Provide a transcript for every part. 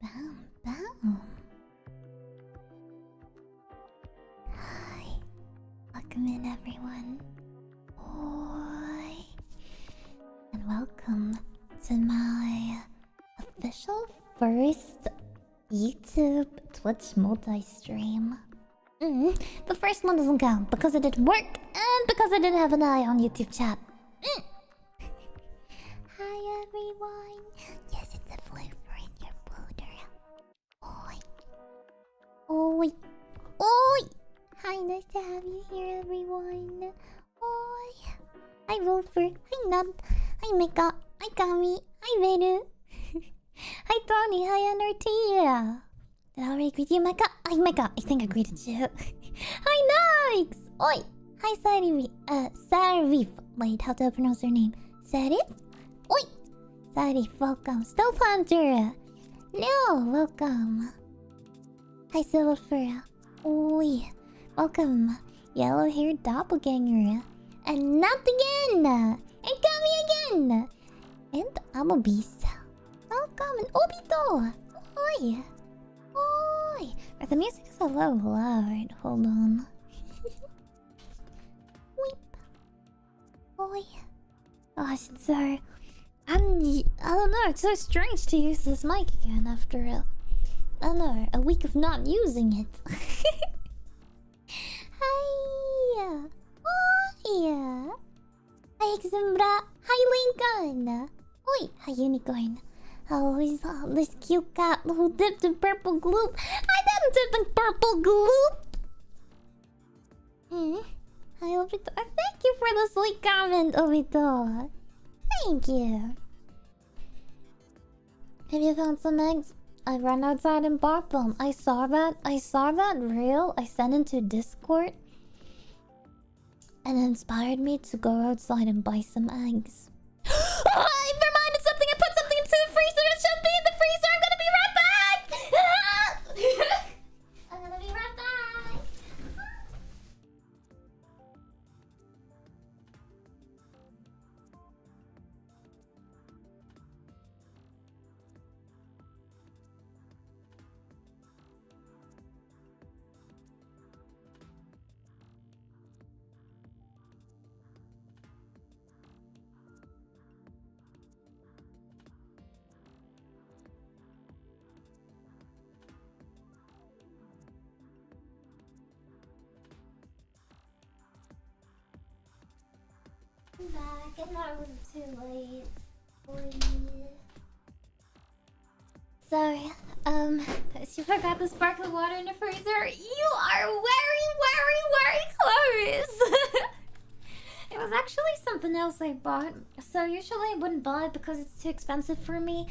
Bam, bam. Hi. Welcome in, everyone. Oi. And welcome to my official first YouTube Twitch multi-stream. The first one doesn't count because it didn't work and because I didn't have an eye on YouTube chat. Hi, everyone. Yes, it's a flavor in your powder. Oi. Oi. Oi. Hi, nice to have you here, everyone. Oi. Hi, Wolfer. Hi, Nub. Hi, Mika. Hi, Kami. Hi, Veru. Hi, Tony. Hi, Anortia. Did I already greet you, Micah? Hi, Micah. I think I greeted you. Hi, Nikes. Oi. Hi, Sarif. Wait, how do I pronounce your name? Sarif? Oi. Sarif, welcome. Stove Hunter. Leo, welcome. Hi, Silver. Oi. Welcome. Yellow-haired doppelganger. And not again. And Kami again. And I'm a beast. Welcome. And Obito. Oi. Oi! The music is a little loud. Hold on. Weep. Oi. Gosh, it's so... I don't know, it's so strange to use this mic again after I don't know, a week of not using it. Hi. Oh yeah. Hi Xumbra. Hi Lincoln. Oi. Hi Unicorn. Oh, is this cute cat who dipped in purple gloop? I didn't dip in purple gloop. Hi Obito. Thank you for the sweet comment, Obito. Thank you. Have you found some eggs? I ran outside and bought them. I saw that reel I sent into Discord. And it inspired me to go outside and buy some eggs. Oh, I reminded something! I put something into the freezer! It should be in the freezer! I'm gonna be right back! I'm gonna be right back! I'm back, and I was too late. Sorry, she forgot the sparkling water in the freezer. You are very close. It was actually something else I bought. So usually I wouldn't buy it because it's too expensive for me.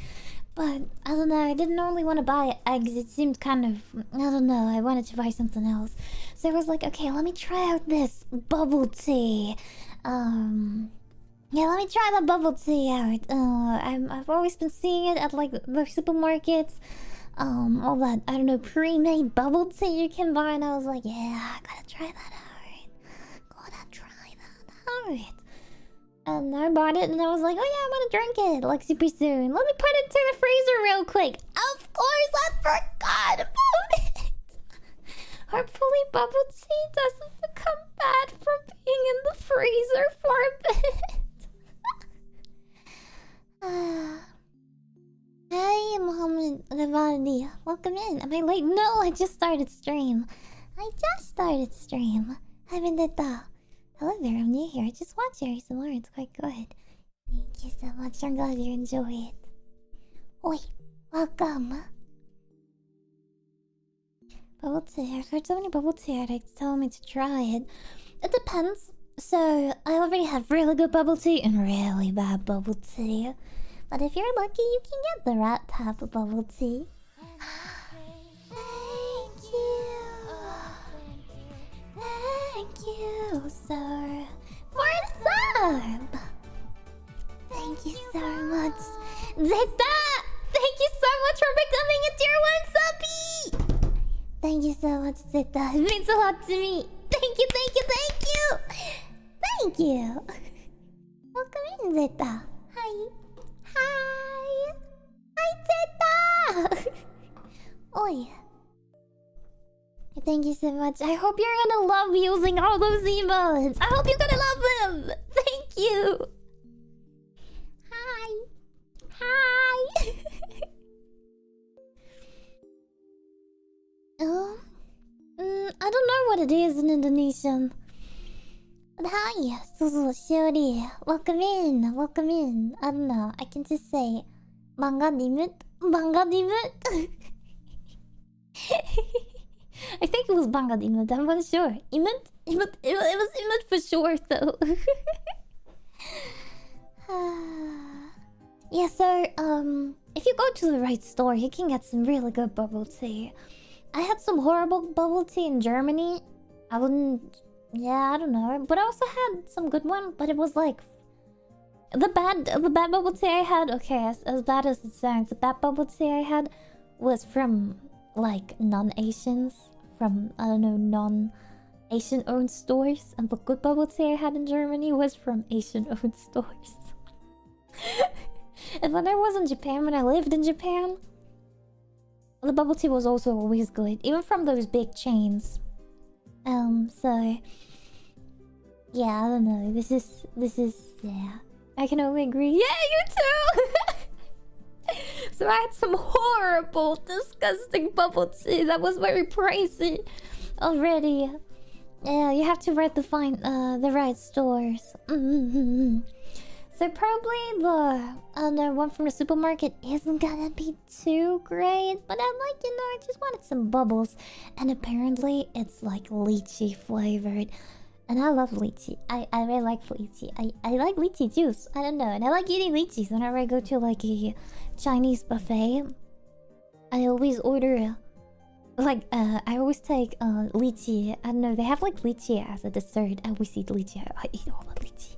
But I don't know, I didn't only want to buy eggs. It seemed kind of, I don't know, I wanted to buy something else. So I was like, okay, let me try out this bubble tea. Yeah, let me try the bubble tea out. I've always been seeing it at like the supermarkets. All that, I don't know, pre-made bubble tea you can buy, and I was like, yeah, I gotta try that out. Gotta try that out. And I bought it, and I was like, oh yeah, I'm gonna drink it like super soon. Let me put it to the freezer real quick. Of course, I forgot about it. Hopefully, bubble tea doesn't become bad for being in the freezer for a bit. Hey, Mohammed Ravandi. Welcome in. Am I late? No, I just started stream. Haven't did that. Hello there, I'm new here. I just watched your ASMR. It's quite good. Thank you so much. I'm glad you enjoy it. Oi, welcome. Bubble tea. I've heard so many bubble tea addicts telling me to try it. It depends. So, I already have really good bubble tea and really bad bubble tea. But if you're lucky, you can get the right type of bubble tea. Thank you, sir, for the sub. Thank you so much, Zeta. Thank you so much for becoming a tier 1 suppy. Thank you so much, Zeta. It means a lot to me. Thank you. Welcome in, Zeta. Hi, Zeta. Oi. Thank you so much. I hope you're gonna love using all those emotes. I hope you're gonna love them. Thank you. Hi. I don't know what it is in Indonesian. But hi, Suzu, Shiori. Welcome in. I don't know. I can just say Bangadimut. I think it was Bangadimut. I'm not sure. Imut? It was Imut for sure, though. Yeah, so, if you go to the right store, you can get some really good bubble tea. I had some horrible bubble tea in Germany. I don't know. But I also had some good one, but it was like... The bad bubble tea I had, okay, as bad as it sounds, the bad bubble tea I had was from, like, non-Asians. From, I don't know, non-Asian-owned stores. And the good bubble tea I had in Germany was from Asian-owned stores. And when I was in Japan, when I lived in Japan, the bubble tea was also always good, even from those big chains. So yeah, I don't know. This is yeah. I can only agree. Yeah, you too. So I had some horrible, disgusting bubble tea that was very pricey already. Yeah, you have to find the right stores. So probably the one from the supermarket isn't gonna be too great, but I'm like, I just wanted some bubbles, and apparently it's like lychee flavored, and I love lychee. I really like lychee. I like lychee juice. I don't know, and I like eating lychees whenever I go to like a Chinese buffet. I always order. I always take lychee. I don't know, they have like lychee as a dessert. I always eat lychee. I eat all the lychee.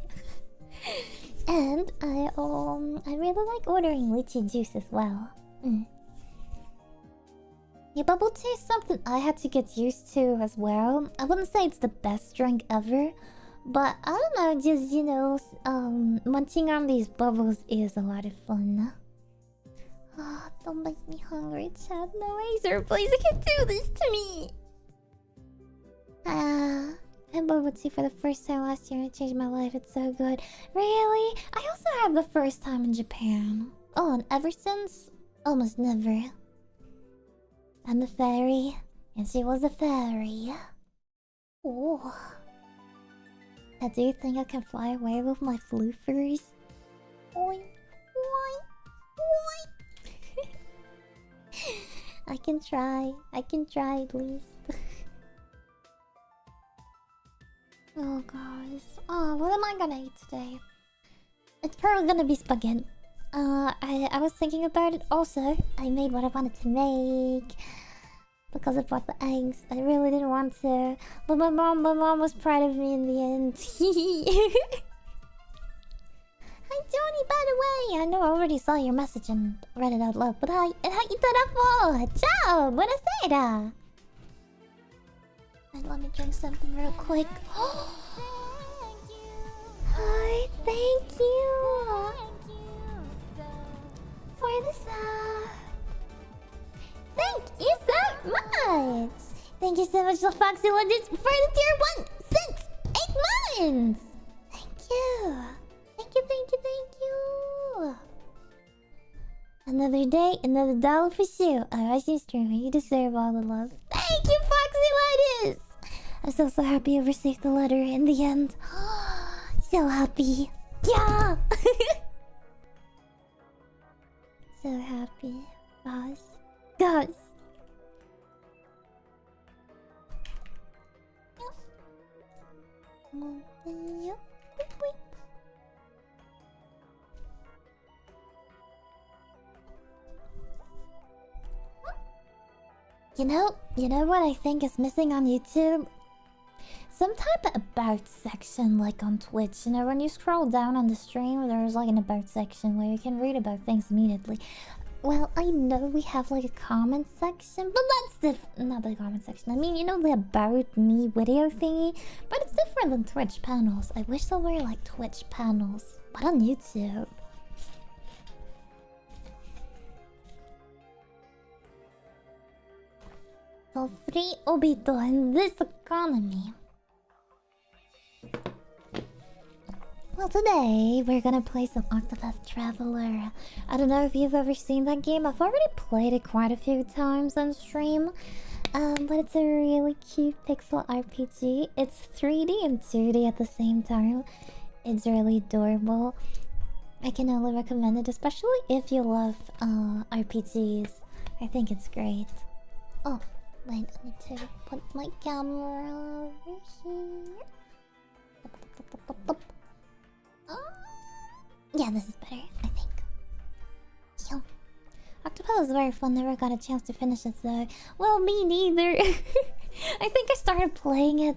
And I really like ordering lychee juice as well. Yeah, bubble tea is something I had to get used to as well. I wouldn't say it's the best drink ever, but I don't know, just munching on these bubbles is a lot of fun. Oh, don't make me hungry, Chad. No, Acer, please, you can't do this to me. I had bubble tea for the first time last year and it changed my life. It's so good. Really? I also had the first time in Japan. Oh, and ever since, almost never. I'm a fairy, and she was a fairy. Oh. I do think I can fly away with my floofers. Oi, oi, oi. I can try at least. Oh gosh. Oh, what am I gonna eat today? It's probably gonna be spaghetti. I was thinking about it also. I made what I wanted to make because I bought the eggs. I really didn't want to, but my mom was proud of me in the end. Hi Johnny, by the way, I know I already saw your message and read it out loud, but how you telefono? Ciao, buonasera. And let me drink something real quick. Hi, thank you for the sub. Thank you so much. Thank you so much, Foxy Legends, for the tier 1 since 8 months. Thank you. Thank you. Another day, another dollar for you. Rising streamer, you deserve all the love. Thank you, Foxy Lettuce. I'm so happy I received the letter in the end. So happy. Yeah. So happy. Gosh. Yep. You know what I think is missing on YouTube? Some type of about section, like on Twitch. When you scroll down on the stream, there's like an about section where you can read about things immediately. Well, I know we have like a comment section, but that's not the comment section. I mean, the about me video thingy, but it's different than Twitch panels. I wish there were like Twitch panels, but on YouTube. For free obito in this economy. Well, today we're gonna play some Octopath Traveler. I don't know if you've ever seen that game. I've already played it quite a few times on stream. But it's a really cute pixel RPG. It's 3D and 2D at the same time. It's really adorable. I can only recommend it, especially if you love RPGs. I think it's great. Oh, wait, I need to put my camera over here. Yeah, this is better, I think. Yo. Octopath is very fun, never got a chance to finish it though. Well, me neither. I think I started playing it,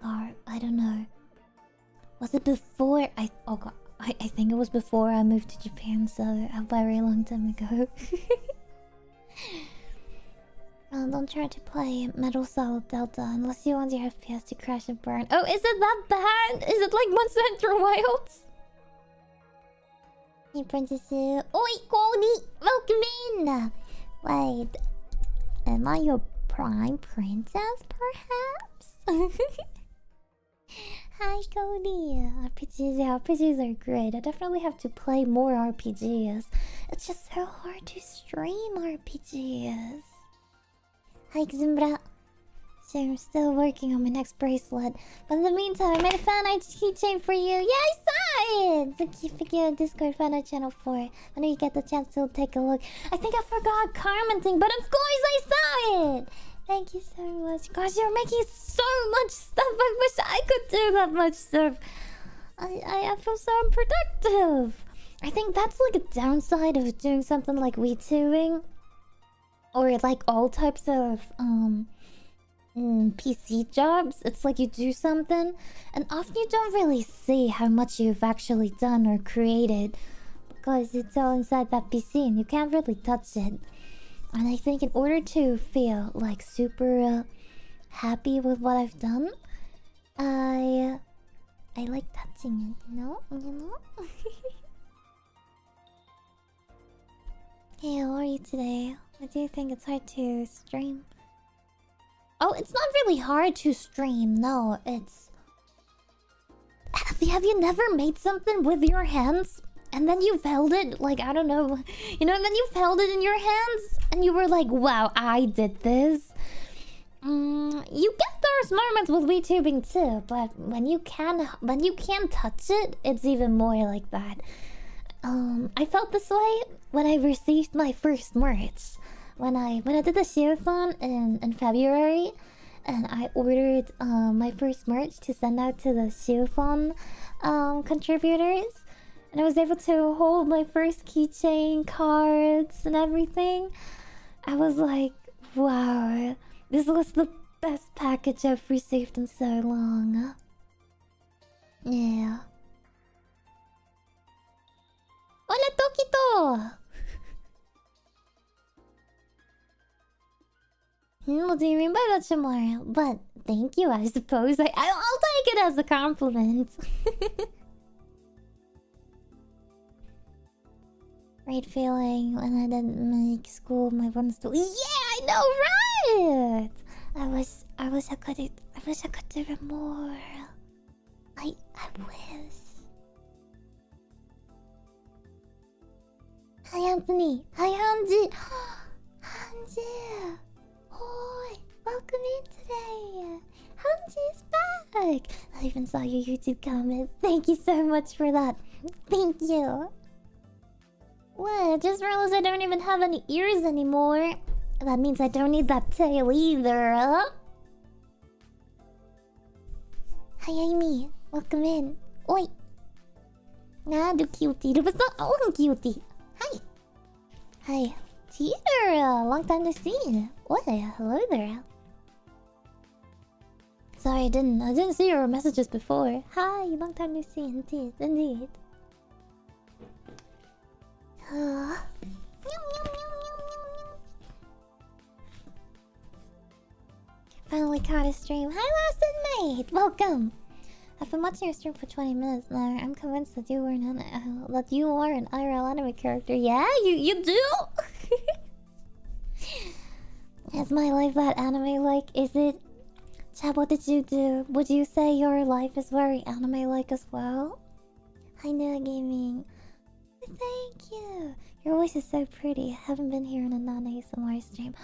or I don't know. Was it before oh god, I think it was before I moved to Japan, so a very long time ago. Don't try to play Metal Solid Delta unless you want your FPS to crash and burn. Oh, is it that bad? Is it like Monster Hunter Wilds? Hey, Princess. Oi, Cody! Welcome in! Wait. Am I your prime princess, perhaps? Hi, Cody. RPGs, yeah, RPGs are great. I definitely have to play more RPGs. It's just so hard to stream RPGs. Hi, Zimbra. So I'm still working on my next bracelet. But in the meantime, I made a fan art keychain for you. Yeah, I saw it! So keep picking a Discord fan art channel for it. Whenever you get the chance to take a look. I think I forgot commenting, but of course I saw it! Thank you so much. Gosh, you're making so much stuff. I wish I could do that much stuff. I feel so unproductive. I think that's like a downside of doing something like VTubing. Or like all types of PC jobs. It's like you do something and often you don't really see how much you've actually done or created because it's all inside that PC and you can't really touch it. And I think in order to feel like super happy with what I've done, I like touching it, you know? Hey, how are you today? I do think it's hard to stream. Oh, it's not really hard to stream. No, it's... Have you never made something with your hands? And then you've held it, like, I don't know... You know, and then you've held it in your hands? And you were like, wow, I did this. You get those moments with VTubing too, but when you can touch it, it's even more like that. I felt this way when I received my first merch. When I did the ShiyuOnline in February, and I ordered my first merch to send out to the ShiyuOnline contributors, and I was able to hold my first keychain, cards, and everything. I was like, wow, this was the best package I've received in so long. Yeah. Hola, Tokito! What do you mean by that, Shamara? But thank you, I suppose. I'll take it as a compliment. Great feeling when I didn't make school my one stool. Yeah, I know, right? I wish I could do it more. I wish. Hi, Anthony. Hi, Hanji. Hanji. Hi, welcome in today. Hanji's back. I even saw your YouTube comment. Thank you so much for that. Thank you. What? I just realized I don't even have any ears anymore. That means I don't need that tail either. Hi, Amy. Welcome in. Oi. Nah, do cutie. It was not all cutie. Hi. Hi. Teeter, long time to see. What? Hello there. Sorry, I didn't see your messages before. Hi, long time to see. Indeed. Finally caught a stream. Hi, last inmate. Welcome. I've been watching your stream for 20 minutes now. I'm convinced that you are an IRL anime character. Yeah, you do. Is my life that anime-like? Is it? Chad, what did you do? Would you say your life is very anime-like as well? Hi, Noah Gaming. Thank you. Your voice is so pretty. I haven't been here in a non-ASMR stream.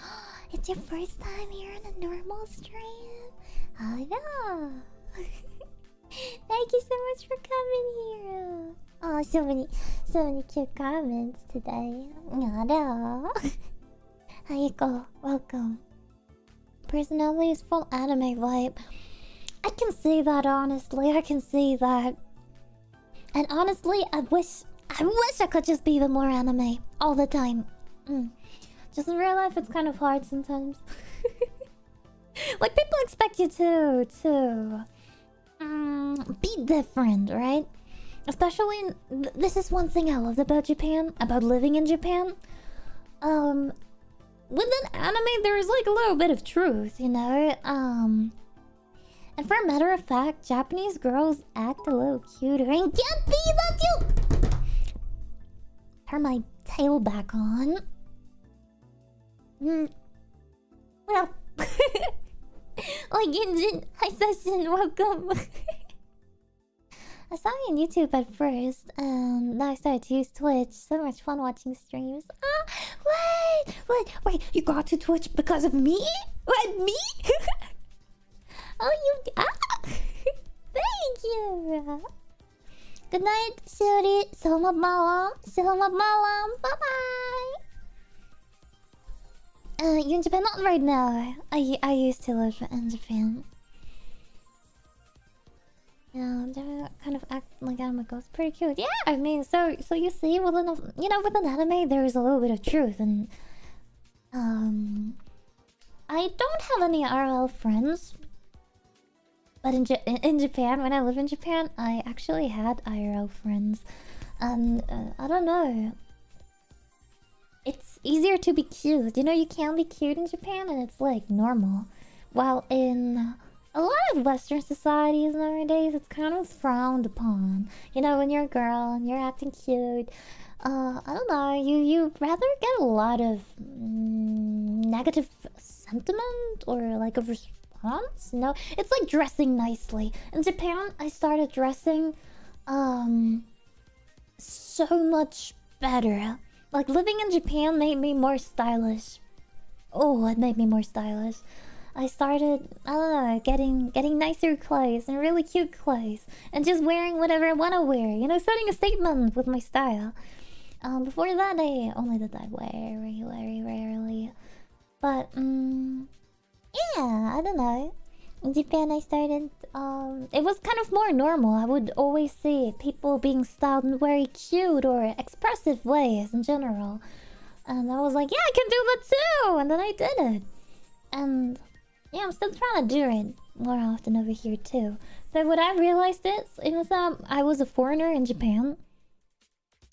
It's your first time here in a normal stream? Oh, no. Thank you so much for coming here. Oh, so many cute comments today. No. Ayako, welcome. Personality is full anime vibe. I can see that, honestly. I can see that. And honestly, I wish I could just be even more anime all the time. Just in real life, it's kind of hard sometimes. Like, people expect you to be different, right? Especially, this is one thing I loved about Japan, about living in Japan. Within anime, there's like a little bit of truth, you know? And for a matter of fact, Japanese girls act a little cuter and can't be that you... Turn my tail back on. Well... Like, Injin, hi Session, welcome. I saw you on YouTube at first, and now I started to use Twitch. So much fun watching streams. Ah, wait! You got to Twitch because of me? What, me? Oh, you... Thank you! Good night, Shuri. Selamat malam. Selamat malam. Bye-bye! You're in Japan? Not right now. I used to live in Japan. Yeah, they kind of act like anime girls. Pretty cute. Yeah, I mean, so you see, with an anime, there is a little bit of truth, and I don't have any RL friends, but in Japan, when I lived in Japan, I actually had IRL friends, and I don't know. It's easier to be cute. You can be cute in Japan, and it's like normal, while in a lot of Western societies nowadays, it's kind of frowned upon. When you're a girl and you're acting cute, I don't know, you rather get a lot of negative sentiment or like a response. It's like dressing nicely. In Japan, I started dressing so much better. Like, living in Japan made me more stylish. Oh, it made me more stylish. I started, I don't know, getting nicer clothes and really cute clothes, and just wearing whatever I want to wear. Setting a statement with my style. Before that, I only did that very, very rarely. But yeah, I don't know. In Japan, I started. It was kind of more normal. I would always see people being styled in very cute or expressive ways in general, and I was like, yeah, I can do that too. And then I did it, and yeah, I'm still trying to do it more often over here too. But what I realized is, even though I was a foreigner in Japan,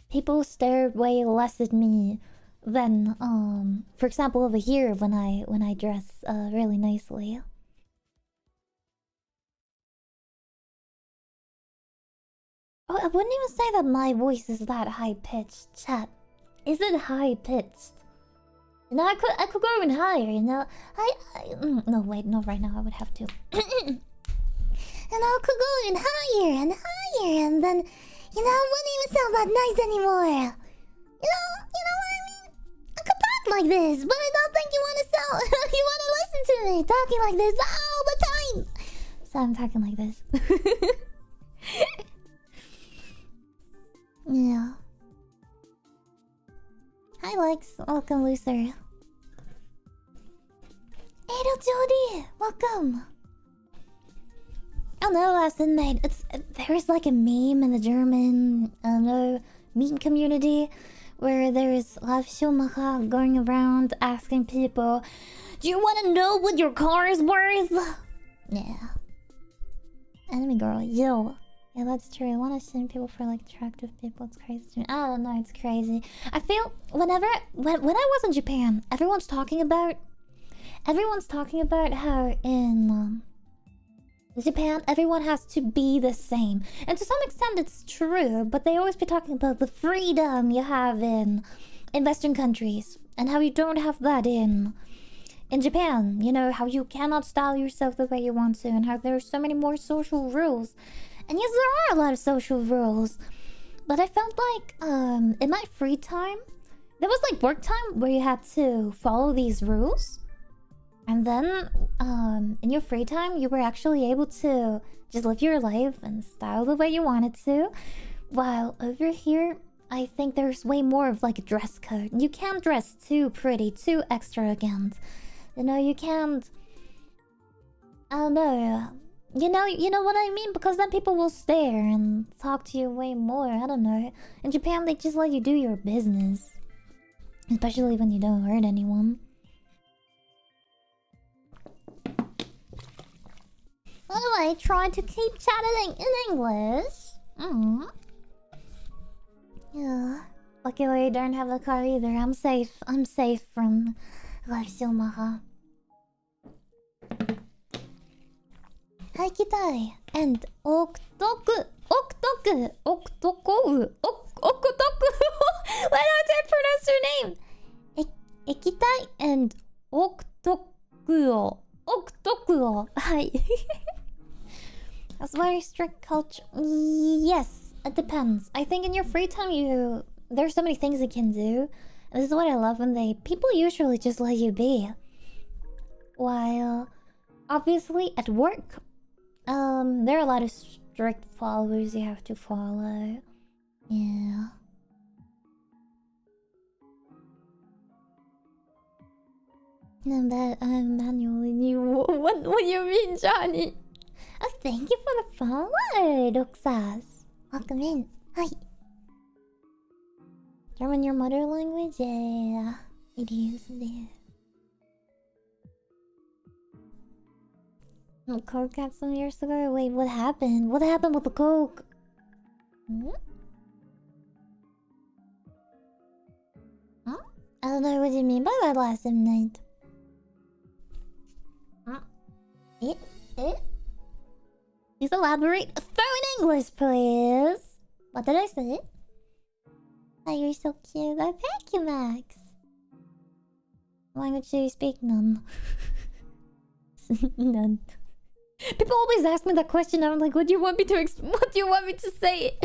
people stared way less at me than, for example, over here when I dress really nicely. Oh, I wouldn't even say that my voice is that high pitched. Chat, is it high pitched? I could go even higher, no, wait, not right now, I would have to. And I could go even higher and higher, and then, it wouldn't even sound that nice anymore. You know what I mean? I could talk like this, but I don't think you want to sound, you want to listen to me talking like this all the time. So I'm talking like this. Yeah. Hi Lex, welcome Lucer. Hey little Jody, welcome. Oh no, last inmate. There's like a meme in the German meme community where there's Live Schumacher going around asking people, do you want to know what your car is worth? Yeah. Enemy girl, yo. Yeah, that's true. I want to shame people for like attractive people. It's crazy. I don't know. It's crazy. I feel when I was in Japan, everyone's talking about how in Japan everyone has to be the same, and to some extent it's true. But they always be talking about the freedom you have in Western countries and how you don't have that in Japan. How you cannot style yourself the way you want to, and how there are so many more social rules. And yes, there are a lot of social rules, but I felt like in my free time, there was like work time where you had to follow these rules, and then in your free time, you were actually able to just live your life and style the way you wanted to. While over here, I think there's way more of like a dress code. You can't dress too pretty, too extravagant. You can't. I don't know. You know what I mean? Because then people will stare and talk to you way more. I don't know. In Japan, they just let you do your business. Especially when you don't hurt anyone. Anyway, try to keep chatting in English. Yeah. Luckily, I don't have a car either. I'm safe. I'm safe from Life Silmaha. Haikitai and Oktoku. Why don't I pronounce her name? Ikitai and Oktokuo. Hi. That's very strict culture. Yes, it depends. I think in your free time, there's so many things you can do. And this is what I love when people usually just let you be. While obviously at work, there are a lot of strict followers you have to follow. Yeah. And that I'm manually new. What do you mean, Johnny? Oh, thank you for the follow, Roxas. Welcome in. Hi. German your mother language? Yeah. It is. Coke got some years ago? Wait, what happened? What happened with the Coke? Hmm? Huh? I don't know what you mean by that last night. Huh? Please elaborate. Throw in English, please. What did I say? Oh, you're so cute. Oh, thank you, Max. What language do you speak? None. None. People always ask me that question. I'm like, what do you want me to say?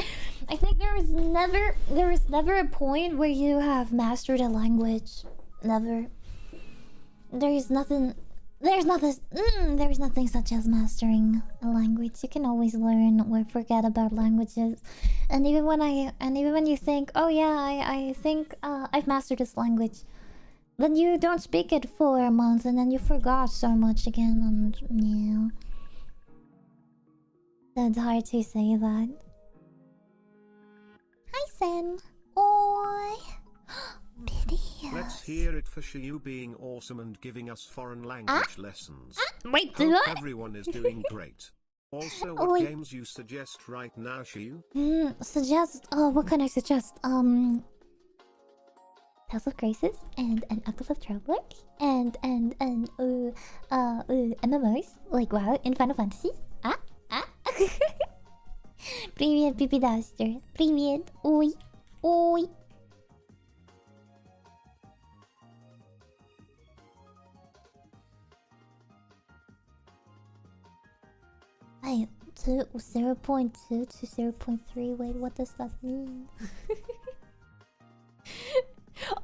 I think there is never a point where you have mastered a language. Never. There's nothing such as mastering a language. You can always learn or forget about languages. And even when you think, oh yeah, I think I've mastered this language, then you don't speak it for a month and then you forgot so much again, and yeah. So it's hard to say that. Hi Sam. Oi. Let's hear it for Shiyu being awesome and giving us foreign language lessons. Wait, Hope what? everyone is doing great. Also, what games you suggest right now, Shiyu? Suggest? What can I suggest? Tales of Graces and Uncle of Travelers and MMOs like WoW in Final Fantasy. Привет, Pipi Duster. Привет. Oi. Oi. Wait, 0.2 to 0.3. Wait, what does that mean?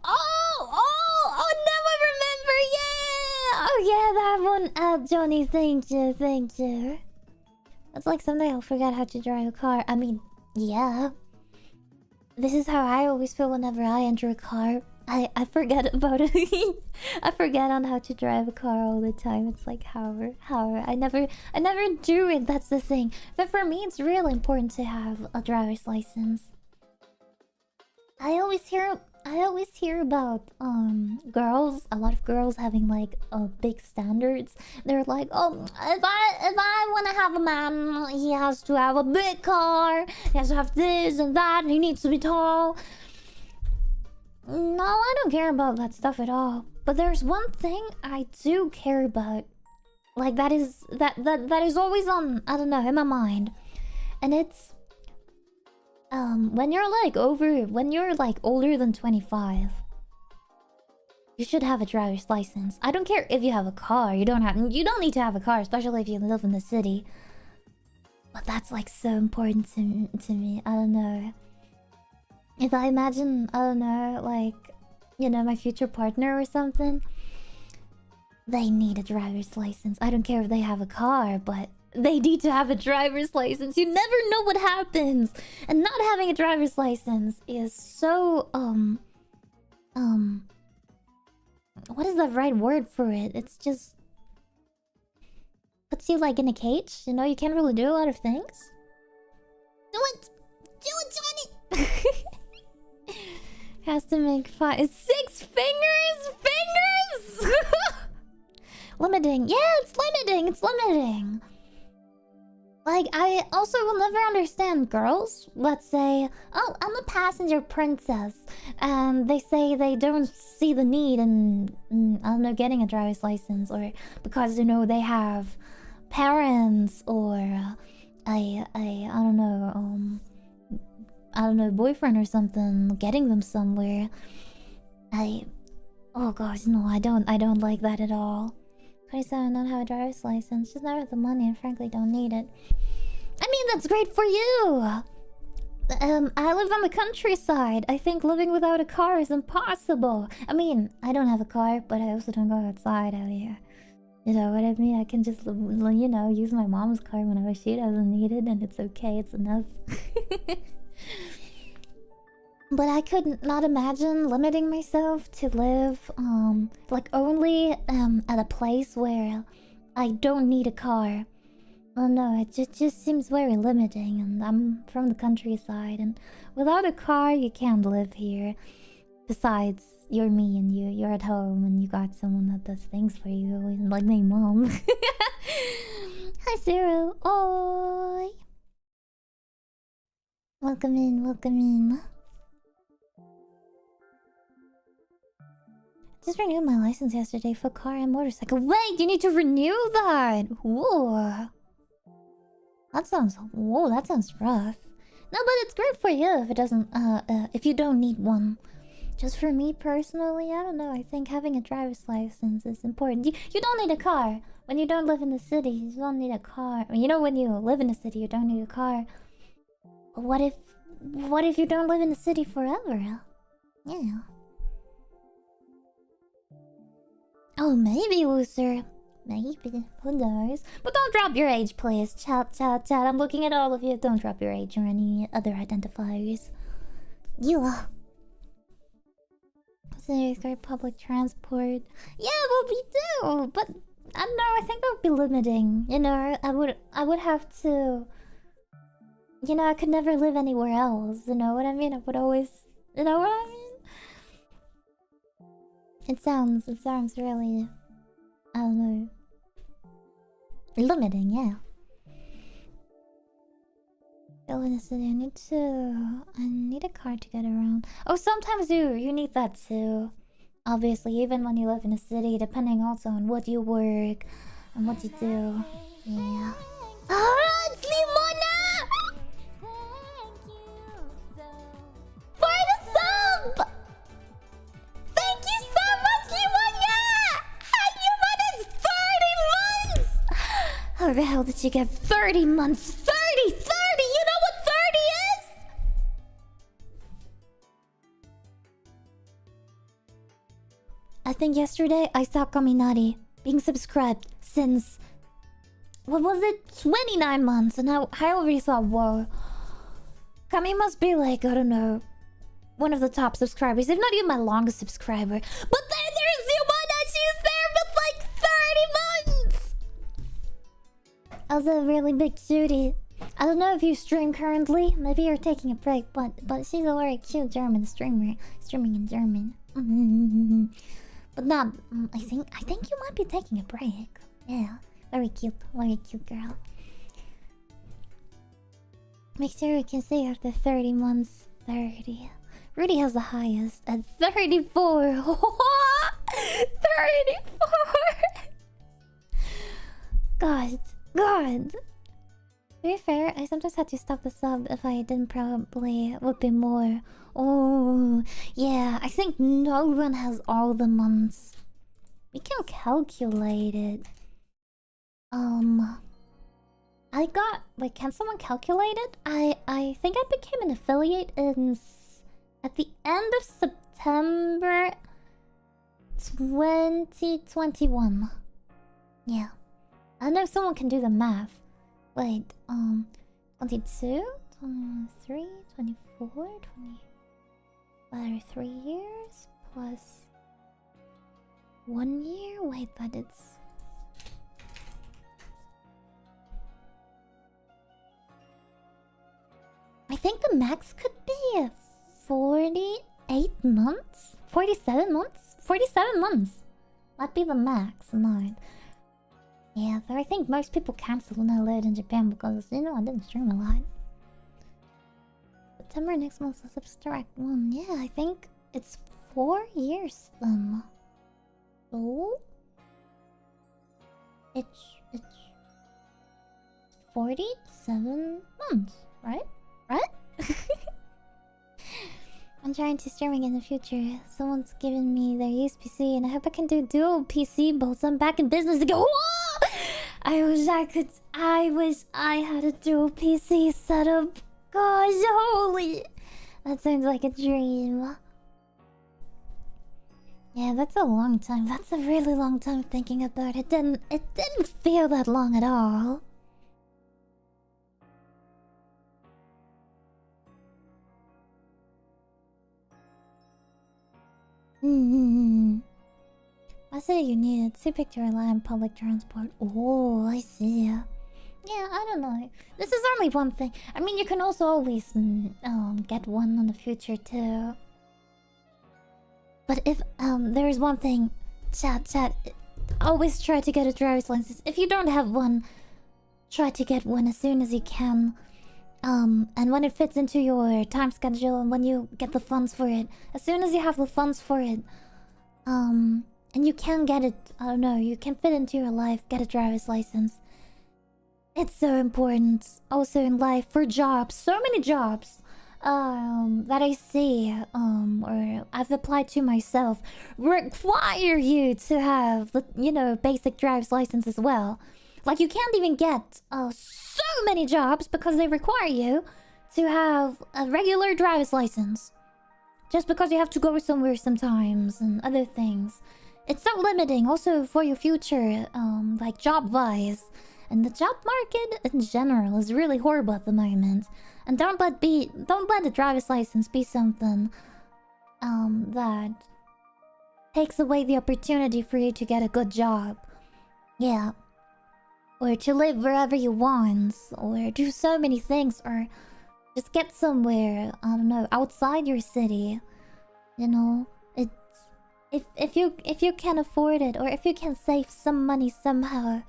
Oh, never remember. Yeah. Oh yeah, that one. Johnny, thank you. It's like someday I'll forget how to drive a car. I mean, yeah. This is how I always feel whenever I enter a car. I forget about it. I forget on how to drive a car all the time. It's like how I never do it. That's the thing. But for me, it's really important to have a driver's license. I always hear about girls, a lot of girls having like big standards. They're like, oh, if I want to have a man, he has to have a big car, he has to have this and that, and he needs to be tall. No, I don't care about that stuff at all. But there's one thing I do care about, like that is always on, I don't know, in my mind, and it's when you're like older than 25, you should have a driver's license. I don't care if you have a car. You don't need to have a car, especially if you live in the city. But that's like so important to me. I don't know. If I imagine, I don't know, like, you know, my future partner or something, they need a driver's license. I don't care if they have a car, but they need to have a driver's license. You never know what happens. And not having a driver's license is so, what is the right word for it? It's just puts you like in a cage. You know, you can't really do a lot of things. Do it, Johnny. Has to make 6 fingers. Limiting. Yeah, it's limiting. Like, I also will never understand girls. Let's say, oh, I'm a passenger princess, and they say they don't see the need in, I don't know, getting a driver's license, or because, you know, they have parents, or I don't know, boyfriend or something, getting them somewhere. Oh gosh, no, I don't like that at all. 27, don't have a driver's license. Just never have the money and frankly don't need it. that's great for you. I live on the countryside. I think living without a car is impossible. I mean, I don't have a car, but I also don't go outside out here. You know what I mean? I can just, you know, use my mom's car whenever she doesn't need it, and it's okay, it's enough. But I could not imagine limiting myself to live, like only, at a place where I don't need a car. Oh no, it just seems very limiting, and I'm from the countryside, and without a car, you can't live here. Besides, you're me, and you're at home, and you got someone that does things for you, like my mom. Hi, Zero. Oi. Welcome in, welcome in. Just renewed my license yesterday for car and motorcycle. Wait, you need to renew that! Whoa. That sounds... Whoa, that sounds rough. No, but it's great for you if it doesn't... if you don't need one. Just for me personally, I don't know. I think having a driver's license is important. You don't need a car. When you don't live in the city, you don't need a car. I mean, you know, when you live in the city, you don't need a car. What if you don't live in the city forever? Yeah. Oh, maybe, loser. Maybe. Who knows? But don't drop your age, please. Chat. I'm looking at all of you. Don't drop your age or any other identifiers. Yeah. So, great public transport. Yeah, well, we do. But, I don't know. I think that would be limiting. You know, I would have to... You know, I could never live anywhere else. You know what I mean? I would always... You know what I mean? It sounds really... I don't know... limiting, yeah. Go in the city, I need a car to get around. Oh, sometimes you need that too. Obviously, even when you live in a city, depending also on what you work and what you do. Yeah. Alright, Slimona! For the sub! Thank you so much, Limona! Limona, it's 30 months! How the hell did you get 30 months? 30! You know what 30 is? I think yesterday I saw Kaminari being subscribed since... What was it? 29 months. And I already thought, whoa. Kami must be like, I don't know, one of the top subscribers, if not even my longest subscriber. But then there's Yumana, she's there with like 30 months! I was a really big cutie. I don't know if you stream currently. Maybe you're taking a break, but she's a very cute German streamer, streaming in German. But not. I think you might be taking a break. Yeah, very cute girl. Make sure we can say after 30 months. 30. Rudy has the highest at 34. 34. God. To be fair, I sometimes had to stop the sub if I didn't probably would be more. Oh, yeah, I think no one has all the months. We can calculate it. I got... Wait, can someone calculate it? I think I became an affiliate at the end of September 2021. Yeah. I don't know if someone can do the math. Wait, 22, 23, 24, 3 years plus 1 year? Wait, but it's... I think the max could be 48 months? 47 months? 47 months! Might be the max, not. Yeah, though I think most people cancel when I lived in Japan because, you know, I didn't stream a lot. September next month is abstract 1. Yeah, I think it's 4 years then. So... It's 47 months, right? I'm trying to streaming in the future. Someone's given me their used PC and I hope I can do dual PC both. I'm back in business again. Whoa! I wish I could. I wish I had a dual PC setup. Gosh, holy. That sounds like a dream. Yeah, that's a long time. That's a really long time thinking about it. It didn't feel that long at all. I say you need it. Typical to rely on public transport. Oh, I see. Yeah, I don't know. This is only one thing. I mean, you can also always get one in the future too. But if there is one thing, chat, always try to get a driver's license. If you don't have one, try to get one as soon as you can. And when it fits into your time schedule and when you get the funds for it, as soon as you have the funds for it, and you can get it, I don't know, you can fit into your life, get a driver's license. It's so important. Also in life, for jobs, so many jobs that I see, or I've applied to myself, require you to have the, you know, basic driver's license as well. Like, you can't even get so many jobs because they require you to have a regular driver's license. Just because you have to go somewhere sometimes and other things. It's so limiting also for your future, like job-wise. And the job market in general is really horrible at the moment. And don't let the driver's license be something that takes away the opportunity for you to get a good job. Yeah. Or to live wherever you want, or do so many things, or just get somewhere, I don't know, outside your city. You know, it's if you can afford it, or if you can save some money somehow,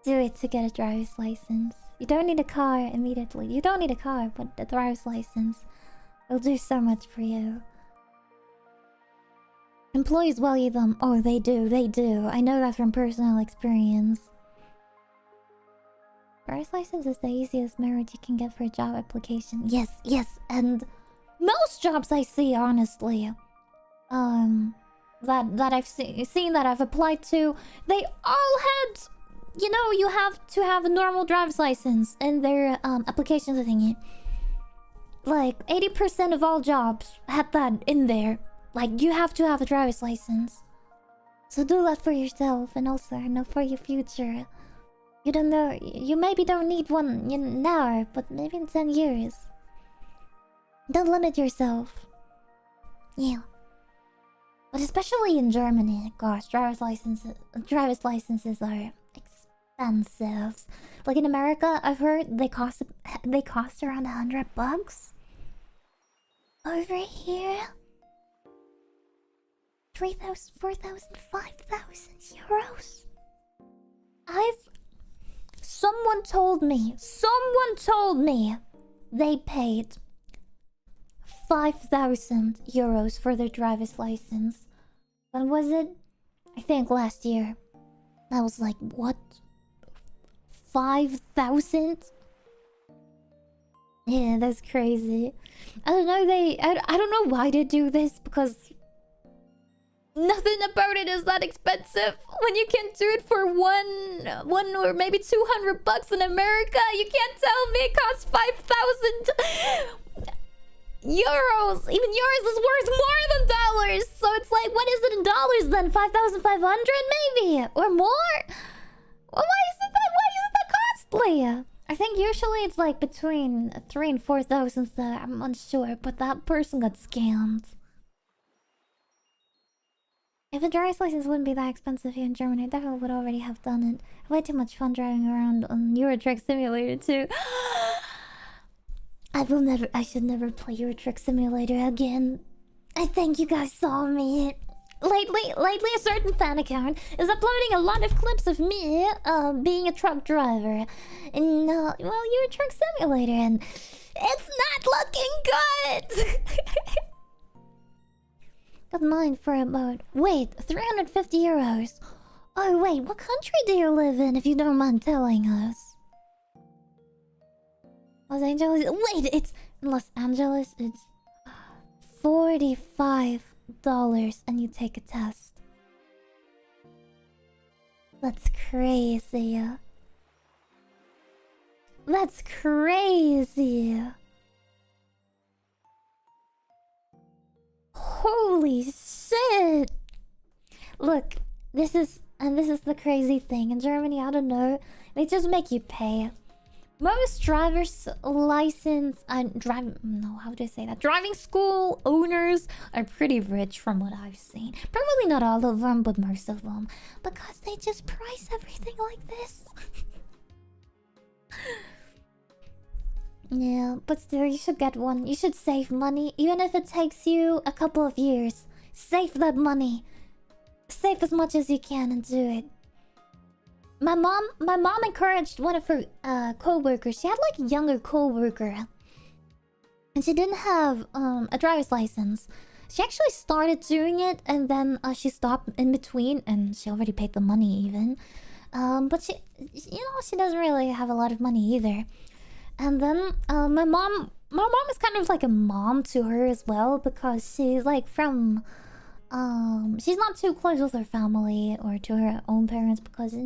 do it to get a driver's license. You don't need a car immediately. You don't need a car, but a driver's license will do so much for you. Employees value them. Oh, they do. I know that from personal experience. Driver's license is the easiest merit you can get for a job application. Yes, and most jobs I see, honestly, that I've seen that I've applied to, they all had, you know, you have to have a normal driver's license in their application thingy. Like 80% of all jobs had that in there. Like, you have to have a driver's license. So do that for yourself, and also, you know, for your future. You don't know, you maybe don't need one now, but maybe in 10 years. Don't limit yourself. Yeah. But especially in Germany, gosh, driver's licenses are expensive. Like in America, I've heard they cost around $100. Over here, 3,000, 4,000, 5,000 euros. Someone told me they paid 5,000 euros for their driver's license. When was it? I think last year. I was like, what? 5,000? Yeah, that's crazy. I don't know, I don't know why they do this, because nothing about it is that expensive. When you can do it for one or maybe $200 in America, you can't tell me it costs 5,000 euros. Even euros is worth more than dollars. So it's like, what is it in dollars then? 5,500 maybe, or more? Well, why is it that costly? I think usually it's like between 3,000 and 4,000. So I'm unsure, but that person got scammed. If a driver's license wouldn't be that expensive here in Germany, I definitely would already have done it. I had too much fun driving around on Euro Truck Simulator too. I should never play Euro Truck Simulator again. I think you guys saw me. Lately, a certain fan account is uploading a lot of clips of me, being a truck driver in, well, Euro Truck Simulator, and it's not looking good! Got mine for about... Wait, 350 euros. Oh, wait, what country do you live in, if you don't mind telling us? Los Angeles... Wait, it's... In Los Angeles, it's... $45 and you take a test. That's crazy. That's crazy. Holy shit. Look, this is the crazy thing. In Germany, I don't know, they just make you pay. Most driver's license and how do I say that? Driving school owners are pretty rich from what I've seen. Probably not all of them, but most of them. Because they just price everything like this. Yeah, but still, you should get one. You should save money, even if it takes you a couple of years. Save that money. Save as much as you can and do it. My mom encouraged one of her co-workers. She had like a younger co-worker, and she didn't have a driver's license. She actually started doing it, and then she stopped in between, and she already paid the money even. But she, she doesn't really have a lot of money either. And then my mom is kind of like a mom to her as well, because she's like from she's not too close with her family or to her own parents, because she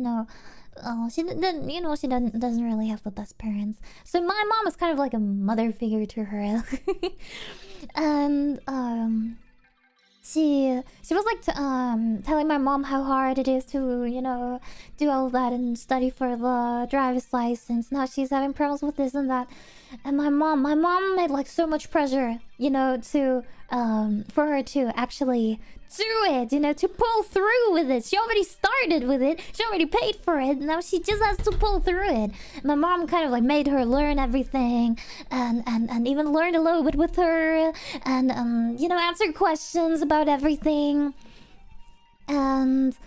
doesn't really have the best parents. So my mom is kind of like a mother figure to her. And she was like telling my mom how hard it is to do all that and study for the driver's license. Now she's having problems with this and that, and my mom made like so much pressure to for her to actually do it, to pull through with it. She already started with it, she already paid for it, now she just has to pull through it. My mom kind of like made her learn everything, and even learned a little bit with her, and answered questions about everything. And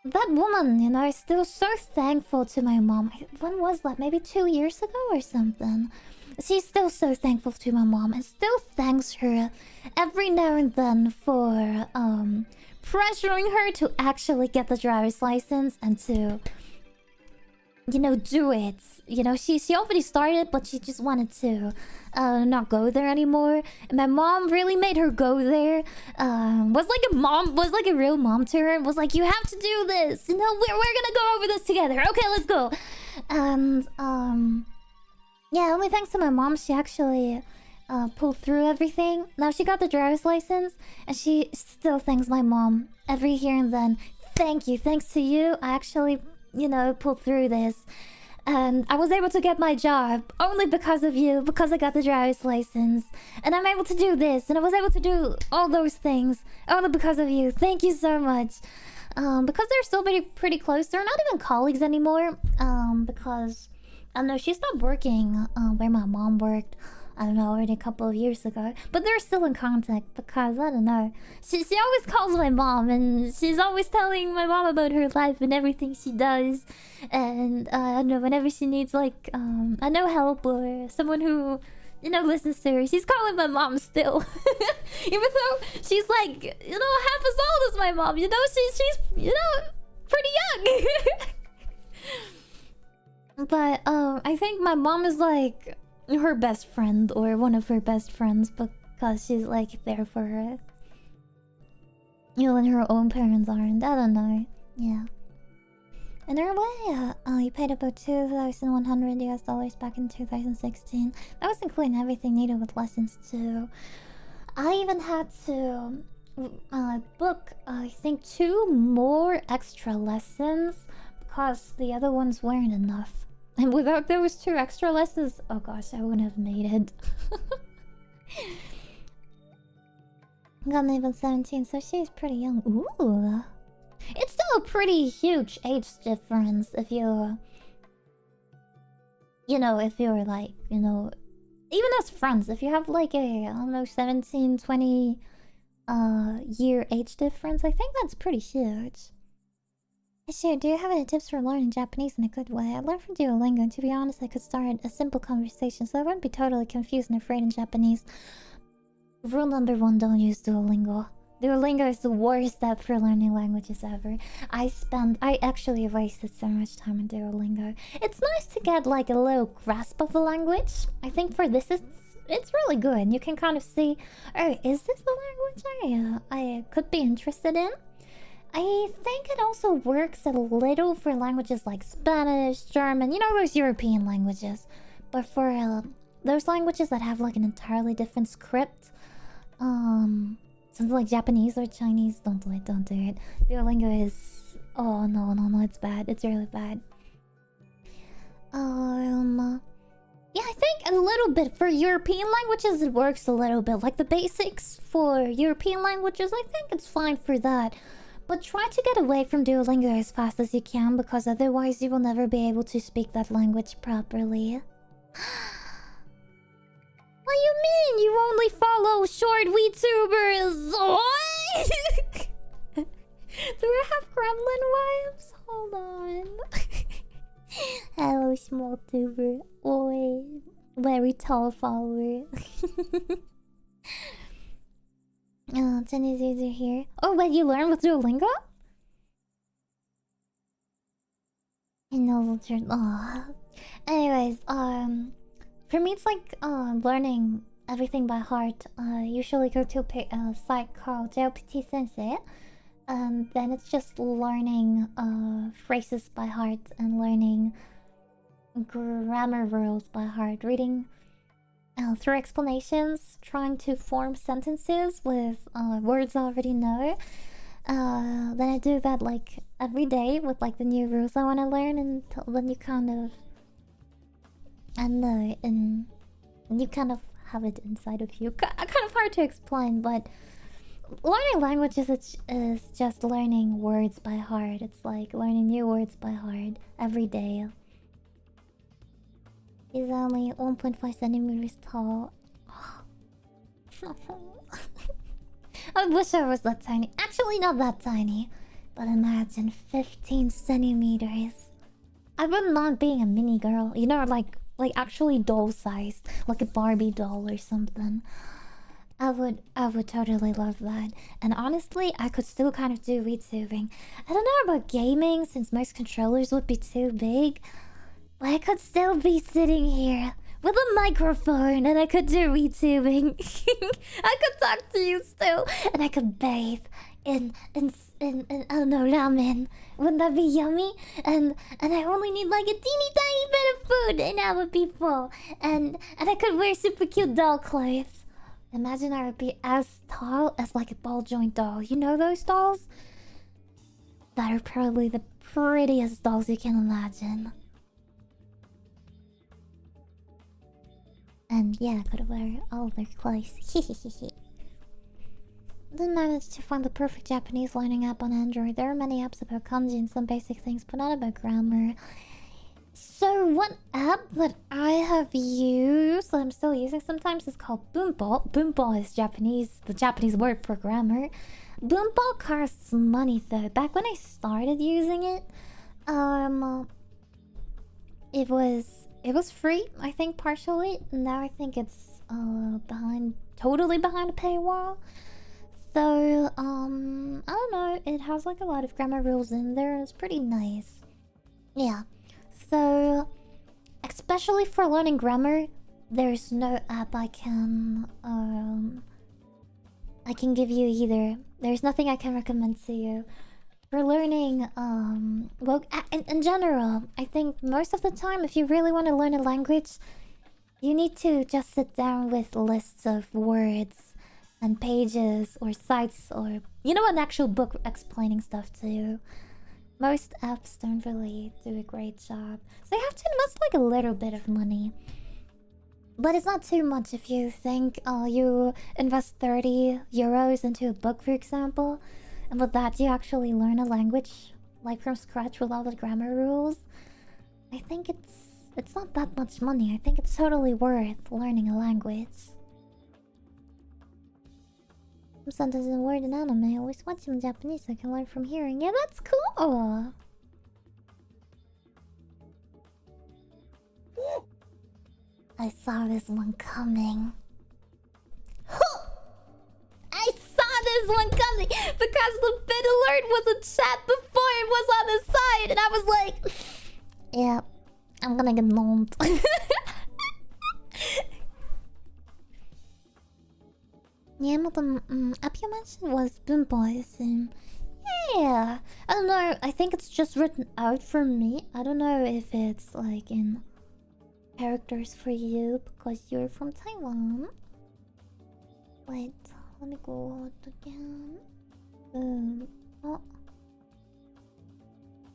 that woman, is still so thankful to my mom. When was that? Maybe 2 years ago or something. She's still so thankful to my mom, and still thanks her every now and then for pressuring her to actually get the driver's license and to do it. She already started, but she just wanted to not go there anymore. And my mom really made her go there. Was like a real mom to her, and was like, you have to do this. We're gonna go over this together. Okay, let's go. And yeah, only thanks to my mom, she actually pulled through everything. Now she got the driver's license, and she still thanks my mom every here and then. Thank you, thanks to you, I actually pulled through this, and I was able to get my job only because of you, because I got the driver's license, and I'm able to do this, and I was able to do all those things only because of you. Thank you so much. Because they're still pretty close. They're not even colleagues anymore, because I don't know, she stopped working where my mom worked, I don't know, already a couple of years ago. But they're still in contact because, I don't know, she always calls my mom, and she's always telling my mom about her life and everything she does. And I don't know, whenever she needs like I know, help or someone who listens to her, she's calling my mom still. Even though she's like half as old as my mom, she's pretty young. But I think my mom is like her best friend, or one of her best friends, because she's like there for her, when her own parents aren't. I don't know. Yeah. And their way, you paid about $2,100 back in 2016. That was including everything needed with lessons too. I even had to book, I think, 2 more extra lessons because the other ones weren't enough. And without those 2 extra lessons, oh gosh, I wouldn't have made it. Got even 17, so she's pretty young. Ooh. It's still a pretty huge age difference if you... if you're like, even as friends, if you have like a, I don't know, 17, 20 year age difference, I think that's pretty huge. Shiyu, do you have any tips for learning Japanese in a good way? I learned from Duolingo, and to be honest, I could start a simple conversation, so I wouldn't be totally confused and afraid in Japanese. Rule number 1, don't use Duolingo. Duolingo is the worst app for learning languages ever. I actually wasted so much time on Duolingo. It's nice to get like a little grasp of the language. I think for this, it's really good. You can kind of see, oh, is this the language I could be interested in? I think it also works a little for languages like Spanish, German, you know, those European languages. But for those languages that have like an entirely different script, something like Japanese or Chinese, don't do it, don't do it. Duolingo is... oh, no, no, no, it's bad. It's really bad. Yeah, I think a little bit for European languages it works a little bit. Like the basics for European languages, I think it's fine for that. But try to get away from Duolingo as fast as you can, because otherwise you will never be able to speak that language properly. What do you mean? You only follow short VTubers? What? Do we have gremlin wives? Hold on. Hello, small tuber. Oi. Very tall follower. Oh, Chinese user here. Oh, wait, you learn with Duolingo? You know the truth. Oh. Anyways, for me it's like learning everything by heart. I usually go to a site called JLPT Sensei. Then it's just learning phrases by heart and learning grammar rules by heart. Reading through explanations, trying to form sentences with words I already know. Then I do that like every day with like the new rules I want to learn, and then you kind of... and you kind of have it inside of you. Kind of hard to explain, but learning languages is just learning words by heart. It's like learning new words by heart every day. He's only 1.5 centimeters tall. I wish I was that tiny. Actually, not that tiny. But imagine 15 centimeters. I wouldn't mind being a mini girl. You know, like actually doll sized, like a Barbie doll or something. I would totally love that. And honestly, I could still kind of do VTubing. I don't know about gaming, since most controllers would be too big. But I could still be sitting here with a microphone, and I could do VTubing. I could talk to you still, and I could bathe in I don't know, ramen. Wouldn't that be yummy? And I only need like a teeny tiny bit of food, and I would be full. And I could wear super cute doll clothes. Imagine I would be as tall as like a ball joint doll. You know those dolls? That are probably the prettiest dolls you can imagine. And yeah, I could wear all their clothes. Then managed to find the perfect Japanese learning app on Android. There are many apps about kanji and some basic things, but not about grammar. So one app that I have used, that I'm still using sometimes, is called Boomball. Boomball is Japanese, the Japanese word for grammar. Boomball costs money though. Back when I started using it, it was free, I think, partially. Now I think it's totally behind a paywall. So I don't know, it has like a lot of grammar rules in there, and it's pretty nice. Yeah. So especially for learning grammar, there's no app I can give you either. There's nothing I can recommend to you. For learning, well, in general, I think most of the time, if you really want to learn a language, you need to just sit down with lists of words and pages or sites, or, you know, an actual book explaining stuff to you. Most apps don't really do a great job, so you have to invest like a little bit of money. But it's not too much if you think you invest 30 euros into a book, for example. And with that, you actually learn a language, like from scratch with all the grammar rules. I think it's not that much money. I think it's totally worth learning a language. Some sentences and word in anime. I always watch them in Japanese so I can learn from hearing. Yeah, that's cool! I saw this one coming. I saw this one coming because the bit alert was a chat before it was on the side, and I was like, yeah, I'm gonna get gnomed. Yeah, but the app you mentioned was Boomboy, so Yeah. I don't know. I think it's just written out for me. I don't know if it's like in characters for you because you're from Taiwan. Wait, let me go out again. Oh.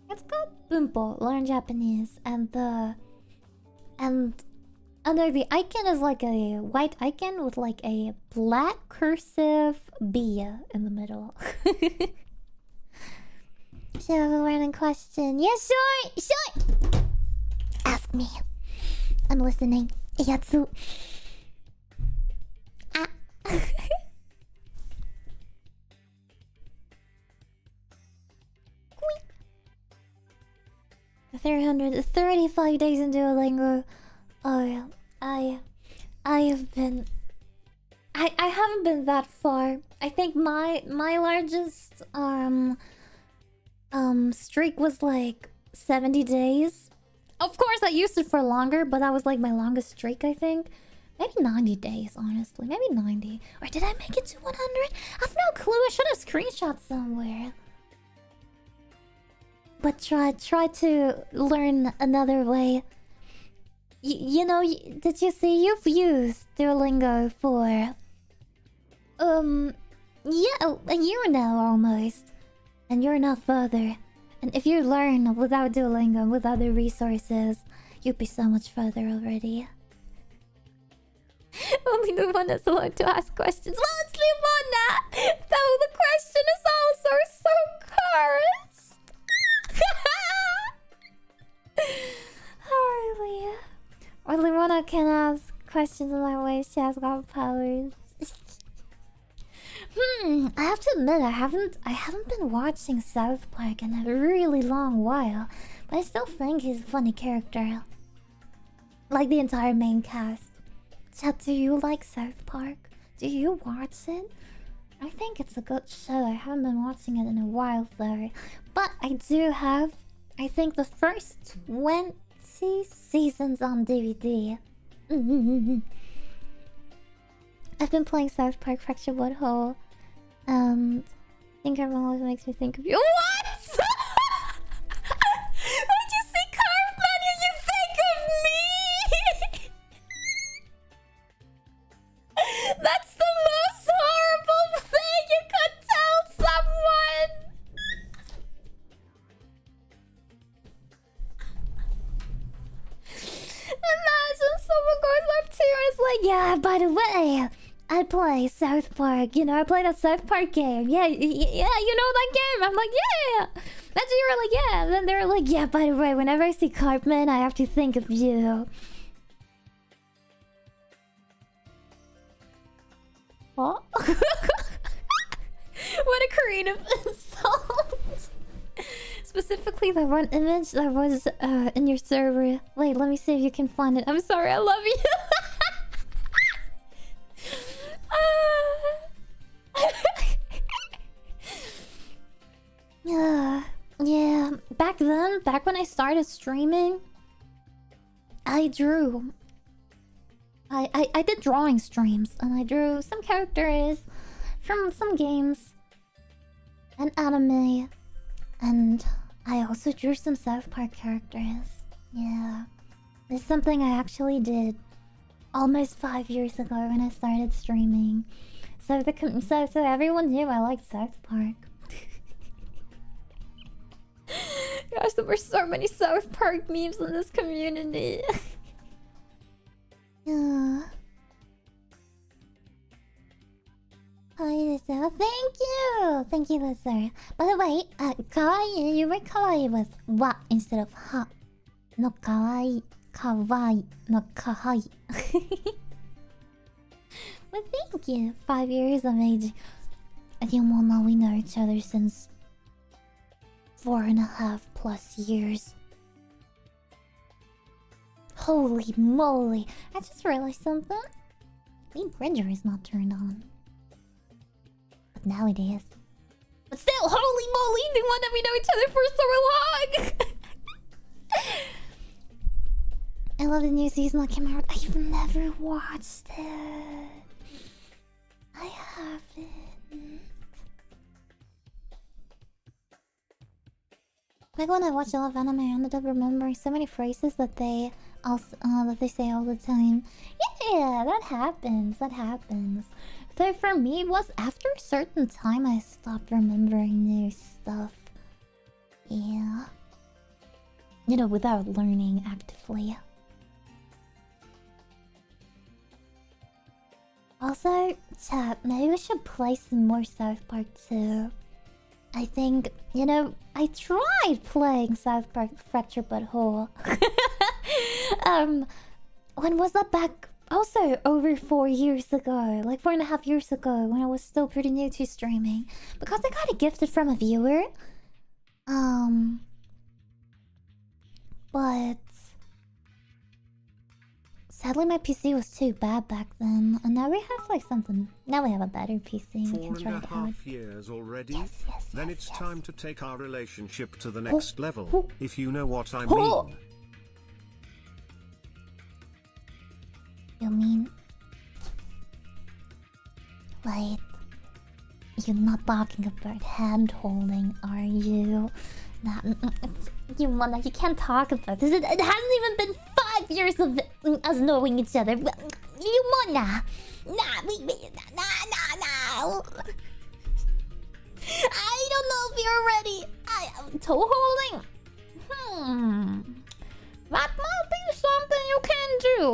It's called Bunpo, learn Japanese, and under the icon is like a white icon with like a black cursive B in the middle. So I have a random question. Yes, sure. Ask me. I'm listening. Yatsu. Ah. 335 days in Duolingo. Oh, I have been. I haven't been that far. I think my largest streak was like 70 days. Of course, I used it for longer, but that was like my longest streak. I think maybe 90 days. Honestly, maybe 90. Or did I make it to 100? I have no clue. I should have screenshot somewhere. But try to learn another way. You know, did you see you've used Duolingo for yeah, a year now almost, and you're not further. And if you learn without Duolingo, with other resources, you'd be so much further already. Only the one that's allowed to ask questions. Well, it's Limona! Though the question is also so cursed. Hardly. Or Limona can ask questions in that way. She has got powers. I have to admit, I haven't been watching South Park in a really long while, but I still think he's a funny character. Like the entire main cast. Chat, do you like South Park? Do you watch it? I think it's a good show. I haven't been watching it in a while though. But I do have, I think, the first 20 seasons on DVD. I've been playing South Park Fracture Butthole. And I think everyone always makes me think of you. What? When you say Cartman, you think of me? That's the most horrible thing you could tell someone. Imagine someone goes up to you and is like, yeah, by the way, I play South Park. You know, I play that South Park game. Yeah, you know that game. I'm like, yeah. Then you were like, yeah. And then they were like, yeah, by the way, whenever I see Cartman, I have to think of you. What? What a creative insult. Specifically, that one image that was in your server. Wait, let me see if you can find it. I'm sorry, I love you. Yeah. Back then, back when I started streaming, I drew. I did drawing streams, and I drew some characters from some games and anime, and I also drew some South Park characters. Yeah, it's something I actually did almost 5 years ago when I started streaming. So everyone knew I liked South Park. Gosh, there were so many South Park memes in this community. Yeah. Hi, Lisa. Thank you, Lisa. By the way, kawaii, you were kawaii with wa instead of ha. No kawaii. Kawaii, not kahai. But thank you. 5 years of age. I think now we know each other since 4.5+ years. Holy moly! I just realized something. The bridger is not turned on. But now it is. But still, holy moly! The one that we know each other for so long! I love the new season that came out. I've never watched it. I haven't. Like when I watch a lot of anime, I ended up remembering so many phrases that they say all the time. Yeah, that happens. That happens. So for me, it was after a certain time I stopped remembering new stuff. Yeah. You know, without learning actively. Also, chat, maybe we should play some more South Park too. I think, you know, I tried playing South Park Fracture Butthole. When was that back? Also, over 4 years ago. Like 4.5 years ago, when I was still pretty new to streaming. Because I got it gifted from a viewer. But sadly my PC was too bad back then. And now we have like something. Now we have a better PC. We can try it out. 4.5 years already? Yes, yes, Then yes, it's yes. time to take our relationship to the next level, if you know what I mean. You mean... Wait... You're not talking about hand-holding, are you? Nah, you can't talk about this. It hasn't even been 5 years of us knowing each other. You wanna? Nah. I don't know if you're ready. Toe holding? That might be something you can do.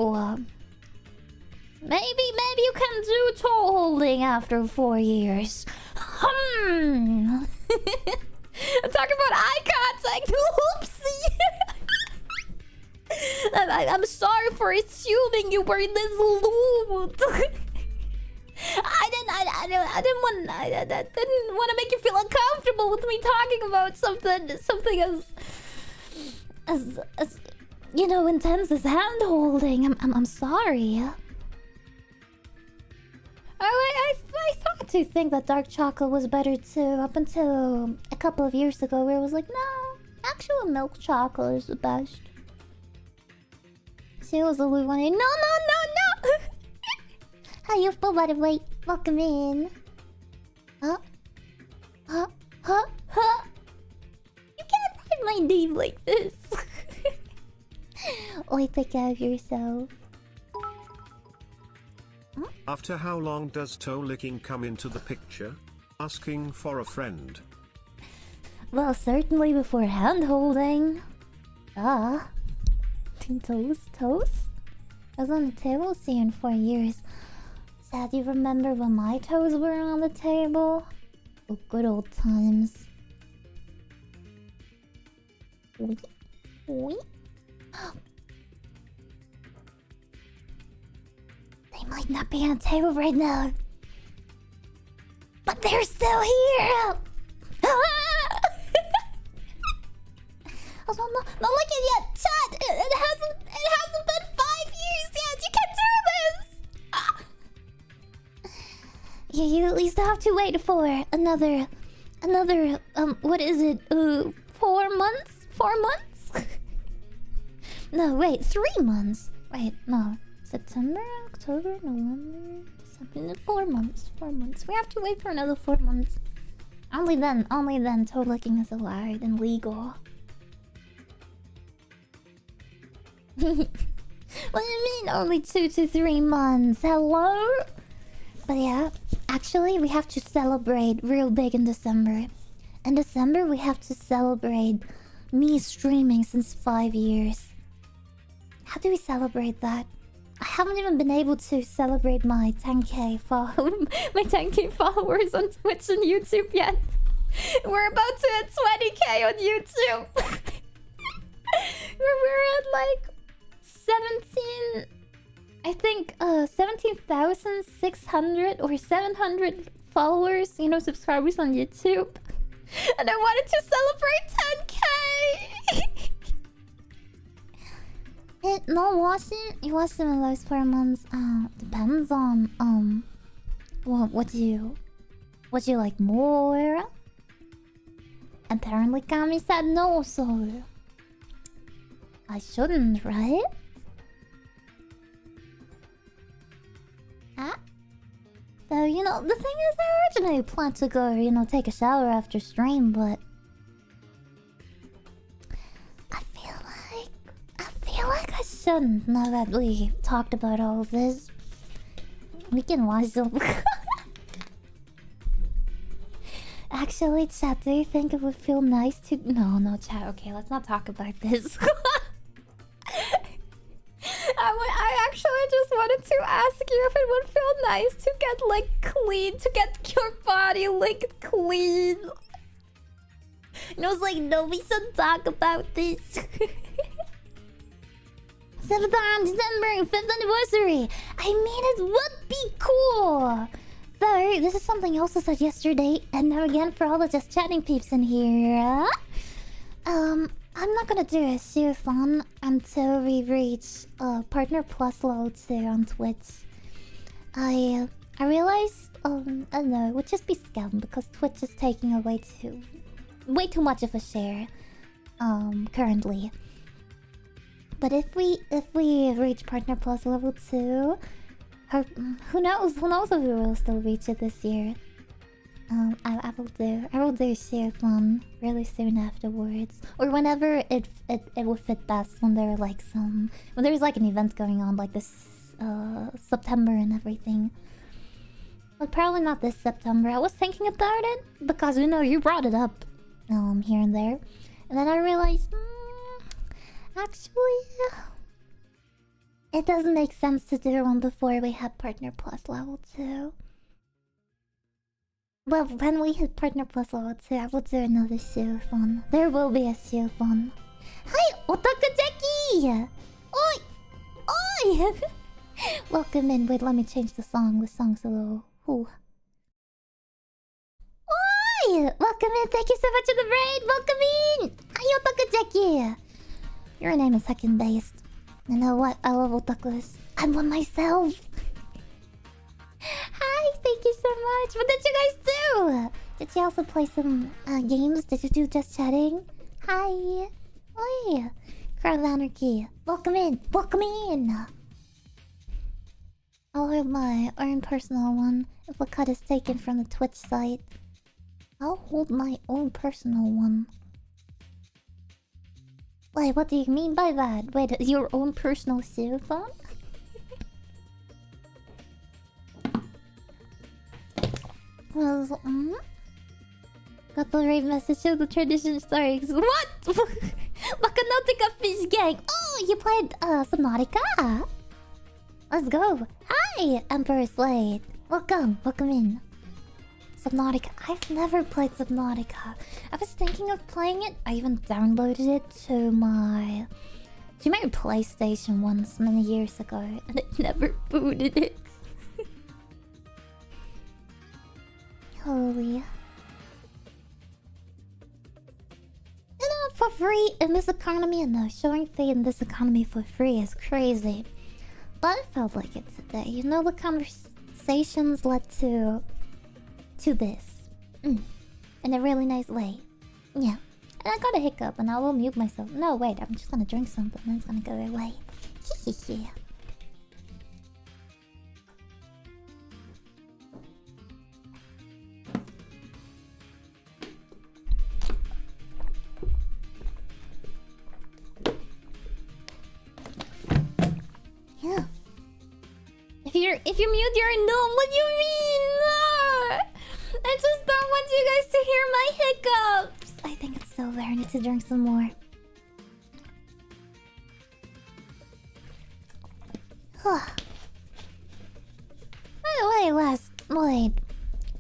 Maybe you can do toe holding after 4 years. I'm talking about eye contact. Oopsie. I'm sorry for assuming you were in this loop. I didn't want to make you feel uncomfortable with me talking about something as you know, intense as hand holding. I'm sorry. I thought to think that dark chocolate was better too, up until a couple of years ago, where it was like, no, actual milk chocolate is the best. She was the one. No. How you feel, by the way? Welcome in. Huh? You can't hide my name like this. Oi, take care of yourself. After how long does toe licking come into the picture? Asking for a friend. Well, certainly before hand holding. Toes? I was on the table seeing 4 years. Sad you remember when my toes were on the table? Oh, good old times. Oi. They might not be on the table right now, but they're still here. Oh, no, not like it yet, Chad. It hasn't been 5 years yet. You can do this. Yeah, you at least have to wait for another what is it? 4 months? 4 months? No, wait, 3 months. Wait, no. September, October, November, December. 4 months. 4 months. We have to wait for another 4 months. Only then toe licking is allowed and legal. What do you mean only 2 to 3 months? Hello? But yeah, actually we have to celebrate real big in December. In December we have to celebrate me streaming since 5 years. How do we celebrate that? I haven't even been able to celebrate my 10k followers on Twitch and YouTube yet. We're about to hit 20k on YouTube. We're at like 17,600 or 700 followers, you know, subscribers on YouTube. And I wanted to celebrate 10k. No, you watched them in those 4 months. Depends on what you like more. Apparently Kami said no, so I shouldn't, right? So, you know, the thing is, I originally planned to go, you know, take a shower after stream, but should, now that we talked about all of this. We can watch some... Actually, chat, do you think it would feel nice to... No, chat, okay, let's not talk about this. I actually just wanted to ask you if it would feel nice to get, like, clean, to get your body licked clean. And I was like, no, we should talk about this. 7th on December, 5th anniversary. I mean, it would be cool. So, this is something else I said yesterday. And now again, for all the just chatting peeps in here. I'm not gonna do a Shiyu-thon until we reach Partner Plus level 2 on Twitch. I realized, I don't know, it would just be scam because Twitch is taking away way too much of a share currently. But if we reach Partner Plus level 2, who knows if we will still reach it this year. I will do Shiyu-thon really soon afterwards, or whenever it will fit best. When there's like an event going on like this September and everything. But probably not this September. I was thinking about it because you brought it up here and there, and then I realized actually it doesn't make sense to do one before we have Partner Plus level 2. Well, when we hit Partner Plus level 2, I will do another Shiyu-thon. There will be a Shiyu-thon. Hi, Otaku Jackie! Oi! Oi! Welcome in. Wait, let me change the song. The song's a little... Ooh. Oi! Welcome in. Thank you so much for the raid. Welcome in! Hi, Otaku Jackie! Your name is second-based. You know what? I love otakus. I'm one myself. Hi, thank you so much. What did you guys do? Did you also play some games? Did you do just chatting? Hi. Oi. Crowd of Anarchy. Welcome in. Welcome in. I'll hold my own personal one if a cut is taken from the Twitch site. I'll hold my own personal one. Wait, what do you mean by that? Wait, your own personal Shiyu-thon? Got the right message of the tradition starts. What? Bakanautica Fish Gang. Oh, you played Subnautica? Let's go. Hi, Emperor Slade. Welcome in. Subnautica. I've never played Subnautica. I was thinking of playing it. I even downloaded it to my PlayStation once many years ago, and it never booted it. Holy. For free in this economy, and showing fate in this economy for free is crazy. But I felt like it today. The conversations led to this. In a really nice way. Yeah. And I got a hiccup, and I will mute myself. No, wait, I'm just gonna drink something, and it's gonna go away. Hehehe. Yeah. If you mute, you're a gnome. What do you mean? No! I just don't want you guys to hear my hiccups. I think it's still there. I need to drink some more.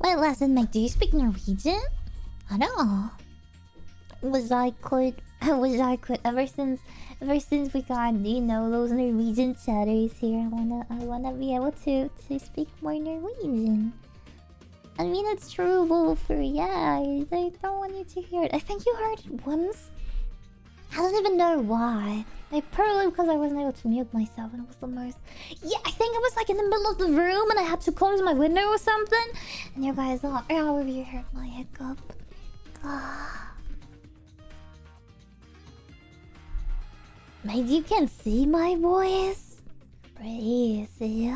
Wait, last inmate, do you speak Norwegian? I don't know. Wish I could. Ever since we got, those Norwegian chatters here, I wanna be able to speak more Norwegian. I mean, it's true, Wolfer. Yeah, I don't want you to hear it. I think you heard it once. I don't even know why. Probably because I wasn't able to mute myself, and it was the most... Yeah, I think I was like in the middle of the room, and I had to close my window or something. And you guys thought, oh, you heard my hiccup. Maybe you can see my voice. Crazy.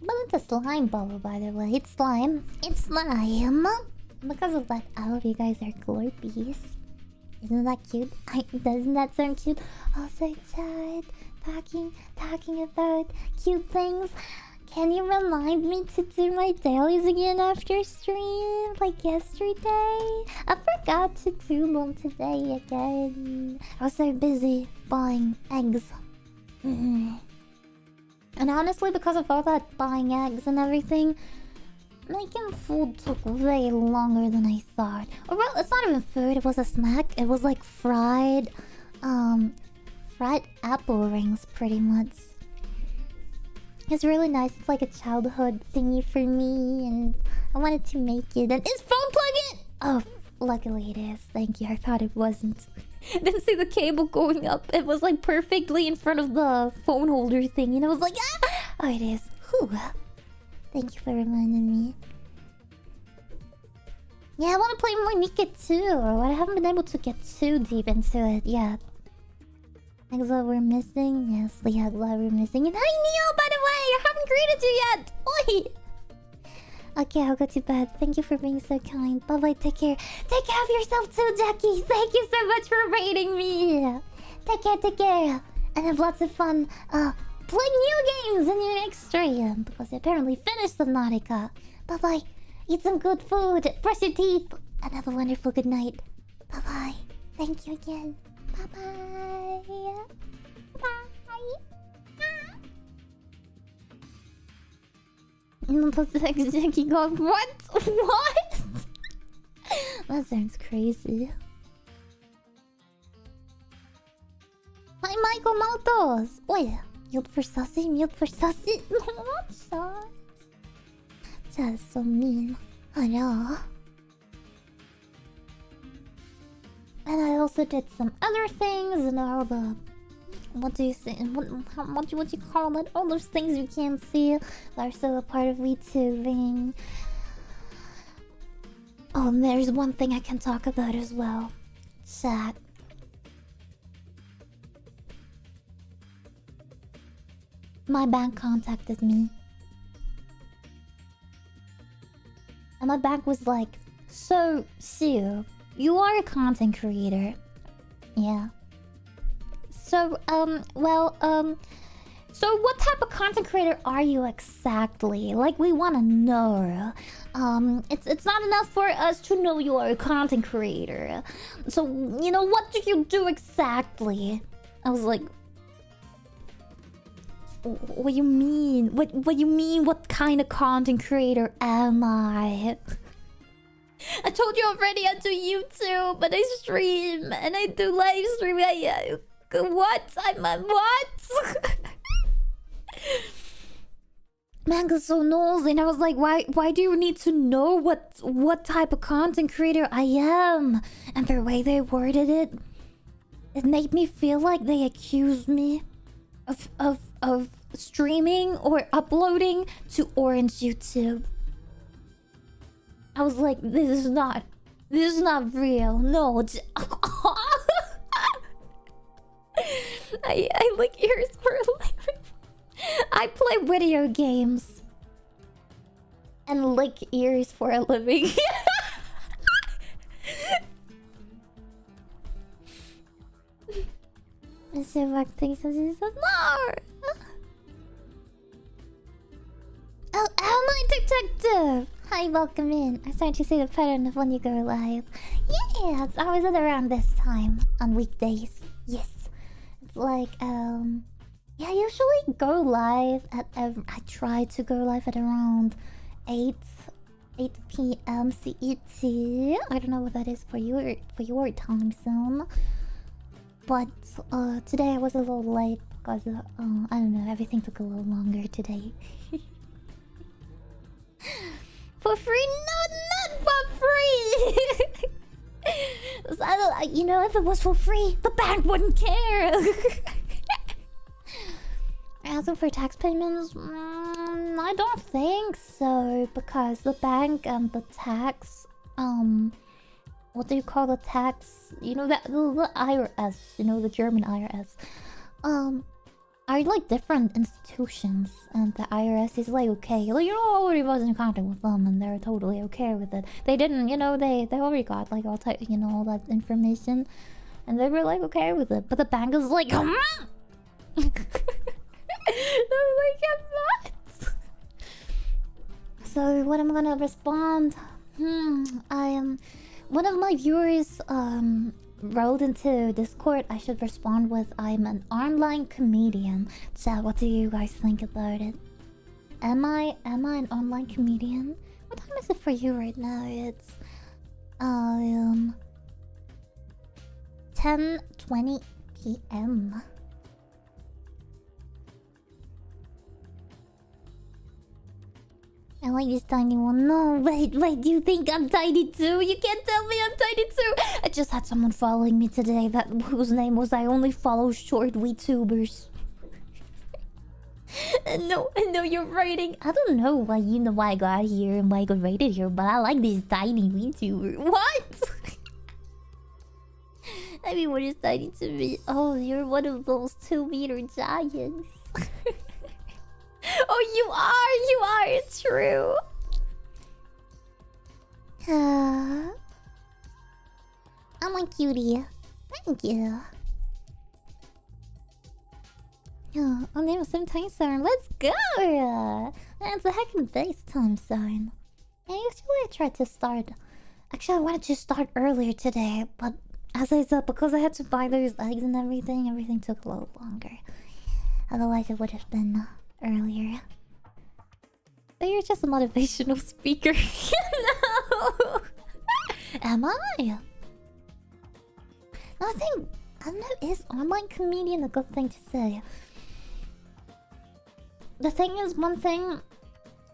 But it's a slime bubble, by the way. It's slime. It's slime. Because of that, I hope you guys are glorpies. Isn't that cute? Doesn't that sound cute? Also, Chad, talking about cute things. Can you remind me to do my dailies again after stream, like yesterday? I forgot to do them today again. I was so busy buying eggs. And honestly, because of all that buying eggs and everything, making food took way longer than I thought. Or well, it's not even food, it was a snack. It was like fried apple rings, pretty much. It's really nice. It's like a childhood thingy for me, and I wanted to make it. And is phone plug-in? Oh, luckily it is. Thank you. I thought it wasn't. Didn't see the cable going up. It was like perfectly in front of the phone holder thing, and I was like, ah! Oh, it is. Whew. Thank you for reminding me. Yeah, I want to play more Nika too. I haven't been able to get too deep into it yet. Eggs that we're missing. Yes, the eggs that we're missing. And hi, Neo, by the way! I haven't greeted you yet! Oi! Okay, I'll go to bed. Thank you for being so kind. Bye-bye, take care. Take care of yourself too, Jackie! Thank you so much for rating me! Take care. And have lots of fun, playing new games in your next stream. Because you apparently finished Subnautica. Bye-bye. Eat some good food. Brush your teeth. And have a wonderful good night. Bye-bye. Thank you again. Bye-bye. Bye. That's like Jackie got what? What? That sounds crazy. Hi, Michael Maltos. Oi, mute for Sussy, mute for Sussy. What sauce? Just so mean. I know. And I also did some other things and all the... What do you say? What do you call it? All those things you can't see that are still a part of VTubing. Oh, and there's one thing I can talk about as well. Chat. My bank contacted me. And my bank was like, so, Shiyu, you are a content creator. Yeah. So, so what type of content creator are you exactly? Like, we want to know. It's not enough for us to know you are a content creator. So, you know, what do you do exactly? I was like, what do you mean? What do you mean? What kind of content creator am I? I told you already, I do YouTube, but I stream and I do live stream. What? I'm what? Man got so nosy, and I was like, why do you need to know what type of content creator I am? And the way they worded it, it made me feel like they accused me of streaming or uploading to Orange YouTube. I was like, this is not real. No. I lick ears for a living. I play video games and lick ears for a living. Mr. Mark thinks this is more. Oh, my detective! Hi, welcome in. I'm starting to see the pattern of when you go live. Yeah, it's always at around this time on weekdays. Yes. It's like, yeah, I usually go live at, I try to go live at around 8 p.m. CET. I don't know what that is for your time zone. But, today I was a little late because, I don't know, everything took a little longer today. For free? No, not for free! You know, if it was for free, the bank wouldn't care. Asking for tax payments? I don't think so, because the bank and the tax, what do you call the tax? You know, that the IRS, you know, the German IRS, are like different institutions, and the IRS is like, okay, like, you know, I already was in contact with them and they're totally okay with it. They didn't, you know, they already got like all type, you know, all that information. And they were like okay with it. But the bank is like, I'm like, I'm not. So what am I gonna respond? I am. One of my viewers wrote into Discord. I should respond with, I'm an online comedian. So what do you guys think about it? Am I an online comedian? What time is it for you right now? It's 10:20 p.m. I like this tiny one. No, wait, you think I'm tiny too? You can't tell me I'm tiny too! I just had someone following me today whose name was, I only follow short VTubers. No, you're writing. I don't know why I got here and why I got rated here, but I like this tiny VTuber. What? Everyone is tiny to me. Oh, you're one of those 2-meter giants. Oh, you are. It's true. I'm a cutie. Thank you. Oh, our name is some time zone. Let's go! That's a heckin' FaceTime sign. Yeah, usually I try to start. Actually, I wanted to start earlier today, but as I said, because I had to buy those eggs and everything took a little longer. Otherwise, it would have been earlier. But you're just a motivational speaker. No! Am I? No, I don't know, is online comedian a good thing to say? The thing is, one thing...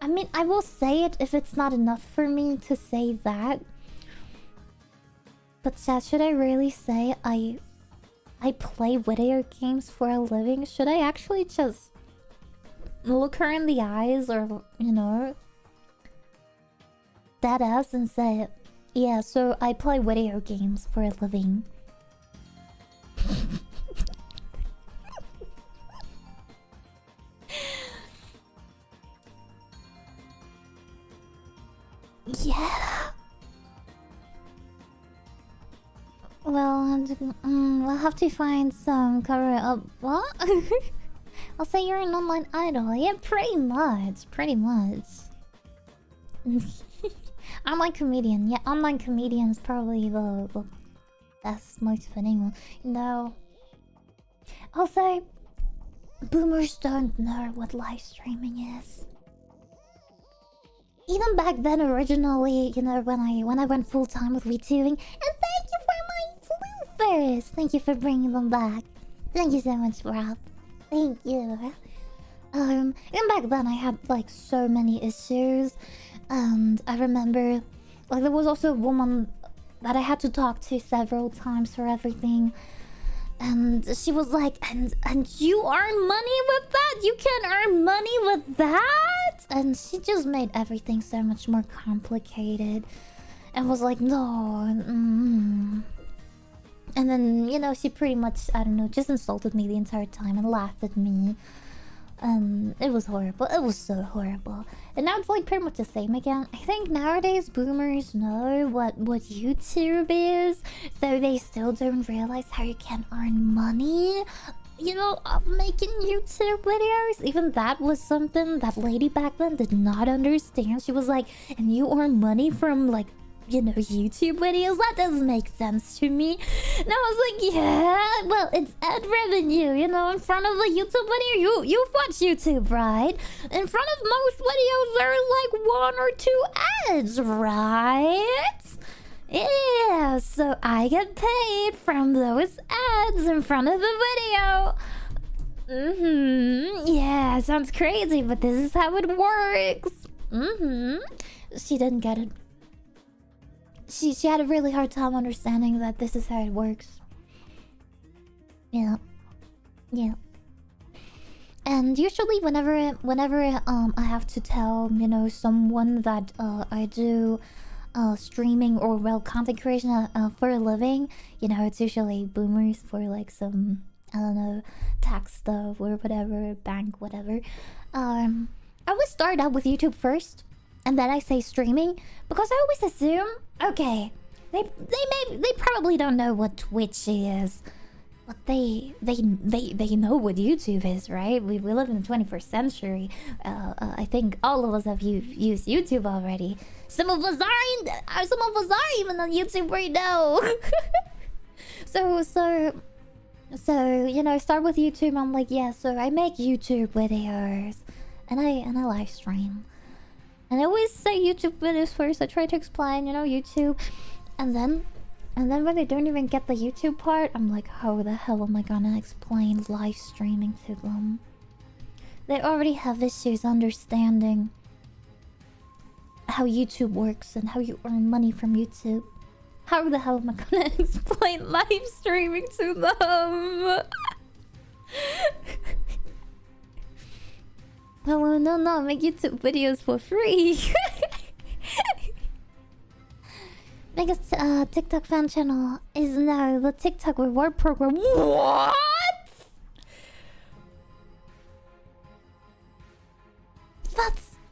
I mean, I will say it if it's not enough for me to say that. But should I really say I play video games for a living? Should I actually just look her in the eyes or, you know, dead ass and say, yeah, so I play video games for a living. Yeah. Well, we'll have to find some cover up. What? I'll say you're an online idol. Yeah, pretty much. Online comedian. Yeah, online comedian is probably the best, most fitting one. No. Also, boomers don't know what live streaming is. Even back then, originally, you know, when I went full time with VTubing, and thank you for my bloopers. Thank you for bringing them back. Thank you so much, Rob. Thank you. Even back then, I had like so many issues, and I remember, like, there was also a woman that I had to talk to several times for everything. And she was like, and you earn money with that? You can earn money with that? And she just made everything so much more complicated. And was like, no. And then, you know, she pretty much, I don't know, just insulted me the entire time and laughed at me. It was horrible. It was so horrible. And now it's like pretty much the same again. I think nowadays boomers know what YouTube is, though they still don't realize how you can earn money, you know, of making YouTube videos. Even that was something that lady back then did not understand. She was like, and you earn money from, like, you know, YouTube videos? That doesn't make sense to me. And I was like, yeah, well, it's ad revenue, you know, in front of a YouTube video. You've watched YouTube, right? In front of most videos, there are like 1 or 2 ads, right? Yeah, so I get paid from those ads in front of the video. Yeah, sounds crazy, but this is how it works. She didn't get it. She had a really hard time understanding that this is how it works. Yeah. And usually whenever I have to tell, you know, someone that I do streaming or, well, content creation for a living, you know, it's usually boomers for like some, I don't know, tax stuff or whatever, bank, whatever. I always start out with YouTube first, and then I say streaming, because I always assume, okay, they probably don't know what Twitch is. But they know what YouTube is, right? We live in the 21st century. I think all of us have used YouTube already. Some of us aren't even on YouTube right now. so you know, I start with YouTube. I'm like, yeah, so I make YouTube videos, and I live stream. And I always say YouTube videos first. I try to explain, you know, YouTube, and then when they don't even get the YouTube part, I'm like, how the hell am I gonna explain live streaming to them? They already have issues understanding how YouTube works and how you earn money from YouTube. How the hell am I gonna explain live streaming to them? Oh, no, make YouTube videos for free. Biggest TikTok fan channel is now the TikTok reward program. What?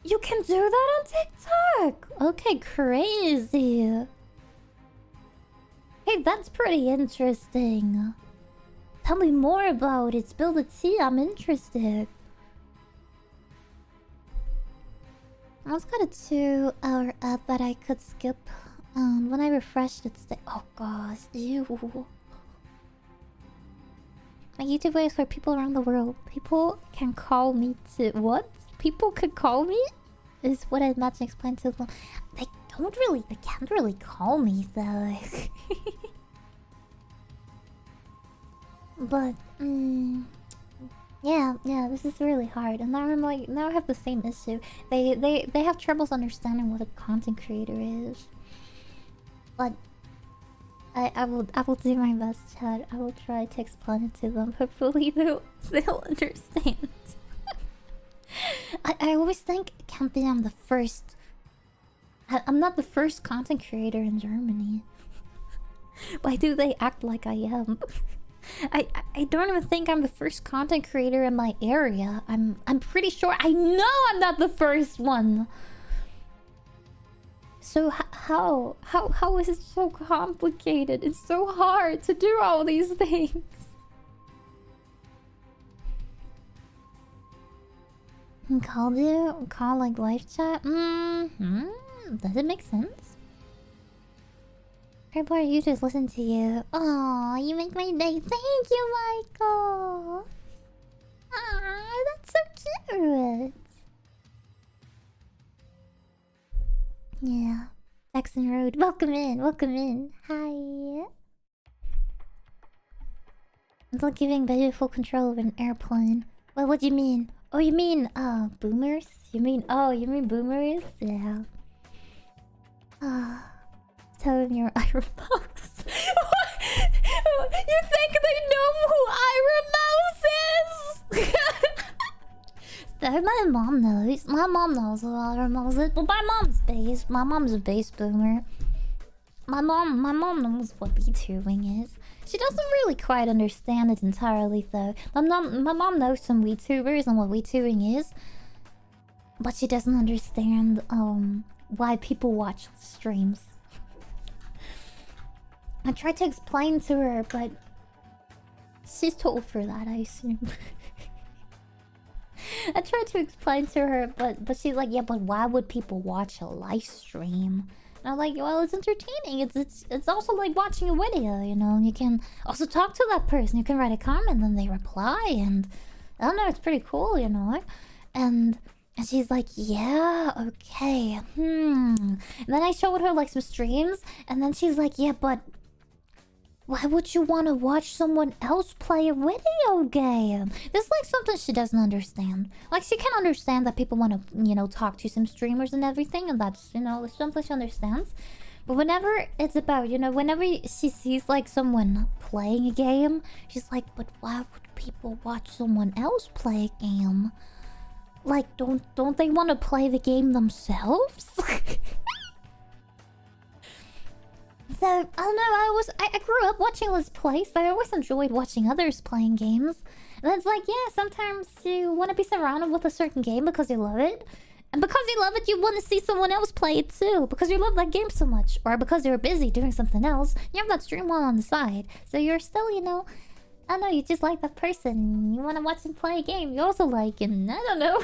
You can do that on TikTok? Okay, crazy. Hey, that's pretty interesting. Tell me more about it. Spill the tea. I'm interested. I also got a 2-hour ad that I could skip. When I refreshed, it's the... Oh gosh, ew. My YouTube videos for people around the world. People can call me to... What? People could call me? Is what I imagine explained to them. They can't really call me though. But, yeah, this is really hard. And now I'm like, now I have the same issue. They have troubles understanding what a content creator is. But I will do my best, Chad. I will try to explain it to them. Hopefully they'll understand. I always think it can't be I'm the first. I'm not the first content creator in Germany. Why do they act like I am? I don't even think I'm the first content creator in my area. I'm pretty sure. I know I'm not the first one. So how is it so complicated? It's so hard to do all these things. Call like live chat? Does it make sense? Hey, you just listen to you. Oh, you make my day. Thank you, Michael. Ah, that's so cute. Yeah. Jackson Road. Welcome in. Hi. It's like giving Betty full control of an airplane. Well, what do you mean? Oh, you mean, boomers? You mean boomers? Yeah. Tell them your Ira Mouse. You think they know who Ira Mouse is? My mom knows. My mom knows who Ira Mouse is. But my mom's base. My mom's a base boomer. My mom knows what VTubing is. She doesn't really quite understand it entirely, though. My mom knows some VTubers and what VTubing is, but she doesn't understand why people watch streams. I tried to explain to her, but she's too old for that, I assume. I tried to explain to her, but she's like, yeah, but why would people watch a live stream? And I'm like, well, it's entertaining. It's also like watching a video, you know. And you can also talk to that person. You can write a comment, and they reply, and I don't know, it's pretty cool, you know. And she's like, yeah, okay, And then I showed her like some streams, and then she's like, yeah, but why would you want to watch someone else play a video game? This is like something she doesn't understand. Like, she can understand that people want to, you know, talk to some streamers and everything, and that's, you know, something she understands. But whenever it's about, you know, whenever she sees like someone playing a game, she's like, but why would people watch someone else play a game? Like, don't they want to play the game themselves? So, I don't know, I grew up watching Let's Play, so I always enjoyed watching others playing games. And it's like, yeah, sometimes you want to be surrounded with a certain game because you love it. And because you love it, you want to see someone else play it too. Because you love that game so much. Or because you're busy doing something else. You have that stream on the side. So you're still, you know... I don't know, you just like that person. You want to watch them play a game you also like. And I don't know.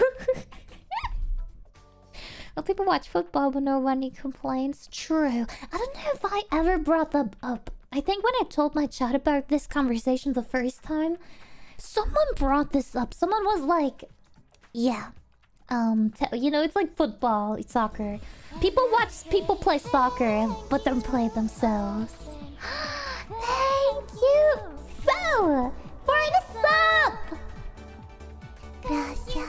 Well, people watch football but nobody complains. True. I don't know if I ever brought that up. I think when I told my chat about this conversation the first time, someone brought this up. Someone was like, yeah. You know, it's like football, it's soccer. People watch people play soccer, but don't play themselves. Thank you so for the sub. Gracias.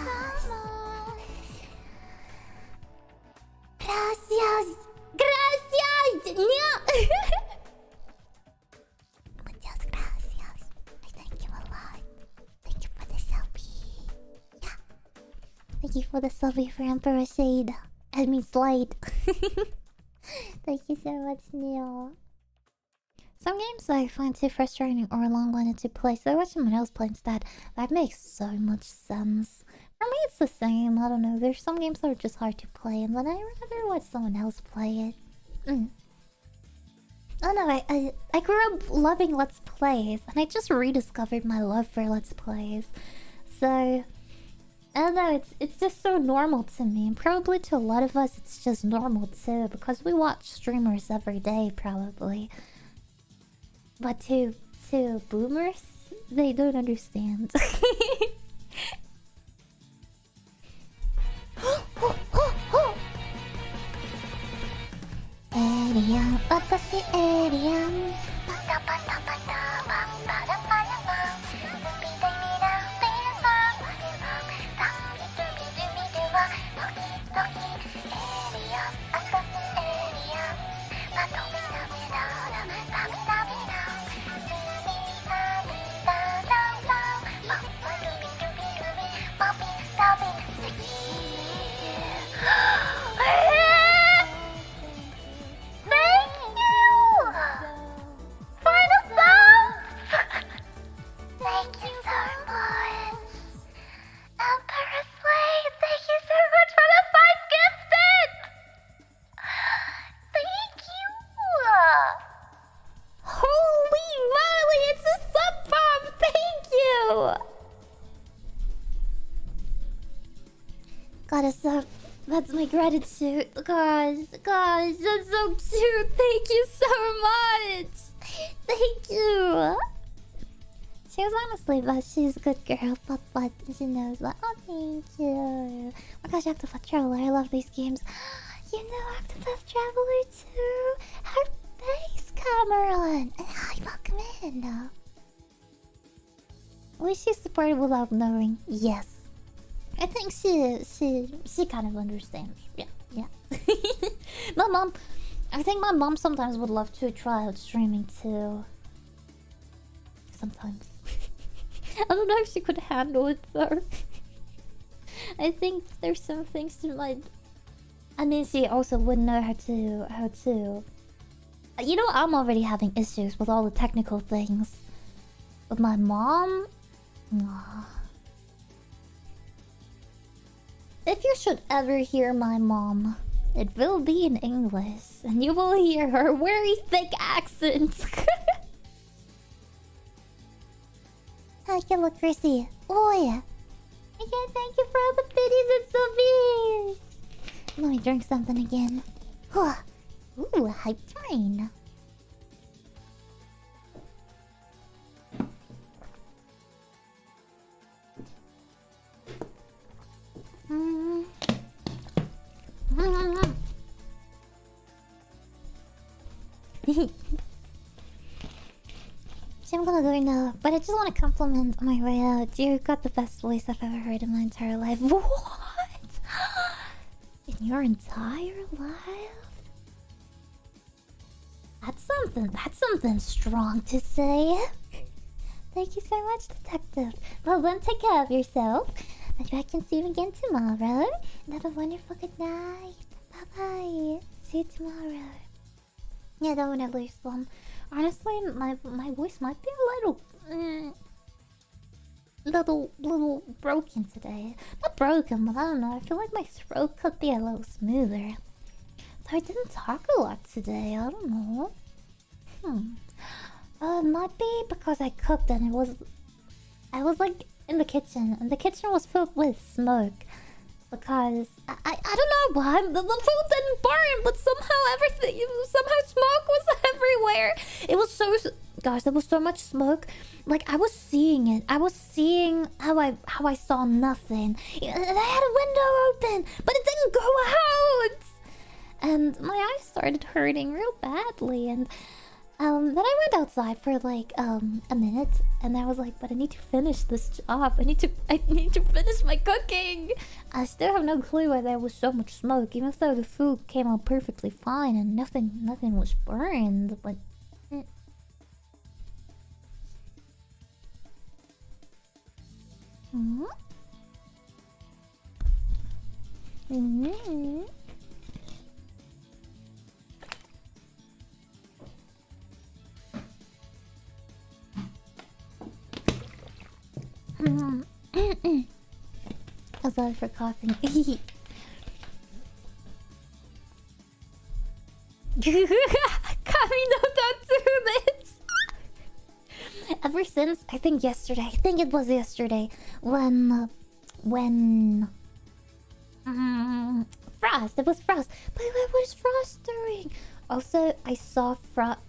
Gracias. Gracias. No. Muchas gracias. I thank you a lot. Thank you for the selfie. Yeah. Thank you for the selfie for Emperor Shade. I mean Slade. Thank you so much, Neil. Some games I find too frustrating or long-winded to play, so I watch someone else play instead. That makes so much sense. For me, it's the same. I don't know. There's some games that are just hard to play, and then I rather watch someone else play it. I don't know. I grew up loving Let's Plays, and I just rediscovered my love for Let's Plays. So I don't know. It's just so normal to me, and probably to a lot of us, it's just normal too, because we watch streamers every day, probably. But to boomers, they don't understand. Alien, watashi alien. Pata pata pata, bam bada bada bam. Lupi de mira, bam bam bam. Sangi dubi dubi duba, toki toki. Alien, asashi alien. Pato mina mina, bam bam bam. Got a sub. That's my gratitude. Gosh, that's so cute. Thank you so much. Thank you. She was honestly, but she's a good girl. But she knows that. Oh, thank you. Oh my gosh, Octopath Traveler. I love these games. You know Octopath Traveler too. Her face, Cameron. And hi, welcome in. Was she supported without knowing? Yes. I think she kind of understands. Yeah. My mom, I think my mom sometimes would love to try out streaming too. Sometimes. I don't know if she could handle it though. I think there's some things she might. I mean, she also wouldn't know how to. You know, I'm already having issues with all the technical things. But my mom, if you should ever hear my mom, it will be in English, and you will hear her very thick accent. Hello, Chrissy. Oh yeah. Again, thank you for all the biddies and subbies. Let me drink something again. Ooh, hype train. So I'm gonna go now, but I just want to compliment on my way out. You got the best voice I've ever heard in my entire life. What? In your entire life? That's something strong to say. Thank you so much, Detective. Well then, take care of yourself. Maybe I can see you again tomorrow. And have a wonderful good night. Bye-bye. See you tomorrow. Yeah, don't want to lose them. Honestly, my voice might be a little... little broken today. Not broken, but I don't know. I feel like my throat could be a little smoother. So I didn't talk a lot today. I don't know. Might be because I cooked and I was like in the kitchen, and the kitchen was filled with smoke. Because I don't know why the food didn't burn, but somehow smoke was everywhere. It was so, gosh, there was so much smoke. Like I was seeing it. I was seeing how I saw nothing. They had a window open, but it didn't go out, and my eyes started hurting real badly. And then I went outside for like a minute, and I was like, but I need to finish this job. I need to finish my cooking. I still have no clue why there was so much smoke, even though the food came out perfectly fine and nothing was burned. But I'm sorry for coughing. Kami, no, don't do this. Ever since I think it was yesterday, when Frost. It was Frost. But what was Frost doing? Also, I saw Frost.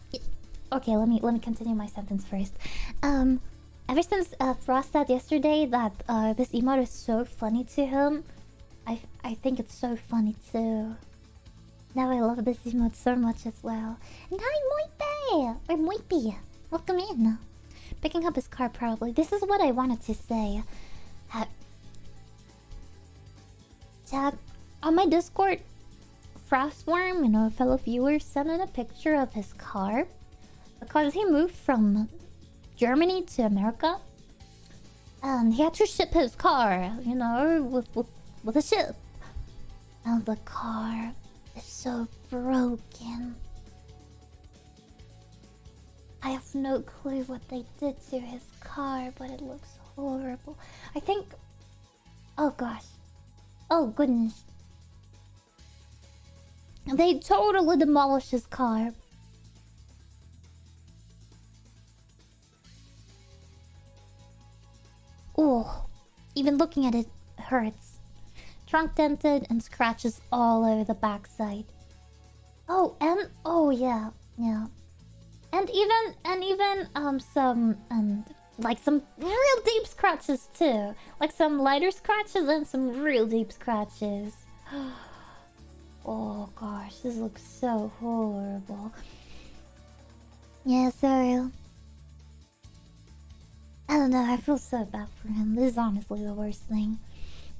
Okay, let me continue my sentence first. Ever since Frost said yesterday that this emote is so funny to him, I think it's so funny too. Now I love this emote so much as well. And hi, Moipe! Or Moipe! Welcome in. Picking up his car probably. This is what I wanted to say. Chat, on my Discord, Frostworm, a fellow viewer, sent in a picture of his car. Because he moved from Germany to America, and he had to ship his car, with a ship. And the car is so broken. I have no clue what they did to his car, but it looks horrible. I think... Oh gosh. Oh goodness. They totally demolished his car. Oh, even looking at it hurts. Trunk dented and scratches all over the backside. Oh, and oh yeah. And even some real deep scratches too. Like some lighter scratches and some real deep scratches. Oh gosh, this looks so horrible. Yeah, so I don't know, I feel so bad for him. This is honestly the worst thing.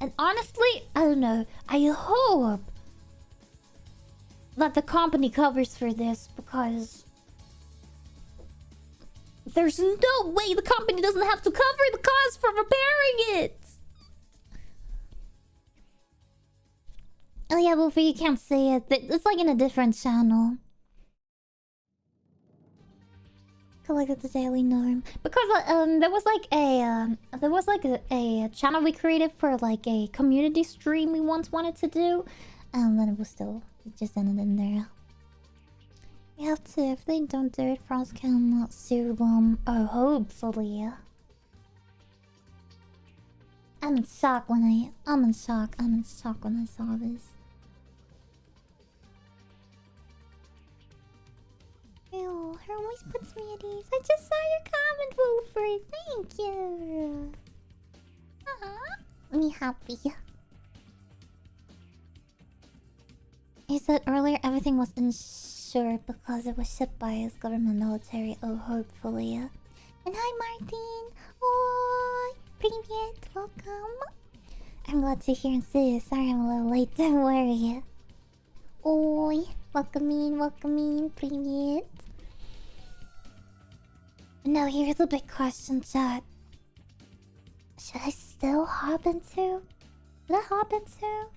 And honestly, I don't know, I hope that the company covers for this, because there's no way the company doesn't have to cover the cost for repairing it. Oh yeah, well, you can't say it. It's like in a different channel. Like it's a daily norm, because there was like a channel we created for like a community stream we once wanted to do, and then it just ended in there. You have to, if they don't do it, Frost can sue them. Oh, hopefully. I'm in shock when I saw this. Ew, her always puts me at ease. I just saw your comment, Wolford. Thank you. Me happy. He said earlier everything was insured because it was shipped by his government military. Oh, hopefully. And hi, Martin. Oi, привет, welcome. I'm glad to hear and see you. Sorry I'm a little late. Don't worry. Oi, welcome in, привет. Now here's a big question, chat. Should I still hop into? Should I hop into?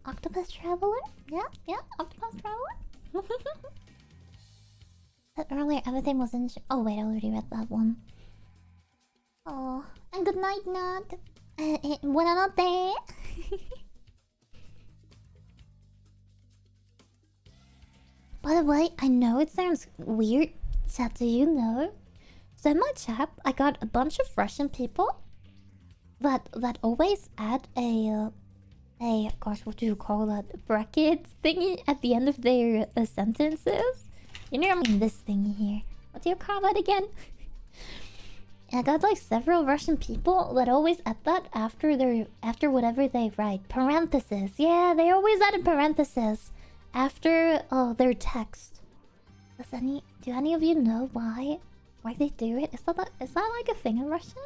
Octopus Traveler? Yeah, Octopus Traveler? But earlier everything was in... Oh wait, I already read that one. good night, Nat. Buenas noches. By the way, I know it sounds weird. Chat, do you know? So in my chat, I got a bunch of Russian people that always add a gosh, what do you call that? Bracket thingy at the end of their sentences. You know, I mean this thingy here. What do you call that again? And I got like several Russian people that always add that after whatever they write. Parentheses. Yeah, they always add a parenthesis after their text. Do any of you know why they do it? Is that like a thing in Russian?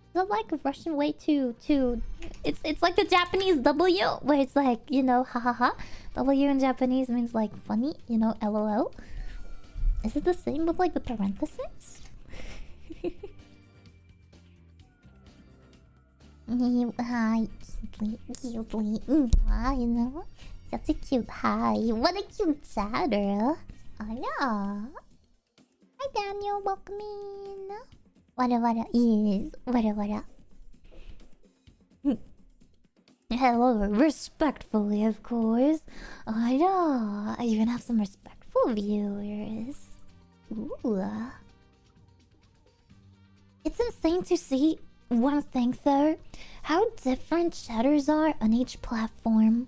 Is that like a Russian way to it's like the Japanese W, where it's like, you know, ha ha ha. W in Japanese means like funny, you know, LOL. Is it the same with like the parentheses? Hi, cutely. You know, such a cute hi. What a cute chatter. Oh yeah. Hi Daniel, welcome in. Wada is wada. Hello, respectfully, of course. I know. I even have some respectful viewers. Ooh. It's insane to see one thing though, how different chatters are on each platform.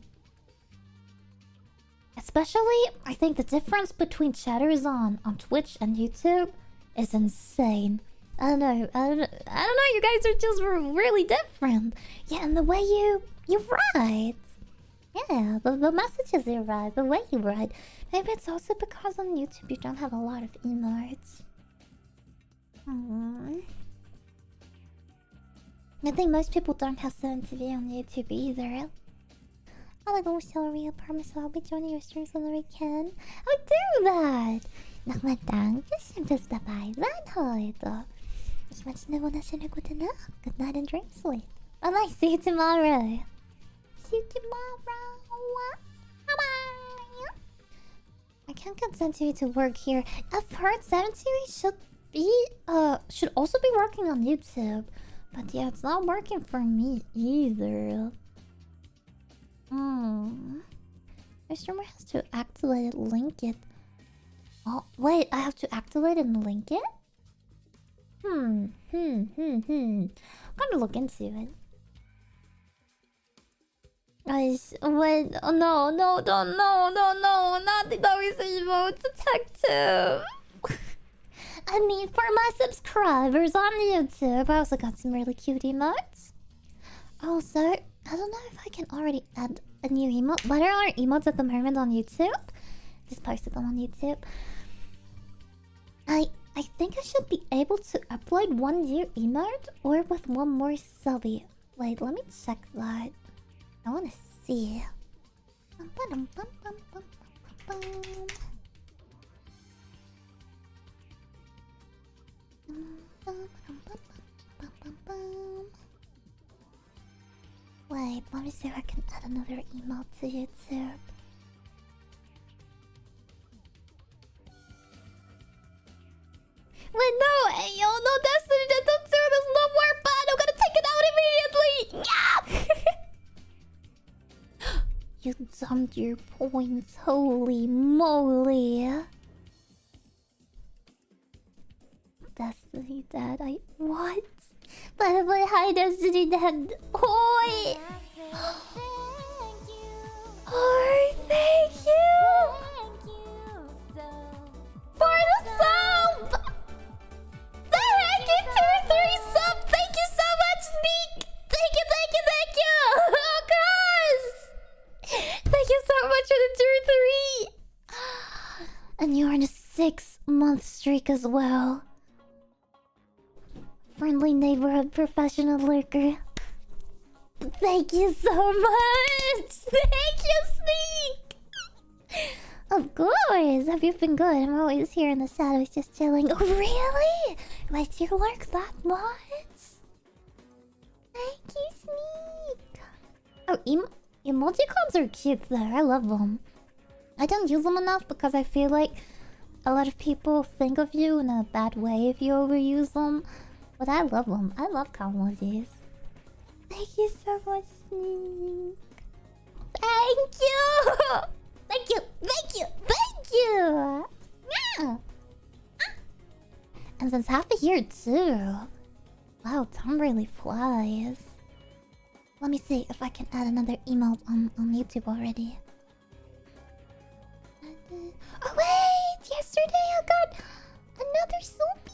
Especially, I think the difference between chatters on Twitch and YouTube is insane. I don't know. You guys are just really different. Yeah, and the way you write. Yeah, the messages you write, the way you write. Maybe it's also because on YouTube you don't have a lot of emotes. I think most people don't have 7TV on YouTube either. I'll sorry, I promise I'll be joining your streams whenever I can. I'll do that! Nakmatang, just dabei sein heute. Ich wünsche eine wunderschöne gute Nacht. Good night and dream sweet. Bye-bye, see you tomorrow. See you tomorrow. Bye-bye. I can't get 7TV to work here. I've heard 7TV should also be working on YouTube. But yeah, it's not working for me either. My streamer has to activate it, link it. Oh, wait, I have to activate it and link it? I'm gonna look into it. Guys, wait, oh no, not those emotes, detective. I mean, for my subscribers on YouTube, I also got some really cute emotes. Also, I don't know if I can already add a new emote, but there are emotes at the moment on YouTube. Just posted them on YouTube. I think I should be able to upload one new emote or with one more subby. Wait, let me check that. I want to see. Wait, let me see if I can add another email to YouTube. Wait, no, hey, yo, no, Destiny, don't do this no more, bud. I'm gonna take it out immediately. Yeah. You dumped your points, holy moly. Destiny Dad, what? By the way, hi Destiny Dad. Oi! Oh, thank you! For the sub! Thank you, 2-3 sub! Thank you so much, Sneak! Thank you! Oh gosh! Thank you so much for the 2-3! And you're on a 6-month streak as well. Friendly neighborhood professional lurker. Thank you so much! Thank you, Sneak! Of course! Have you been good? I'm always here in the shadows just chilling. Oh, really? Wait, you lurk that much? Thank you, Sneak! Oh, emoticons are cute though. I love them. I don't use them enough because I feel like a lot of people think of you in a bad way if you overuse them. But I love them. I love cow emojis. Thank you so much, Sneak. Thank you! Thank you! Thank you! Thank you! Yeah! And since half a year too. Wow, time really flies. Let me see if I can add another emote on YouTube already. Oh wait! Yesterday I got another soapy!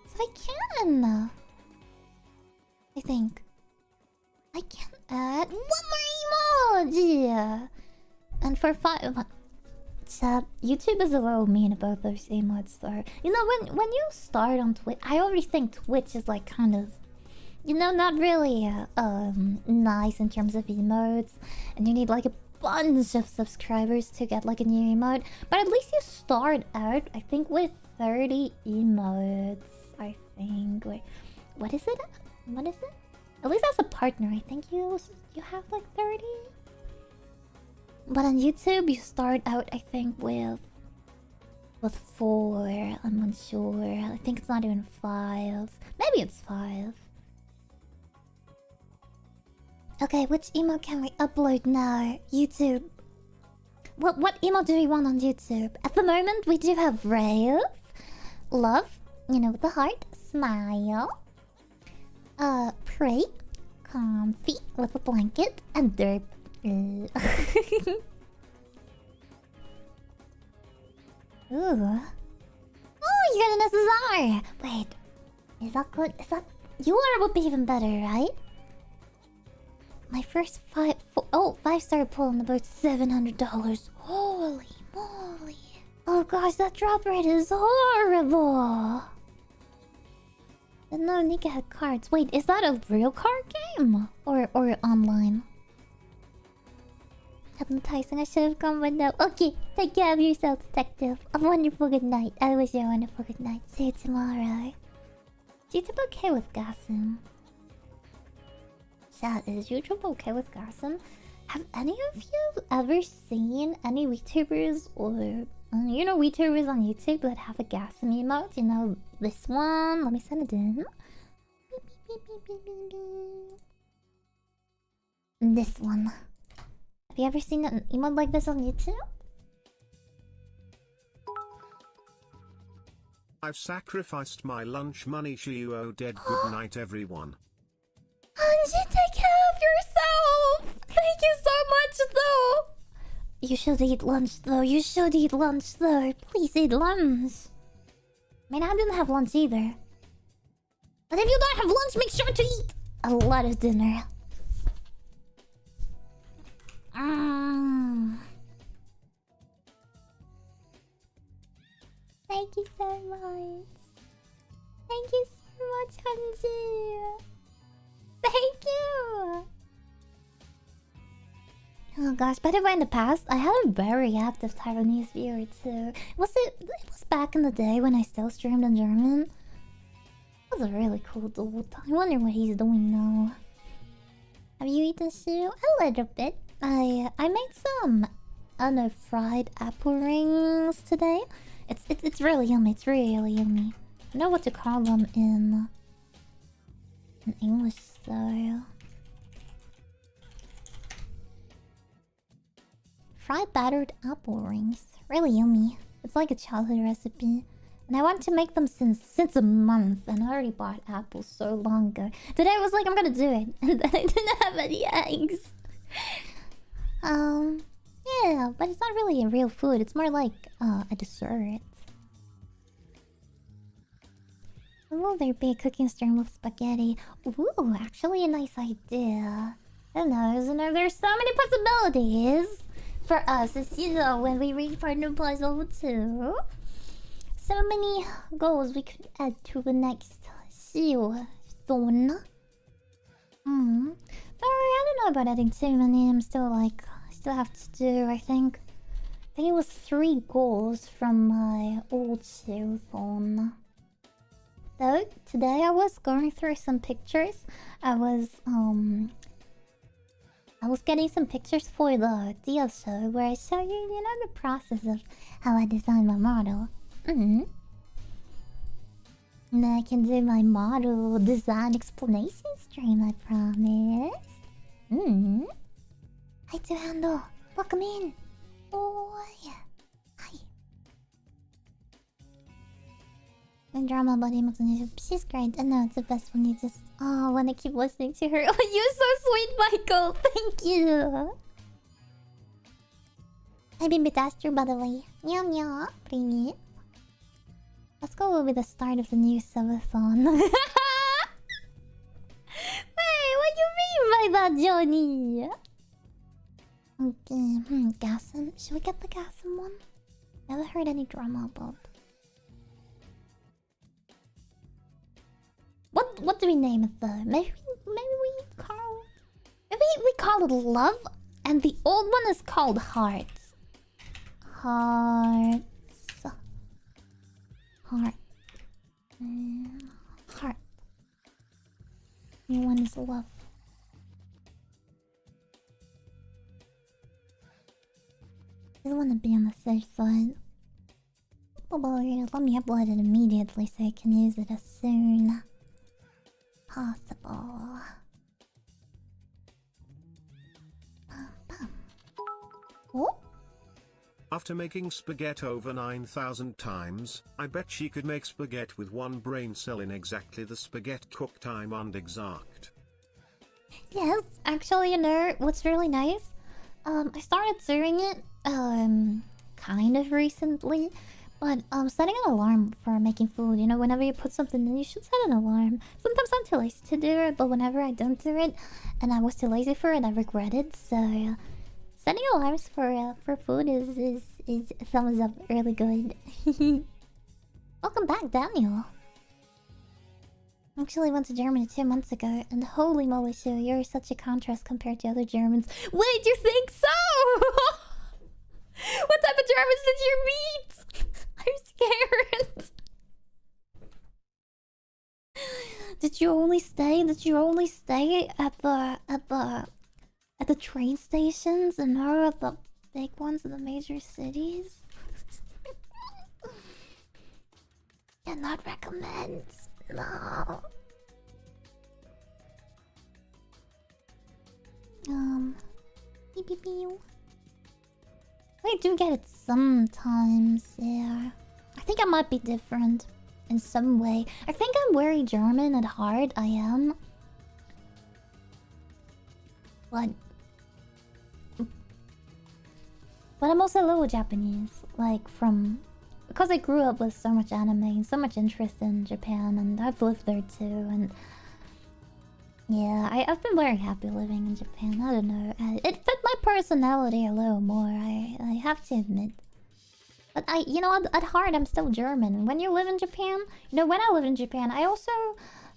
So I can! I think. I can add one more emoji! And for 5... YouTube is a little mean about those emotes though. You know, when you start on Twitch... I already think Twitch is like kind of... You know, not really nice in terms of emotes. And you need like a bunch of subscribers to get like a new emote. But at least you start out, I think, with 30 emotes. I think. Wait, what is it? What is it? At least as a partner, I think you have like 30. But on YouTube, you start out, I think, with 4. I'm unsure. I think it's not even 5. Maybe it's 5. Okay, which emote can we upload now? YouTube. What emote do we want on YouTube? At the moment, we do have Rave, Love, you know, with the heart, Smile, Pray, Comfy with a blanket, and Derp. Ooh. Oh, you got an SSR! Wait, is that good? Is that... Your would be even better, right? My first 5-star pull on about $700. Holy moly! Oh gosh, that drop rate is horrible! And no, Nika had cards. Wait, is that a real card game? Or online? Hypnotizing, I should have gone with no. Okay, take care of yourself, detective. A wonderful good night. I wish you a wonderful good night. See you tomorrow. Is YouTube okay with Gassum? Chat, is YouTube okay with Gassum? Have any of you ever seen any VTubers or... you know, VTubers on YouTube that have a Gassum emote? You know, this one. Let me send it in. This one. Have you ever seen an emote like this on YouTube? I've sacrificed my lunch money. Shiyu dead. Good night, everyone. Hanji, take care of yourself! Thank you so much, though! You should eat lunch, though. You should eat lunch, though. Please eat lunch. I mean, I didn't have lunch either. But if you don't have lunch, make sure to eat a lot of dinner. Thank you so much. Thank you so much, Hanji. Thank you. Oh gosh, by the way, in the past, I had a very active Taiwanese viewer too. It was back in the day when I still streamed in German. It was a really cool dude. I wonder what he's doing now. Have you eaten Shiyu? A little bit. I made some, I don't know, fried apple rings today. It's really yummy. It's really yummy. I don't know what to call them in English though. Fried battered apple rings. Really yummy. It's like a childhood recipe. And I want to make them since a month. And I already bought apples so long ago. Today I was like, I'm gonna do it. And then I didn't have any eggs. Yeah, but it's not really a real food. It's more like a dessert. Will there be a cooking stream with spaghetti? Ooh, actually a nice idea. Who knows? You know, there's so many possibilities for us, as you know, when we reach Partner Plus level 2. So many goals we could add to the next ShiyuOnline. Sorry, I don't know about adding too many. I still have to do, I think it was 3 goals from my old ShiyuOnline. Though, today I was going through some pictures. I was getting some pictures for the deal show where I show you, you know, the process of how I design my model. And then I can do my model design explanation stream, I promise. Hi, to handle. Welcome in. Oh, yeah. Hi. And drama buddy makes on she's great. I know it's the best when you just when I keep listening to her. Oh, you're so sweet, Michael. Thank you. Hi, Baby Daster, by the way. Meow meow. Привет. Let's go with the start of the new subathon. Wait, what do you mean by that, Johnny? Okay, Gasm. Should we get the Gasm one? Never heard any drama about. What do we name it though? Maybe we call it Love, and the old one is called Hearts. Heart. Heart. New one is Love. I just want to be on the safe side. Well, let me upload it immediately so I can use it as soon as possible. Oh? After making spaghetti over 9,000 times, I bet she could make spaghetti with one brain cell in exactly the spaghetti cook time and exact. Yes, actually, you know what's really nice? I started doing it kind of recently, but setting an alarm for making food. You know, whenever you put something in, you should set an alarm. Sometimes I'm too lazy to do it, but whenever I don't do it, and I was too lazy for it, I regret it. So setting alarms for food is thumbs up, really good. Welcome back, Daniel. Actually went to Germany 2 months ago, and holy moly, Shiyu, you're such a contrast compared to other Germans. Wait, you think so? What type of Germans did you meet? I'm scared. Did you only stay at the train stations and not at the big ones in the major cities? Cannot recommend. No. Beep beep beep. I do get it sometimes, yeah. I think I might be different in some way. I think I'm very German at heart, I am. But I'm also a little Japanese, like because I grew up with so much anime and so much interest in Japan, and I've lived there too, and yeah, I've been very happy living in Japan. I don't know, it fit my personality a little more, I have to admit. But at heart, I'm still German. And when you live in Japan, when I lived in Japan, I also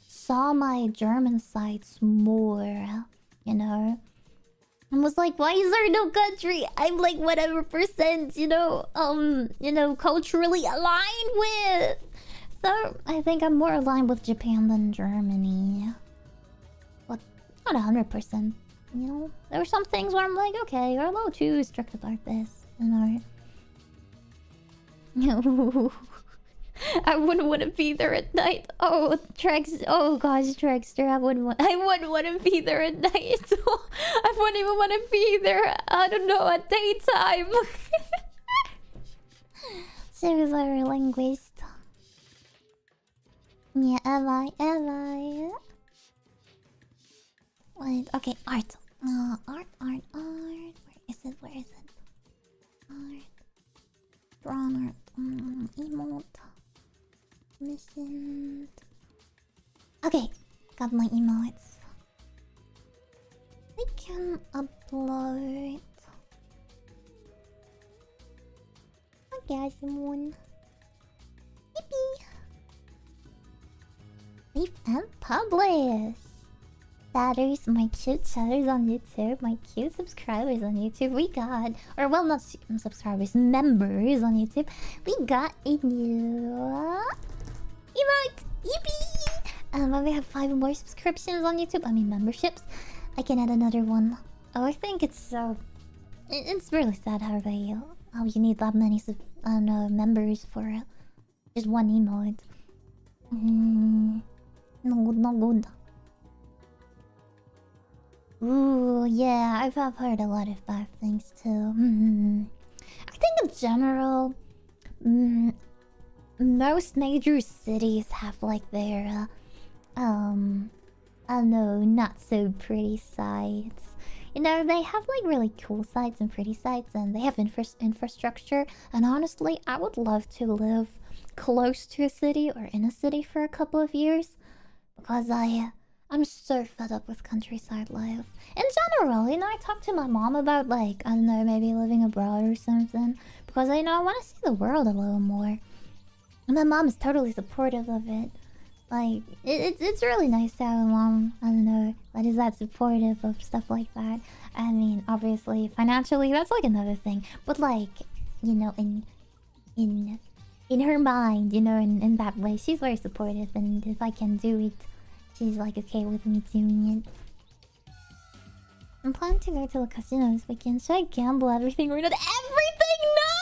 saw my German sides more, and was like, why is there no country I'm like whatever percent, culturally aligned with? So I think I'm more aligned with Japan than Germany. But not 100%, There are some things where I'm like, okay, you're a little too strict about this, I wouldn't want to be there at night. Oh, Trexter, I wouldn't want to be there at night. I wouldn't even want to be there, I don't know, at daytime. She was a linguist. Yeah, am I? Wait, okay, art. Art. Where is it? Art. Drawn art. Emote. Mission. Okay, got my emotes. I can upload. Okay, someone. Yippee! Leave and publish. Chatters, my cute chatters on YouTube, my cute subscribers on YouTube. We got, or well, not subscribers, members on YouTube. We got a new emote! Yippee! When we have 5 more subscriptions on YouTube, memberships, I can add another one. Oh, I think it's so... It's really sad how you need that many members for just one emote. Not good. Ooh, yeah, I've heard a lot of bad things too. I think in general, most major cities have like their, I don't know, not so pretty sites. You know, they have like really cool sites and pretty sites, and they have infrastructure. And honestly, I would love to live close to a city or in a city for a couple of years, because I'm so fed up with countryside life. In general, you know, I talked to my mom about like, I don't know, maybe living abroad or something, because you know, I want to see the world a little more. And my mom is totally supportive of it. Like, it's really nice to have a mom, I don't know, that is that supportive of stuff like that. I mean, obviously, financially, that's like another thing. But like, you know, in her mind, you know, in that way, she's very supportive. And if I can do it, she's like okay with me doing it. I'm planning to go to the casino this weekend. Should I gamble everything right now? Everything? No!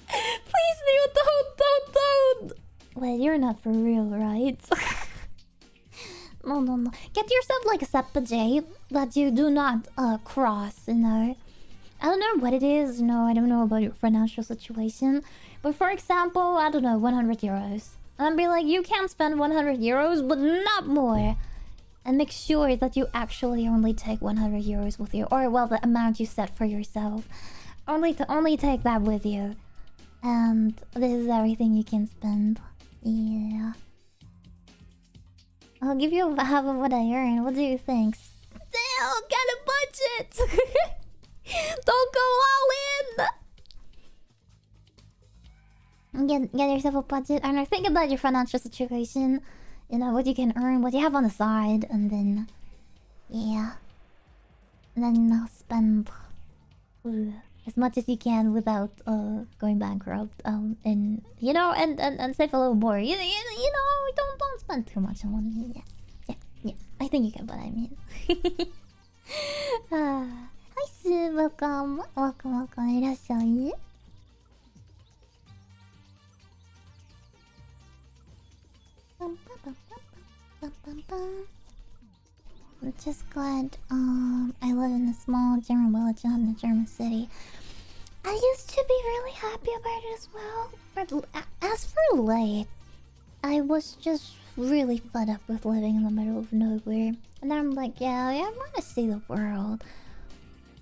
Please do, don't! Wait, you're not for real, right? No. Get yourself like a sepajay that you do not cross, you know? I don't know what it is, you know, I don't know about your financial situation. But for example, I don't know, 100 euros. And be like, you can spend 100 euros, but not more. And make sure that you actually only take 100 euros with you. Or, well, the amount you set for yourself. Only take that with you. And this is everything you can spend. Yeah. I'll give you half of what I earn. What do you think? Still, get a budget! Don't go all in! Get yourself a budget. I don't know, think about your financial situation. You know, what you can earn, what you have on the side, and then... yeah. And then spend... as much as you can without going bankrupt. And you know, and save a little more. You know, don't spend too much on one. Yeah. I think you get what I mean. Hi Sue, welcome. いらっしゃい. I'm just glad I live in a small German village not in a German city. I used to be really happy about it as well. But as for late, I was just really fed up with living in the middle of nowhere. And I'm like, yeah, I want to see the world.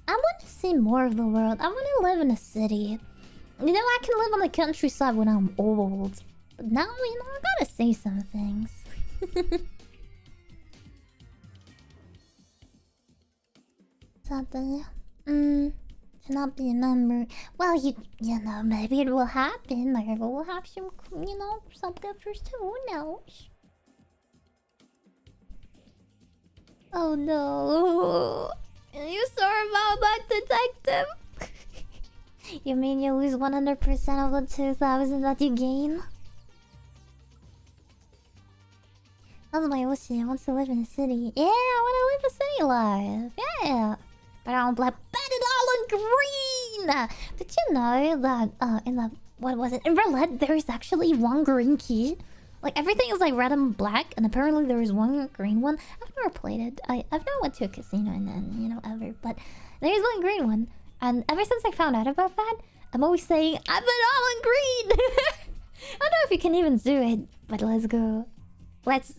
I want to see more of the world. I want to live in a city. You know, I can live on the countryside when I'm old. But now, you know, I gotta see some things. Something. To not be a member. Well, you know, maybe it will happen. Maybe we'll have some, you know, some gifters too. Who knows? Oh no. Are you sorry about that, detective? You mean you lose 100% of the 2,000 that you gain? That's my Oshi. Wants to live in a city. Yeah, I want to live a city life. Yeah. But I don't bet it all on green! Did you know that in the... what was it? In roulette, there is actually one green key. Like, everything is like red and black, and apparently there is one green one. I've never played it. I've never went to a casino and then, you know, ever. But there is one green one. And ever since I found out about that, I'm always saying, I bet all on green! I don't know if you can even do it, but let's go. Let's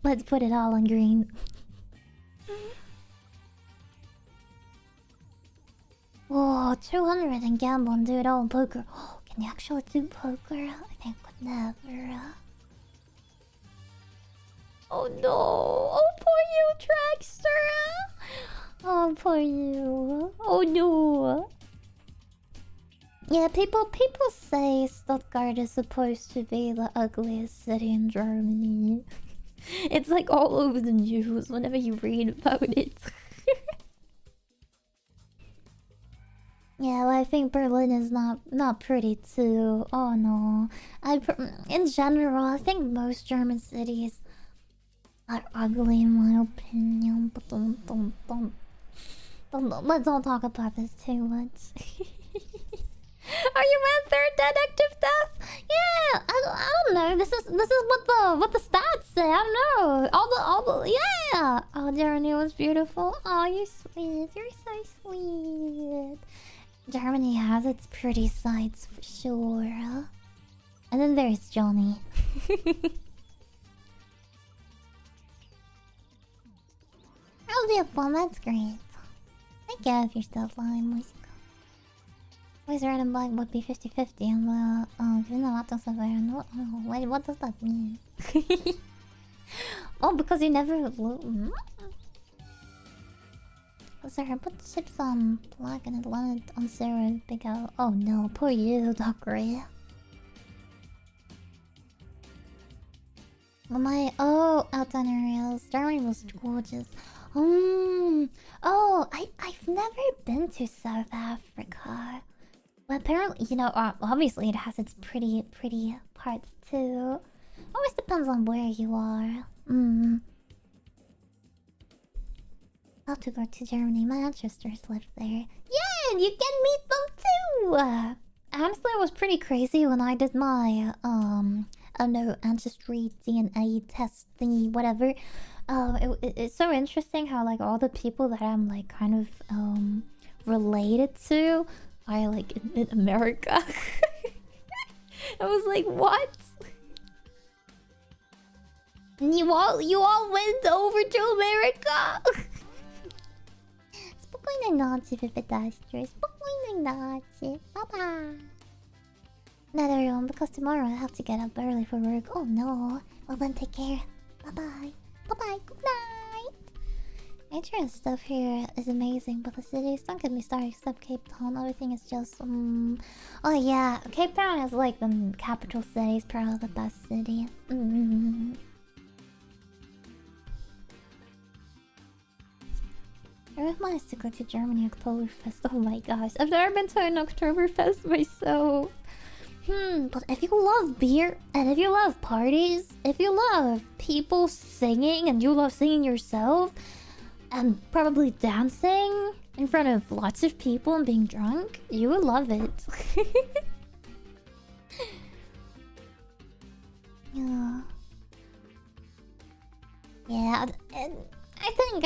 put it all on green. Whoa, 200 and gamble and do it all in poker. Oh, can you actually do poker? I think I could never. Oh no! Oh, poor you, Trackster! Oh, poor you. Oh no! Yeah, people say Stuttgart is supposed to be the ugliest city in Germany. It's like all over the news whenever you read about it. Yeah, well, I think Berlin is not pretty too. Oh no. In general, I think most German cities are ugly in my opinion. But let's don't talk about this too much. Are you my third detective death? yeah. I don't know. This is what the stats say. I don't know. All the yeah. Oh, Germany was beautiful. Oh, you're sweet. You're so sweet. Germany has its pretty sides for sure. And then there's Johnny. That'll be a fun. That's great. Thank you if you're still flying, Musica. Always red and black would be 50-50 and given the lot of no, oh, wait, what does that mean? Oh, because you never sorry, I put chips on black and it landed on Sarah Big O. Oh no, poor you, Dockery. Outside areas. Germany was gorgeous. I've never been to South Africa. But apparently, you know, obviously it has its pretty parts too. Always depends on where you are. I'll have to go to Germany. My ancestors lived there. Yeah, you can meet them too! Honestly, it was pretty crazy when I did my, I don't know, ancestry DNA test thingy, whatever. It's so interesting how, like, all the people that I'm, like, kind of, related to are, like, in America. I was like, what? You all went over to America? Spokojnej nocy, wypytaście. Spokojnej nocy. Bye-bye. Another room, because tomorrow I have to get up early for work. Oh no. Well then, take care. Bye-bye. Bye-bye. Good night. Nature and stuff here is amazing, but the cities, don't get me started, except Cape Town. Everything is just, Oh yeah, Cape Town is like the capital city. It's probably the best city. I really wanted to go to Germany Oktoberfest. Oh my gosh, I've never been to an Oktoberfest myself. But if you love beer, and if you love parties, if you love people singing, and you love singing yourself, and probably dancing in front of lots of people and being drunk, you would love it. Yeah. Yeah, and I think,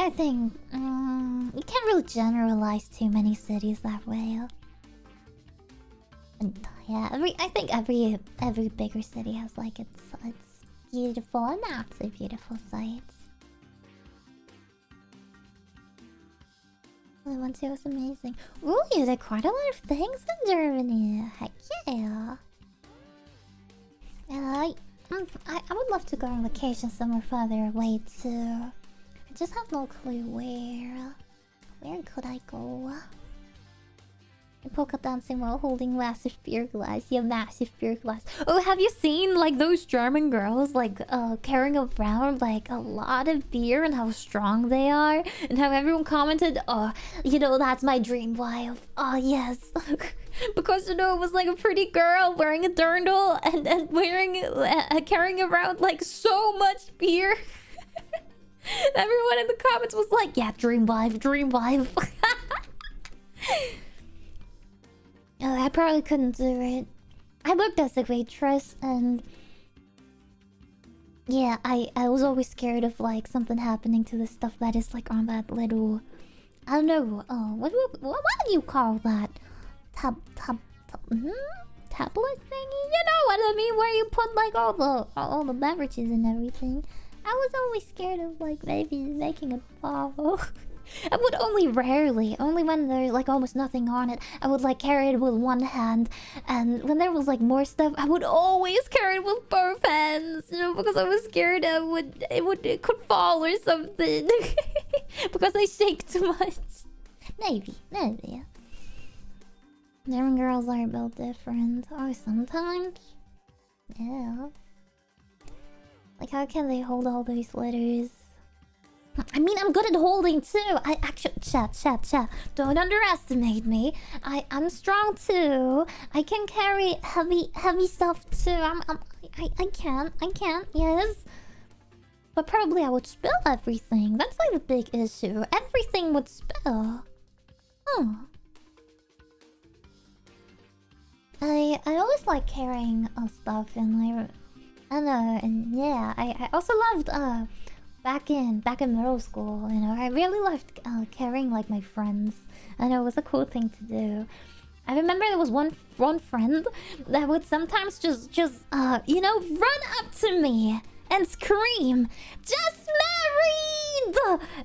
you can't really generalize too many cities that way. And yeah, I think every bigger city has like its beautiful and not so beautiful sites. The one too was amazing. Ooh, you did quite a lot of things in Germany. Heck yeah. I would love to go on vacation somewhere further away too. I just have no clue where. Where could I go? Polka dancing while holding massive beer glass. Yeah, massive beer glass. Oh, have you seen like those German girls like carrying around like a lot of beer and how strong they are? And how everyone commented, oh, you know, that's my dream wife. Oh, yes. Because, you know, it was like a pretty girl wearing a dirndl and wearing carrying around like so much beer. Everyone in the comments was like, yeah, dream wife, dream wife. Oh, I probably couldn't do it. I worked as a waitress and yeah, I was always scared of like something happening to the stuff that is like on that little, I don't know, what do you call that? Tablet thingy? You know what I mean? Where you put like all the beverages and everything. I was always scared of like maybe making a fall. I would only when there's like almost nothing on it, I would like carry it with one hand, and when there was like more stuff, I would always carry it with both hands, you know, because I was scared it could fall or something. Because I shake too much. Maybe. German girls are built different. Oh, sometimes. Yeah. Like, how can they hold all those letters? I mean, I'm good at holding too. I actually, chat. Don't underestimate me. I'm strong too. I can carry heavy stuff too. I can. Yes. But probably I would spill everything. That's like the big issue. Everything would spill. I always like carrying stuff, and I don't know, and yeah, I also loved back in middle school, you know, I really loved carrying like my friends. I know it was a cool thing to do. I remember there was one friend that would sometimes just you know, run up to me and scream, "Just married!"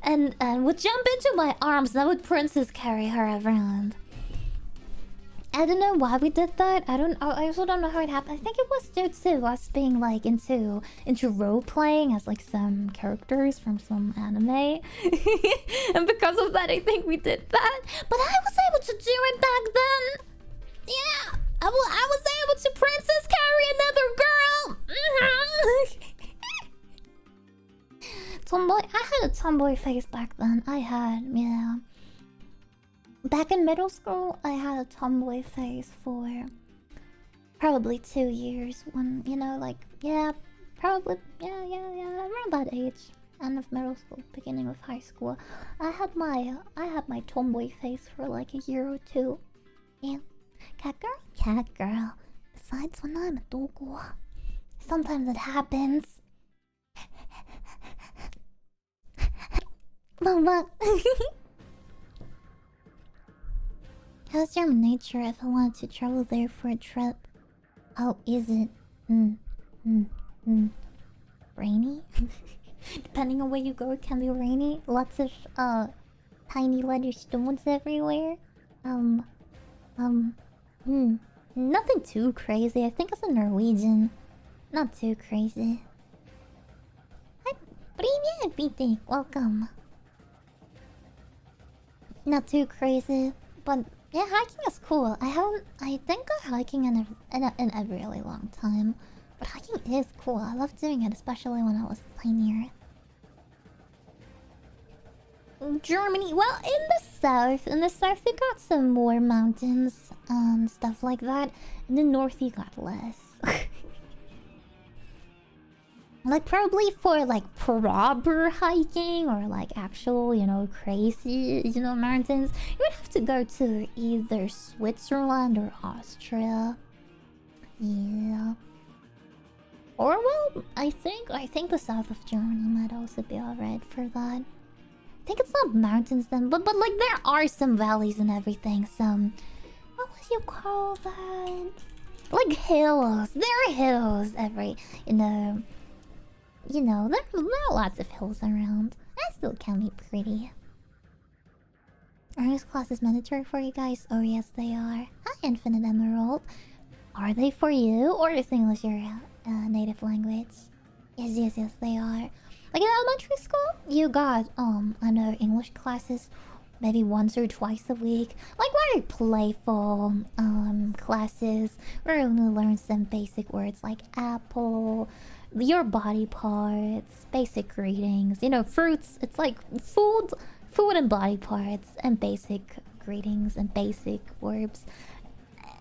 and would jump into my arms, and I would princess carry her around. I don't know why we did that. I also don't know how it happened. I think it was due to us being like into role playing as like some characters from some anime, and because of that, I think we did that. But I was able to do it back then. Yeah, I was able to princess carry another girl. Tomboy. I had a tomboy face back then. Yeah. Back in middle school, I had a tomboy phase for probably 2 years. When, you know, like, yeah, probably, yeah, around that age. End of middle school, beginning of high school. I had my tomboy phase for like a year or two. Yeah. Cat girl. Besides when I'm a dogo. Sometimes it happens. Mama. How's German nature if I wanted to travel there for a trip? How is it? Rainy? Depending on where you go, it can be rainy. Lots of tiny letter stones everywhere. Nothing too crazy. I think it's a Norwegian. Not too crazy. Привет, BT. Welcome. Not too crazy, but yeah, hiking is cool. I think I'm hiking in a really long time, but hiking is cool. I love doing it, especially when I was tinier. Germany, well, in the south you got some more mountains and stuff like that. In the north you got less. Like probably for like proper hiking or like actual, you know, crazy, you know, mountains, you would have to go to either Switzerland or Austria. Yeah. Or well, I think the south of Germany might also be alright for that. I think it's not mountains then, but like there are some valleys and everything. Some, what would you call that? Like hills. There are hills every, you know, there are lots of hills around. That still can be pretty. Are English classes mandatory for you guys? Oh yes, they are. Hi, Infinite Emerald. Are they for you, or is English your native language? Yes, they are. Like in elementary school, you got I know, English classes maybe once or twice a week. Like very playful classes where you only learn some basic words like apple, your body parts, basic greetings, you know, fruits. It's like food and body parts, and basic greetings and basic verbs.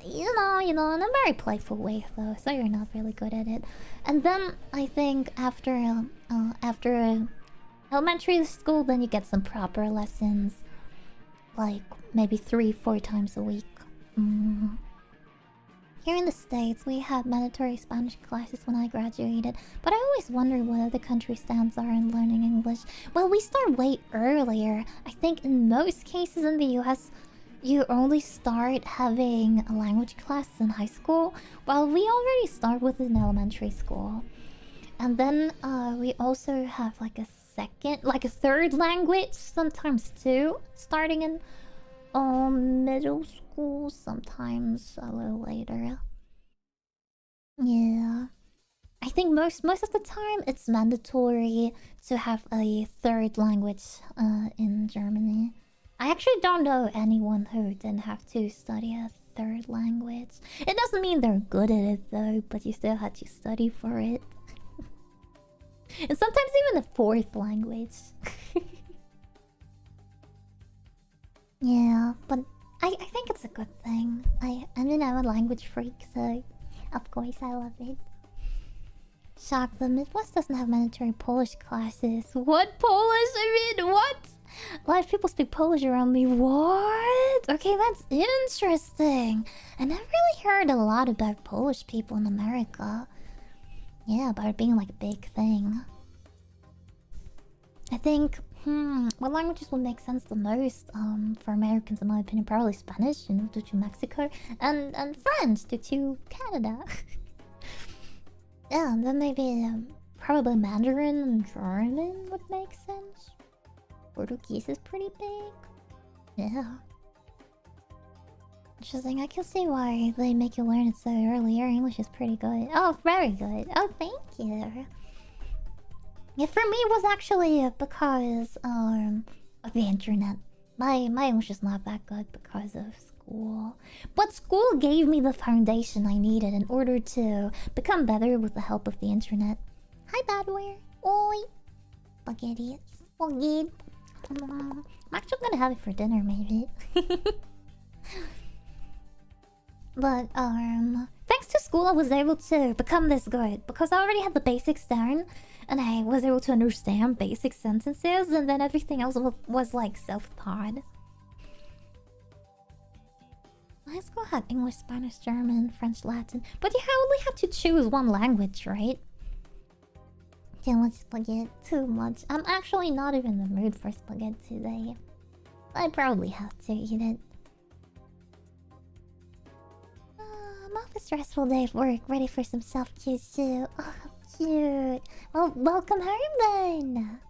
You know, in a very playful way though, so you're not really good at it. And then I think after elementary school, then you get some proper lessons, like maybe 3-4 times a week. Here in the States, we had mandatory Spanish classes when I graduated, but I always wondered what other countries' stance are in learning English. Well, we start way earlier. I think in most cases in the US, you only start having a language classes in high school, while we already start with in elementary school. And then we also have like a third language, sometimes two, starting in middle school, sometimes a little later. Yeah. I think most of the time it's mandatory to have a third language in Germany. I actually don't know anyone who didn't have to study a third language. It doesn't mean they're good at it though, but you still had to study for it. And sometimes even a fourth language. Yeah, but I think it's a good thing. I mean, I'm a language freak, so of course I love it. Shock, the Midwest doesn't have mandatory Polish classes. What Polish? I mean, what? A lot of people speak Polish around me. What? Okay, that's interesting. I never really heard a lot about Polish people in America. Yeah, about it being like a big thing. I think, what languages would make sense the most for Americans, in my opinion? Probably Spanish, you know, due to Mexico, and French due to Canada. Yeah, then maybe probably Mandarin and German would make sense. Portuguese is pretty big. Yeah. Interesting. I can see why they make you learn it so early. Your English is pretty good. Oh, very good. Oh, thank you. Yeah, for me it was actually because of the internet. My English is not that good because of school. But school gave me the foundation I needed in order to become better with the help of the internet. Hi, Badware. Oi. Spaghetti. Spaghetti. I'm actually gonna have it for dinner, maybe. But, thanks to school I was able to become this good. Because I already had the basics down. And I was able to understand basic sentences. And then everything else was like self-taught. High school had English, Spanish, German, French, Latin. But you only have to choose one language, right? Too much spaghetti. Too much. I'm actually not even in the mood for spaghetti today. I probably have to eat it. I'm off a stressful day of work, ready for some self-care too. Oh, how cute. Well, welcome home then.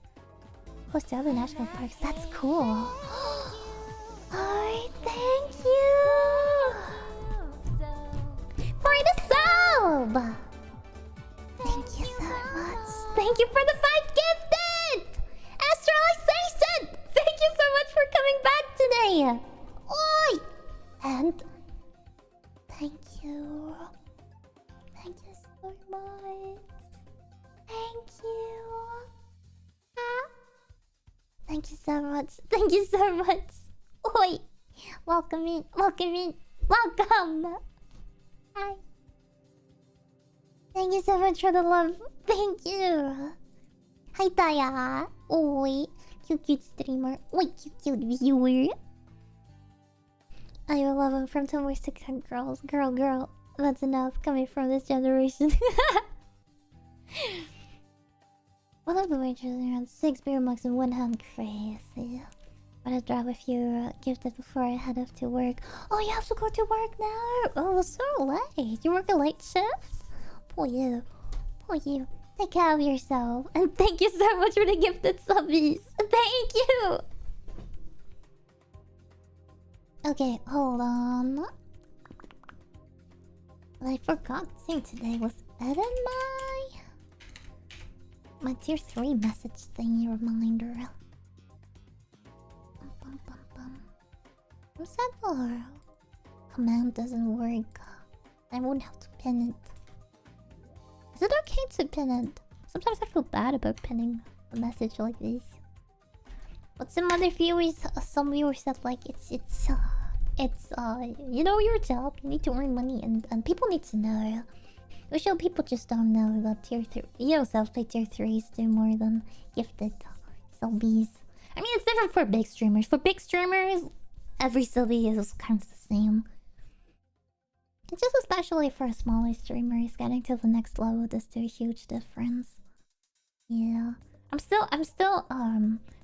Close to other national parks. That's cool. Oh, thank you for the sub. Thank you so much. Thank you for the 5 gifted. Astralization. Thank you so much for coming back today. Oi. And thank you. Thank you so much. Thank you. Thank you so much. Thank you so much. Oi. Welcome in. Welcome in. Welcome. Hi. Thank you so much for the love. Thank you. Hi, Taya. Oi. Cute streamer. Oi, cute viewer. I will love him from 10 ways to cut girls. Girl. That's enough coming from this generation. One of the wages around 6 beer mugs in one hand. Crazy. But I'd drop a few gifted before I head off to work. Oh, you have to go to work now. Oh, so late. You work a late shift? Poor you. Poor you. Take care of yourself. And thank you so much for the gifted subbies. Thank you. Okay, hold on. What I forgot to say today was edit my tier 3 message thingy reminder. I'm sad the command doesn't work. I won't have to pin it. Is it okay to pin it? Sometimes I feel bad about pinning a message like this. But some other viewers, some viewers said like it's you know your job. You need to earn money, and people need to know. Usually people just don't know that tier 3, you know, self-play tier 3s do more than gifted subbies. I mean, it's different for big streamers. For big streamers, every subbie is kind of the same. It's just especially for smaller streamers, getting to the next level does do a huge difference. Yeah. I'm still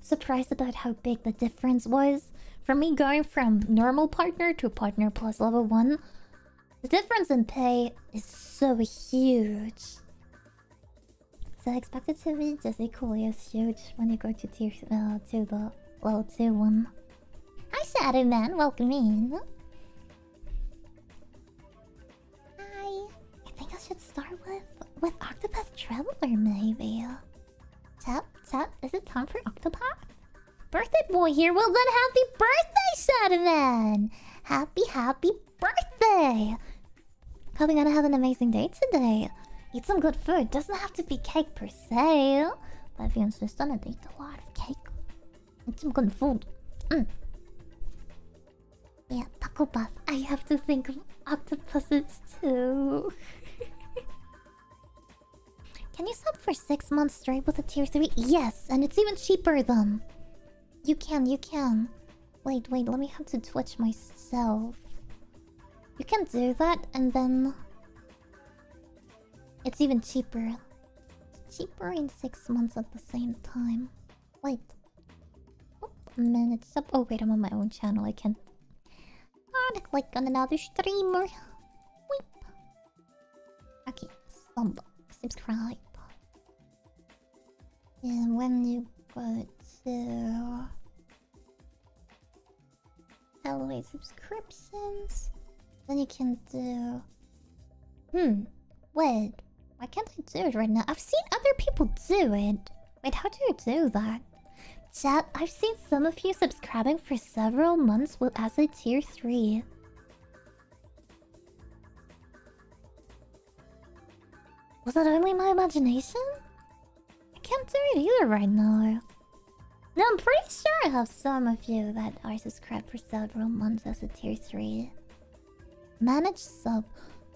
surprised about how big the difference was. For me going from normal partner to partner plus level 1. The difference in pay is so huge. So I expect it to be just equally as huge when you go to to the level 2 one. Hi Shadow Man, welcome in. Hi. I think I should start with Octopath Traveler maybe. Tap, is it time for Octopath? Birthday boy here, well then happy birthday Shadow Man! Happy birthday! Hope you're gonna have an amazing day today. Eat some good food. Doesn't have to be cake per se. But if you insist on it, eat a lot of cake. Eat some good food. Yeah, taco bath. I have to think of octopuses too. Can you sub for 6 months straight with a tier 3? Yes, and it's even cheaper than You can, you can. Wait, let me have to Twitch myself. You can do that and then... It's even cheaper. It's cheaper in 6 months at the same time. Wait. Oh, minutes up. Oh wait, I'm on my own channel. I can... click on another streamer. Weep. Okay, subscribe. And when you go to... elevate subscriptions, then you can do... Wait. Why can't I do it right now? I've seen other people do it. Wait, how do you do that? Chat, I've seen some of you subscribing for several months with as a tier 3. Was that only my imagination? I can't do it either right now. No, I'm pretty sure I have some of you that are subscribed for several months as a tier 3. Manage sub.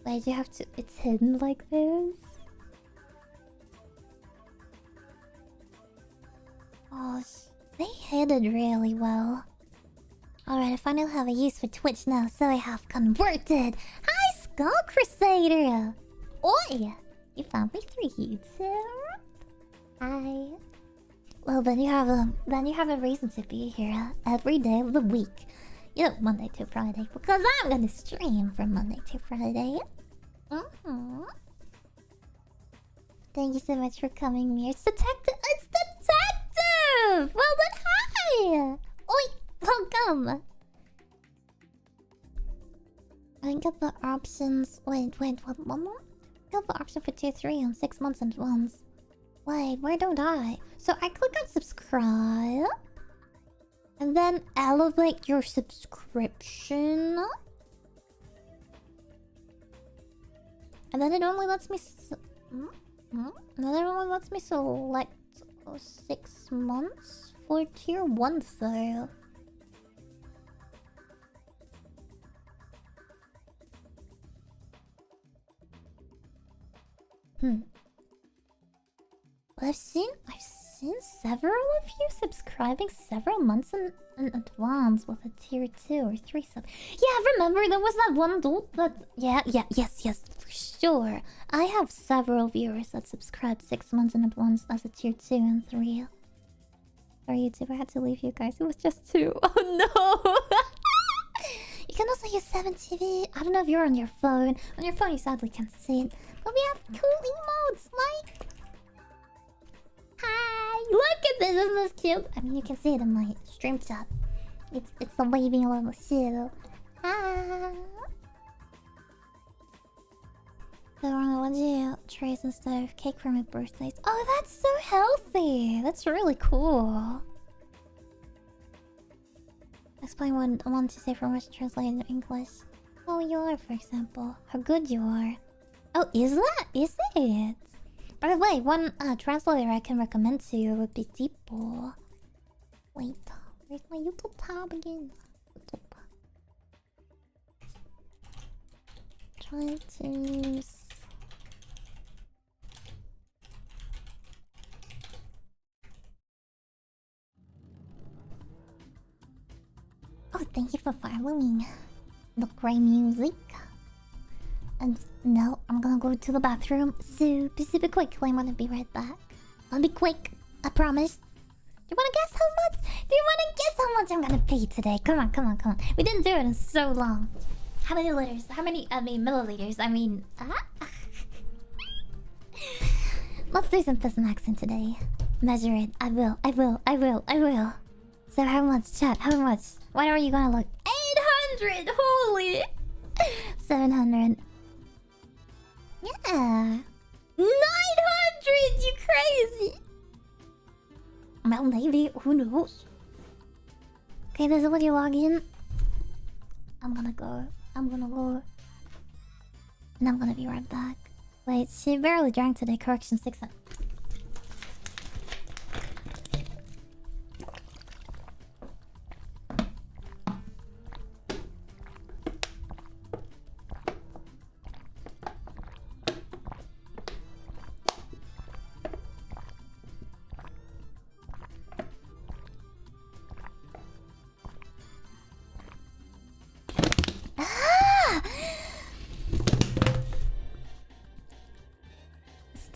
Wait, you have to... It's hidden like this? Oh, they hid it really well. Alright, I finally have a use for Twitch now, so I have converted. Hi, Skull Crusader! Oi! You found me through YouTube? Hi. Well, then you have a reason to be here every day of the week. You know, Monday to Friday, because I'm gonna stream from Monday to Friday. Thank you so much for coming, Mir. It's Detective! It's Detective! Well then, hi! Oi! Welcome! I get the options... Wait, what? Got the option for tier 3 on 6 months in advance. Wait, why don't I? So I click on subscribe. And then elevate your subscription. And then it only lets me... select 6 months for tier 1 though. But I've seen several of you subscribing several months in advance with a tier 2 or 3 sub. Yeah, remember there was that one dude that... Yes, for sure. I have several viewers that subscribed 6 months in advance as a tier 2 and 3. Sorry, YouTube, I had to leave you guys. It was just 2. Oh no! You can also use 7TV. I don't know if you're on your phone. On your phone, you sadly can't see it. But we have cool emotes like... Hi! Look at this! Isn't this cute? I mean, you can see it in my stream chat. It's a waving little shoe. Hi! So, what do you trace instead of cake for my birthdays? Oh, that's so healthy! That's really cool. Explain what I want to say from Russian translated into English. How you are, for example. How good you are. Oh, is it? By the way, one translator I can recommend to you would be Deepo. Wait, where's my YouTube tab again? YouTube. Try to... Oh, thank you for following. The great music. And now I'm gonna go to the bathroom super quickly. I'm gonna be right back. I'll be quick, I promise. Do you wanna guess how much? Do you wanna guess how much I'm gonna pay today? Come on. We didn't do it in so long. How many liters? Milliliters. Let's do some Piston accent today. Measure it. I will. So how much, chat? How much? What are you gonna look? 800! Holy! 700. Yeah. 900! You crazy! Well, maybe. Who knows? Okay, this is when you log in. I'm gonna go. And I'm gonna be right back. Wait, she barely drank today. Correction, 600.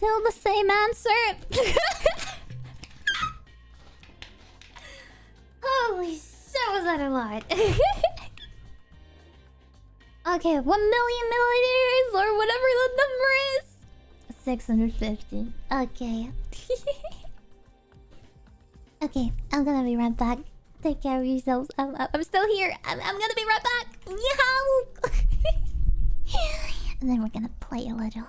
Still the same answer. Holy shit, was that a lot? Okay, 1 million milliliters or whatever the number is. 650. Okay. Okay, I'm gonna be right back. Take care of yourselves. I'm still here. I'm gonna be right back. Yow! And then we're gonna play a little.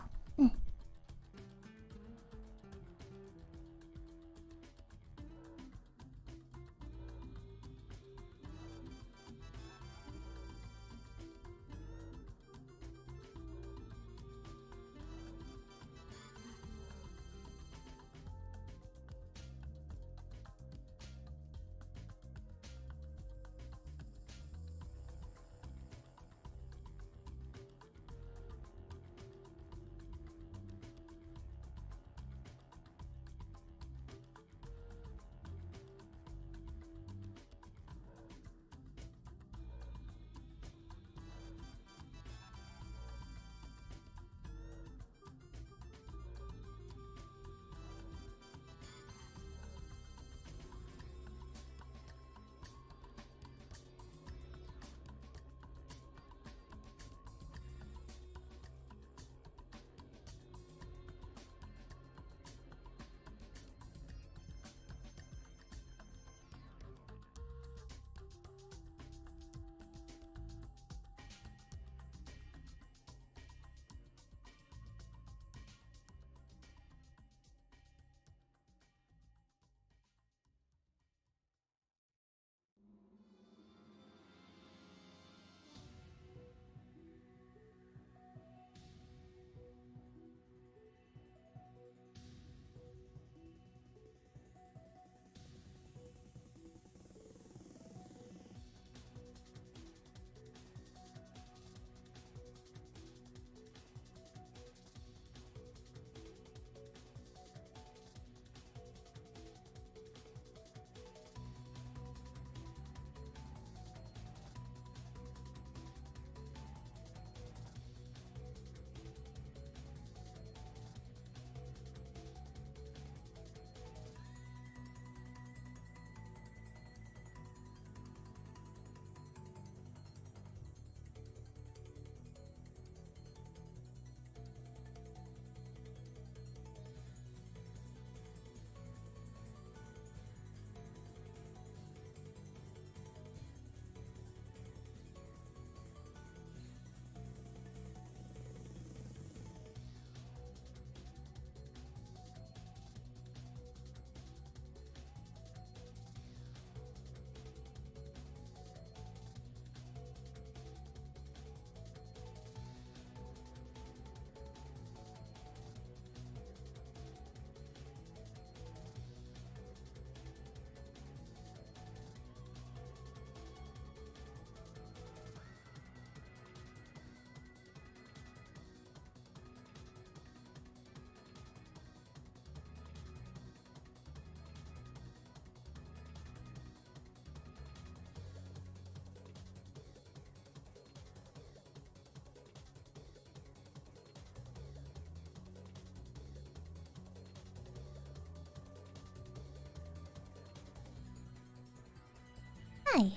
Hi,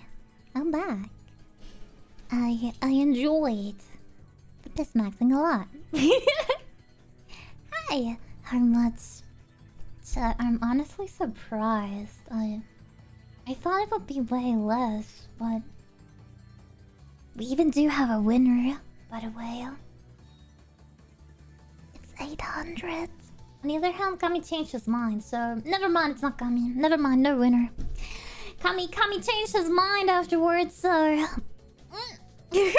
I'm back. I enjoyed this maxing a lot. Hi, how much? I'm honestly surprised. I thought it would be way less, but we even do have a winner, by the way. It's 800. On the other hand, Kami changed his mind, so never mind. It's not Kami. Never mind, no winner. Kami changed his mind afterwards, so it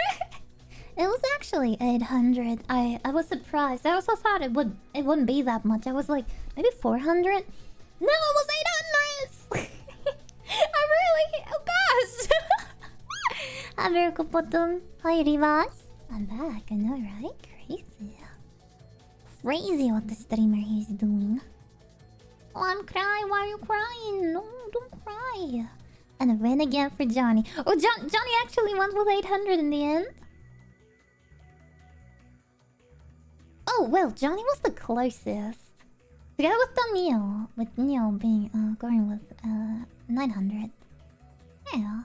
was actually 800. I was surprised. I also thought it wouldn't be that much. I was like, maybe 400. No, it was 800. I really, oh gosh. Hi, Miracle Bottom. Hi, Rivas. I'm back. I know, right? Crazy what the streamer here is doing. Oh, I'm crying. Why are you crying? No, don't cry. And a win again for Johnny. Oh, Johnny actually went with 800 in the end. Oh, well, Johnny was the closest. Together with Daniel. With Neil being, going with, 900. Yeah.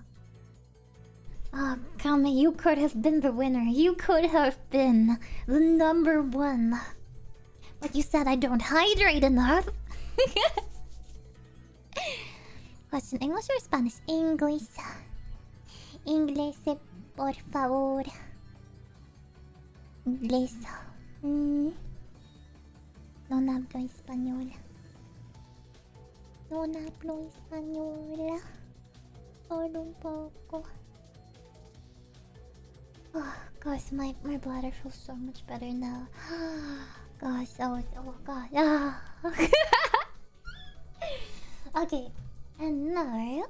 Oh, Kame, you could have been the winner. You could have been the number one. But you said I don't hydrate enough. Question, English or Spanish? English. Inglés, por favor. Inglés. No hablo español. No hablo español. Solo un poco. Oh, gosh, my bladder feels so much better now. Gosh, oh god. Ah. Okay, and now...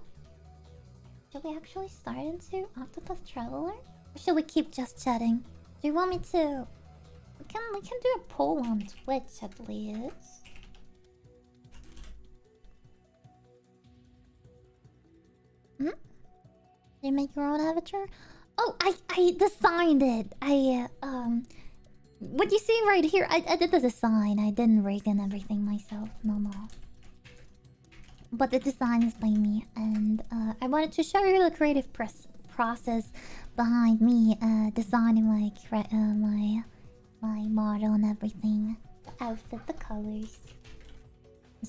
Should we actually start into Octopus Traveler? Or should we keep just chatting? Do you want me to... We can do a poll on Twitch at least. Hmm? You make your own avatar? Oh, I designed it. What you see right here, I did the design. I didn't rig and everything myself. No. But the design is by me, and I wanted to show you the creative process behind me designing my model and everything. The outfit, the colors.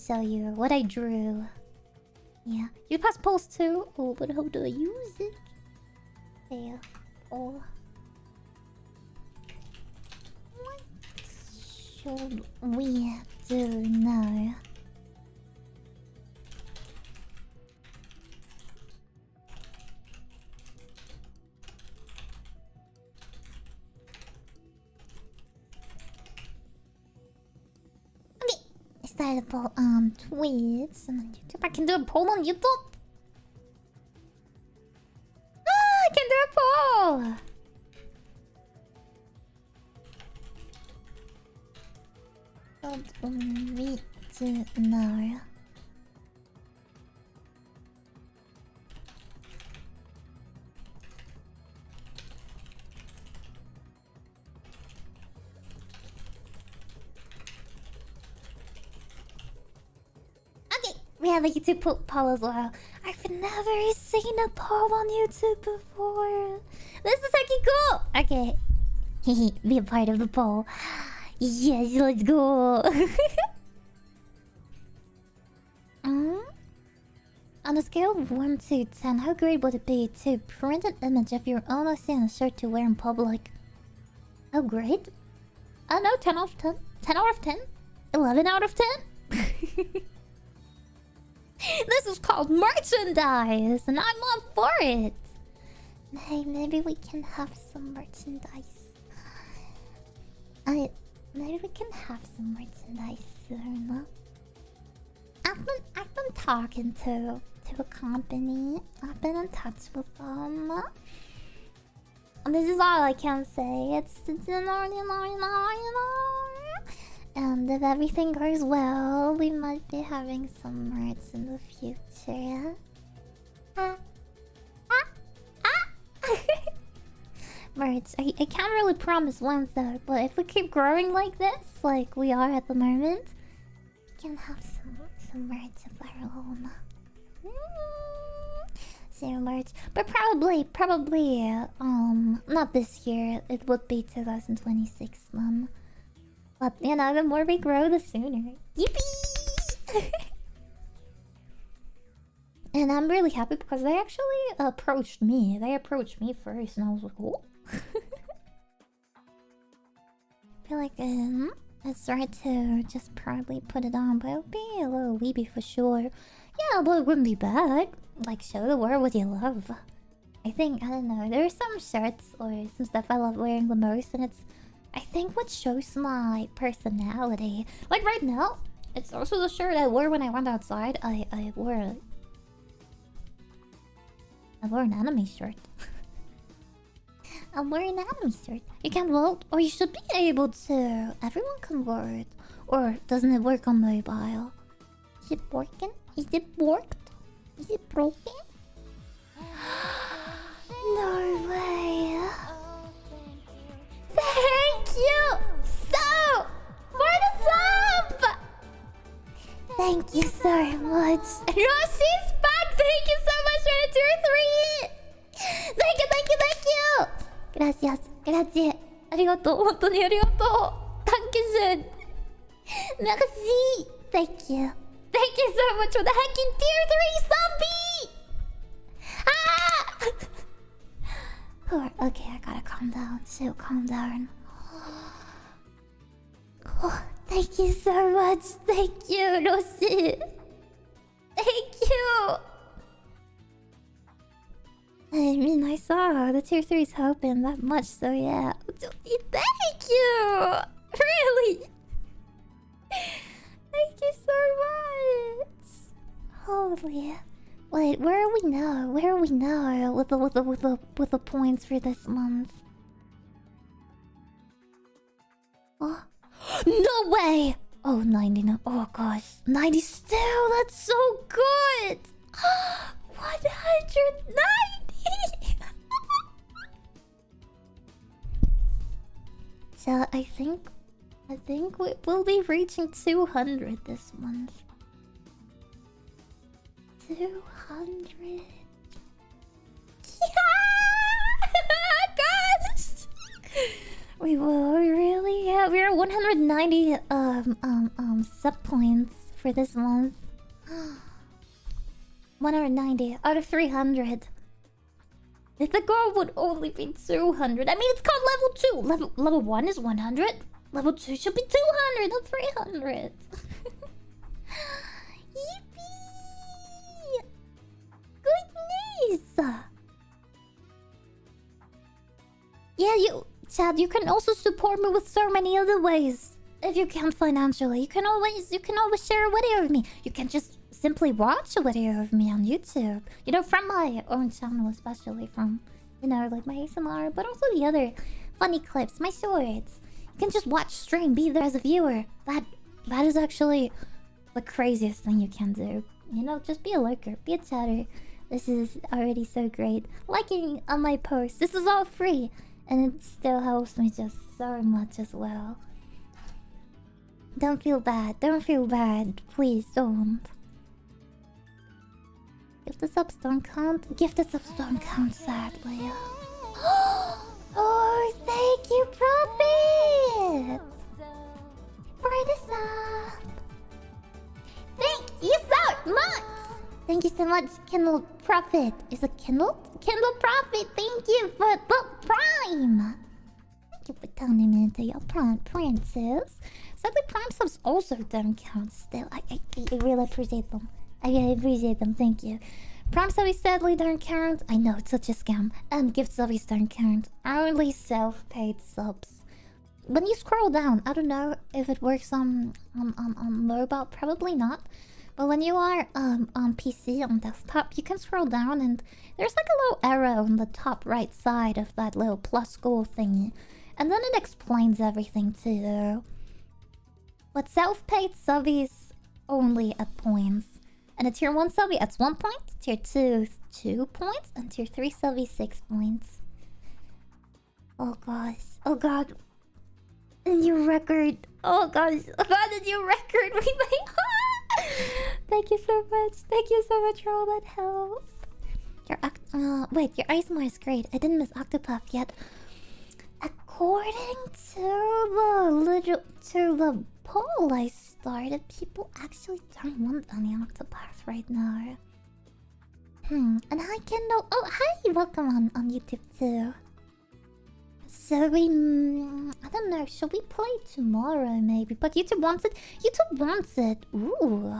Show you what I drew. Yeah, you pass polls too. Oh, but how do I use it? There. Oh. What should we do now? Okay, I started a poll on Twitch and on YouTube. I can do a poll on YouTube. I can do a poll! What we do now? Okay, we have a YouTube poll as well. I've never seen a poll on YouTube before. This is actually cool. Okay. Be a part of the poll. Yes, let's go. On a scale of 1 to 10, how great would it be to print an image of your own on a shirt to wear in public? How great? I don't know, 10 out of 10. 10 out of 10? 11 out of 10? This is called merchandise, and I'm all for it. Hey, maybe we can have some merchandise. Maybe we can have some merchandise soon. I've been talking to a company. I've been in touch with them. And this is all I can say. It's and if everything goes well, we might be having some merch in the future. Merch. I can't really promise one though, but if we keep growing like this, like we are at the moment, we can have some merch of our own. Some merch, but probably, not this year. It would be 2026 then. But you know, the more we grow, the sooner. Yippee! And I'm really happy because they actually approached me. They approached me first, and I was like, oh. I feel like it's right to just probably put it on, but it would be a little weeby for sure. Yeah, but it wouldn't be bad. Like, show the world what you love. I think, I don't know, there are some shirts or some stuff I love wearing the most, and it's, I think, what shows my personality. Like right now, it's also the shirt I wore when I went outside. I wore an anime shirt. I'm wearing an anime shirt. You can vote, or you should be able to. Everyone can vote. Or doesn't it work on mobile? Is it working? Is it worked? Is it broken? No way. Thank you so Thank you so much. Rossy's back. Thank you so much for the tier 3. Thank you, thank you, thank you. Gracias, gracias. ありがとう、本当にありがとう。Dankeschön. Merci. Thank you. Thank you so much for the hacking tier 3 zombie. Ah! Okay, I gotta calm down. So calm down. Oh, thank you so much. Thank you, Rossi. Thank you. I mean, I saw the tier 3's hoping that much, so yeah. Thank you. Really. Thank you so much. Holy. Wait, where are we now? Where are we now with the points for this month? Oh. No way! Oh, 90 no. Oh gosh. 90 still! That's so good! 190! So I think we'll be reaching 200 this month. 200. Yeah! Gosh! We will really, yeah, we're at 190 sub points for this month. 190 out of 300. If the goal would only be 200, I mean it's called level 2. Level 1 is 100. Level 2 should be 200, not 300. Yippee! Goodness! Yeah, Chad, you can also support me with so many other ways. If you can't financially, you can always share a video of me. You can just simply watch a video of me on YouTube. You know, from my own channel, especially from, you know, like my ASMR, but also the other funny clips, my shorts. You can just watch stream, be there as a viewer. That is actually the craziest thing you can do. You know, just be a lurker, be a chatter. This is already so great. Liking on my posts. This is all free. And it still helps me just so much as well. Don't feel bad. Don't feel bad. Please don't. If the subs don't count, give the subs don't count, sadly. Oh, thank you, Prophet! For the sub! Thank you so much! Thank you so much, Kindle Prophet. Is it Kindle? Kindle Prophet, thank you for the Prime! Thank you for turning me into your Prime Princess. Sadly, Prime subs also don't count still. I really appreciate them. I really appreciate them, thank you. Prime subbies sadly don't count. I know, it's such a scam. And gift subbies don't count. Only self-paid subs. When you scroll down, I don't know if it works on mobile, probably not. But when you are on PC, on desktop, you can scroll down and there's like a little arrow on the top right side of that little plus goal thingy. And then it explains everything to you. But self-paid subbies only at points. And a tier 1 subby adds 1 point, tier 2 2 points, and tier 3 subby 6 points. Oh gosh. Oh god. A new record. Oh gosh. Oh god, a new record. We made. Thank you so much. Thank you so much for all that help. Wait, your ASMR is great. I didn't miss Octopath yet. According to the poll I started, people actually don't want any Octopath right now. And hi Kendall. Oh hi, welcome on YouTube too. So we, I don't know, should we play tomorrow maybe? But YouTube wants it. YouTube wants it. Ooh.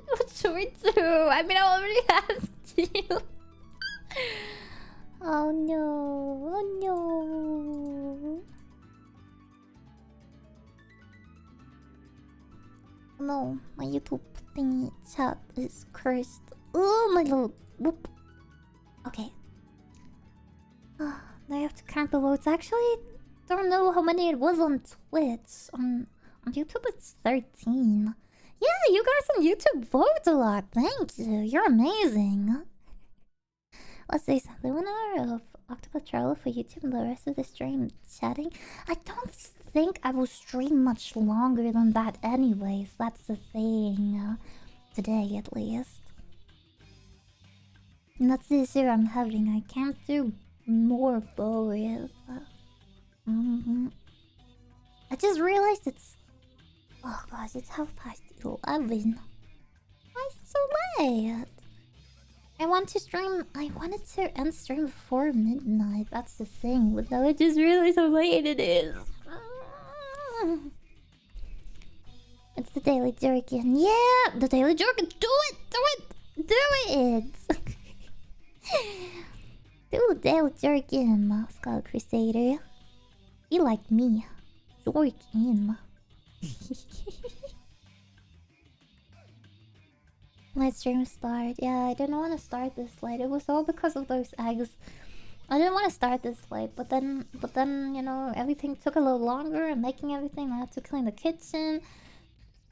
What should we do? I mean, I already asked you. Oh no. Oh no. No, my YouTube thingy chat is cursed. Oh, my little whoop. Okay. Now I have to count the votes. Actually, don't know how many it was on Twitch. On YouTube, it's 13. Yeah, you guys on YouTube vote a lot. Thank you. You're amazing. Let's say something. 1 hour of Octopus Travel for YouTube and the rest of the stream chatting. I don't think I will stream much longer than that anyways. That's the thing. Today at least. And that's the issue I'm having. I can't do more boys. I just realized it's... Oh gosh, it's 11:30. Why is it so late? I wanted to end stream before midnight. That's the thing. But now I just realized how late it is. It's the Daily Jerkin. Yeah! The Daily Jerkin! Do it! Do it! Do it! Do the Daily Jerkin, Skull Crusader. He like me. Jerkin. My stream start. Yeah, I didn't want to start this late. It was all because of those eggs. I didn't want to start this late, but then, you know, everything took a little longer. And making everything, I had to clean the kitchen.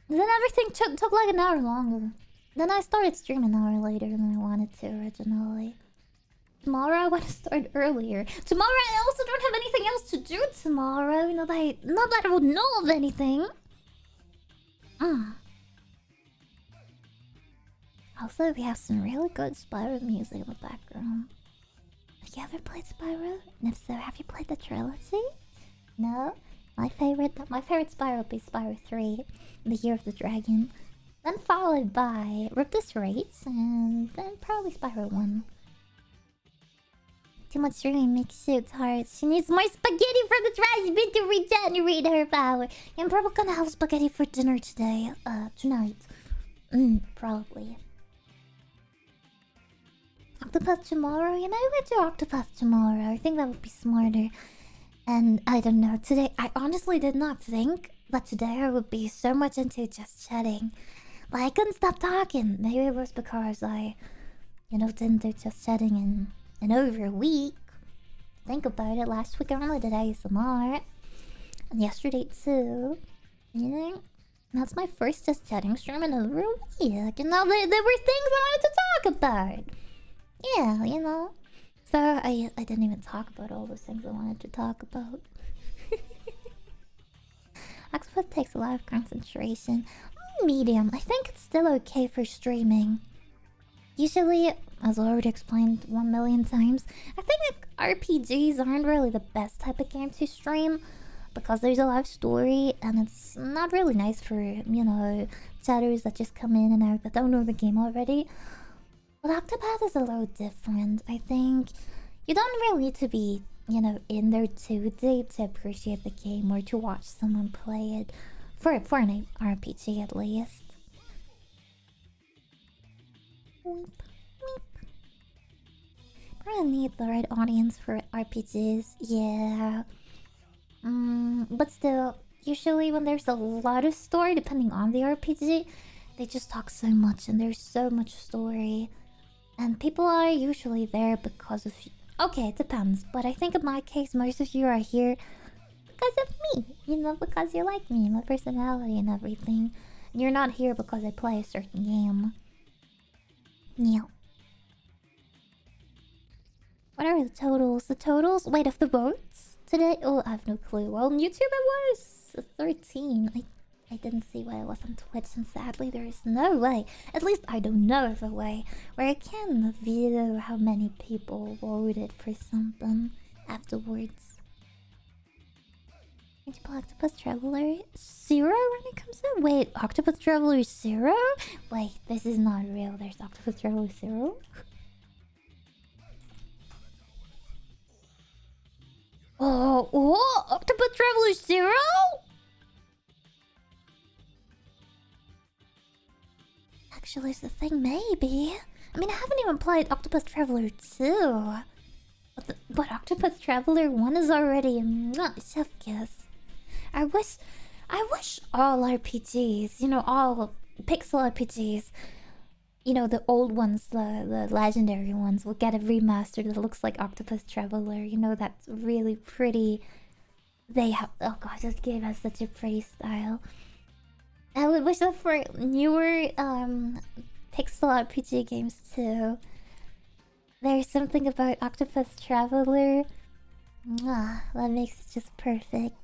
Then everything took like an hour longer. Then I started streaming an hour later than I wanted to originally. Tomorrow I want to start earlier. Tomorrow I also don't have anything else to do tomorrow. Not that I would know of anything. Also, we have some really good Spyro music in the background. Have you ever played Spyro? And if so, have you played the trilogy? No? My favorite Spyro would be Spyro 3, The Year of the Dragon. Then followed by Rip This Race, and then probably Spyro 1. Too much streaming makes shit hard. She needs more spaghetti from the trash bin to regenerate her power. I'm probably gonna have spaghetti for dinner today. Tonight. Probably. Octopus tomorrow? You know, we do Octopus tomorrow. I think that would be smarter. And I don't know, today, I honestly did not think that today I would be so much into just chatting. But I couldn't stop talking. Maybe it was because I, you know, didn't do just chatting in over a week. Think about it, last week I only did ASMR. And yesterday too. You know? That's my first just chatting stream in over a week. And now there were things I wanted to talk about. Yeah, you know. So I didn't even talk about all those things I wanted to talk about. Octopus takes a lot of concentration. Medium. I think it's still okay for streaming. Usually, as I already explained 1,000,000 times, I think like, RPGs aren't really the best type of game to stream because there's a lot of story and it's not really nice for, you know, chatters that just come in and out that don't know the game already. But Octopath is a little different. I think you don't really need to be, you know, in there too deep to appreciate the game or to watch someone play it for an RPG at least. Weep, weep. Probably need the right audience for RPGs, yeah. But still, usually when there's a lot of story, depending on the RPG, they just talk so much and there's so much story. And people are usually there because of... Okay, it depends. But I think in my case, most of you are here because of me. You know, because you like me, my personality and everything. And you're not here because I play a certain game. Yeah. What are the totals? The totals? Wait, of the votes? Today? Oh, I have no clue. Well, on YouTube it was 13. I didn't see why it was on Twitch, and sadly there is no way, at least I don't know of a way, where I can view how many people voted for something afterwards. Did you play Octopus Traveler 0 when it comes out? Wait, Octopus Traveler 0? Wait, this is not real, there's Octopus Traveler 0? Oh, Octopus Traveler 0? Actually, is the thing, maybe. I mean, I haven't even played Octopus Traveler 2. But Octopus Traveler 1 is already chef kiss. I wish all RPGs, you know, all pixel RPGs, you know, the old ones, the legendary ones, will get a remaster that looks like Octopus Traveler. You know, that's really pretty. They have... Oh gosh, this game has such a pretty style. I would wish that for newer pixel RPG games too. There's something about Octopus Traveler. Mwah, that makes it just perfect.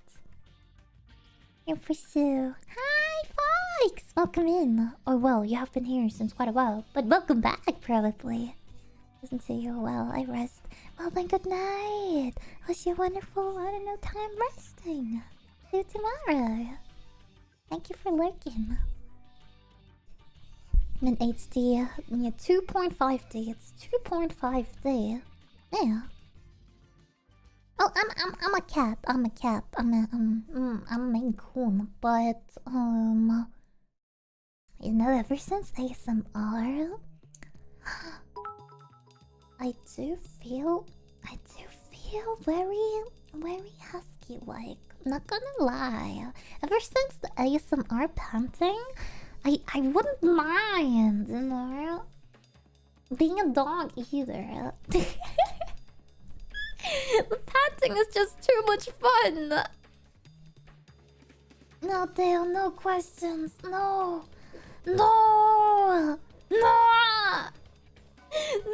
Here for Sue. Hi, Fox! Welcome in. Or well, you have been here since quite a while, but welcome back, probably. Doesn't say you're well. I rest. Well, then good night. Was your wonderful, I don't know, time resting. See you tomorrow. Thank you for lurking. I'm in HD. Yeah, 2.5D. It's 2.5D. Yeah. Oh, I'm a cat. I'm a cat. I'm a Maine Coon. But you know, ever since ASMR, I do feel very husky-like. Not gonna lie. Ever since the ASMR panting, I wouldn't mind, you know, being a dog either. The panting is just too much fun. No, Dale, no questions. No. No. No.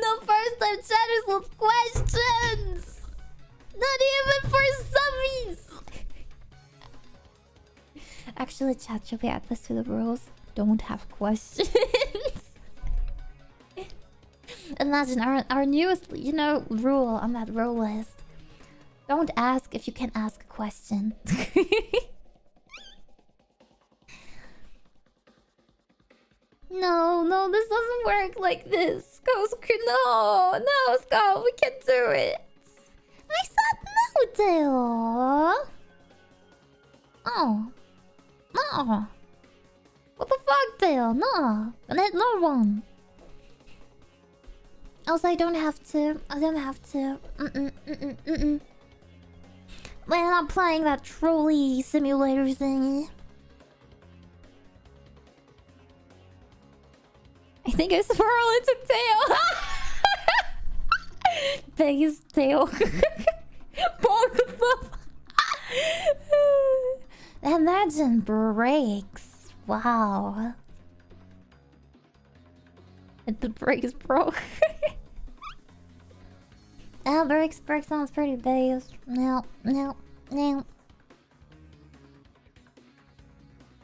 No first time chatters with questions. Not even for subbies. Actually, chat should be add this to the rules. Don't have questions. Imagine our newest, you know, rule on that rule list. Don't ask if you can ask a question. No, this doesn't work like this. No, Scott, we can't do it. I said no, Dale. Oh. No. What the fuck, Dale? No. No one. Also, I don't have to. When I'm playing that trolley simulator thingy. I think I swirl into tail. Biggest tail. Both of them. Imagine brakes. Wow. And the brakes broke. Brakes sounds pretty base. No.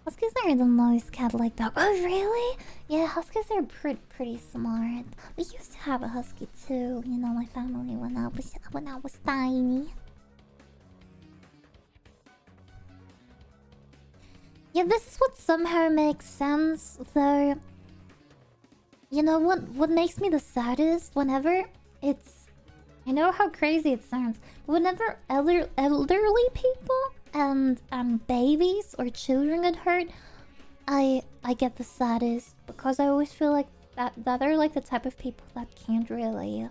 Huskies are the most cat-like dog. Oh, really? Yeah, huskies are pretty smart. We used to have a husky too. You know, my family when I was tiny. Yeah, this is what somehow makes sense, though. You know what makes me the saddest? Whenever it's... I know how crazy it sounds, but whenever elderly people and babies or children get hurt, I get the saddest, because I always feel like that are like the type of people that can't really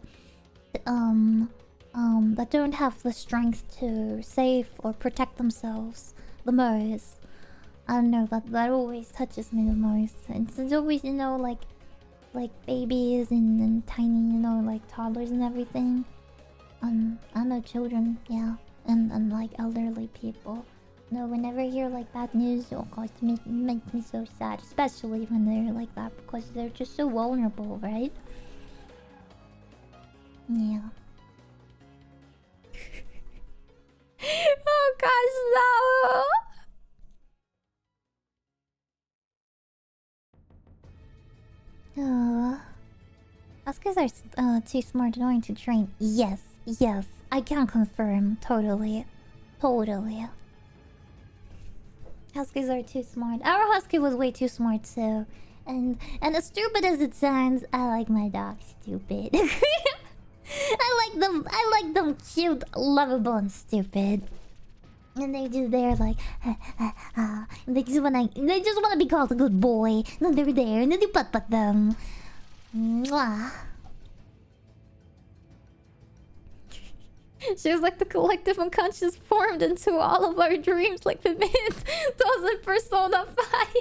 that don't have the strength to save or protect themselves the most. I don't know, that always touches me the most. It's always, you know, like babies and tiny, you know, like toddlers and everything. I know children, yeah, and like elderly people. No, whenever I hear like bad news, oh gosh, it makes me so sad, especially when they're like that, because they're just so vulnerable, right? Yeah. Oh gosh, no! Huskies are too smart and annoying to train. Yes, I can confirm. Totally. Huskies are too smart. Our husky was way too smart too. And as stupid as it sounds, I like my dog stupid. I like them cute, lovable, and stupid. And they're like, they just wanna be called a good boy. And they're there, and then you pet them. Mwah. She's like the collective unconscious formed into all of our dreams, like the doesn't personify.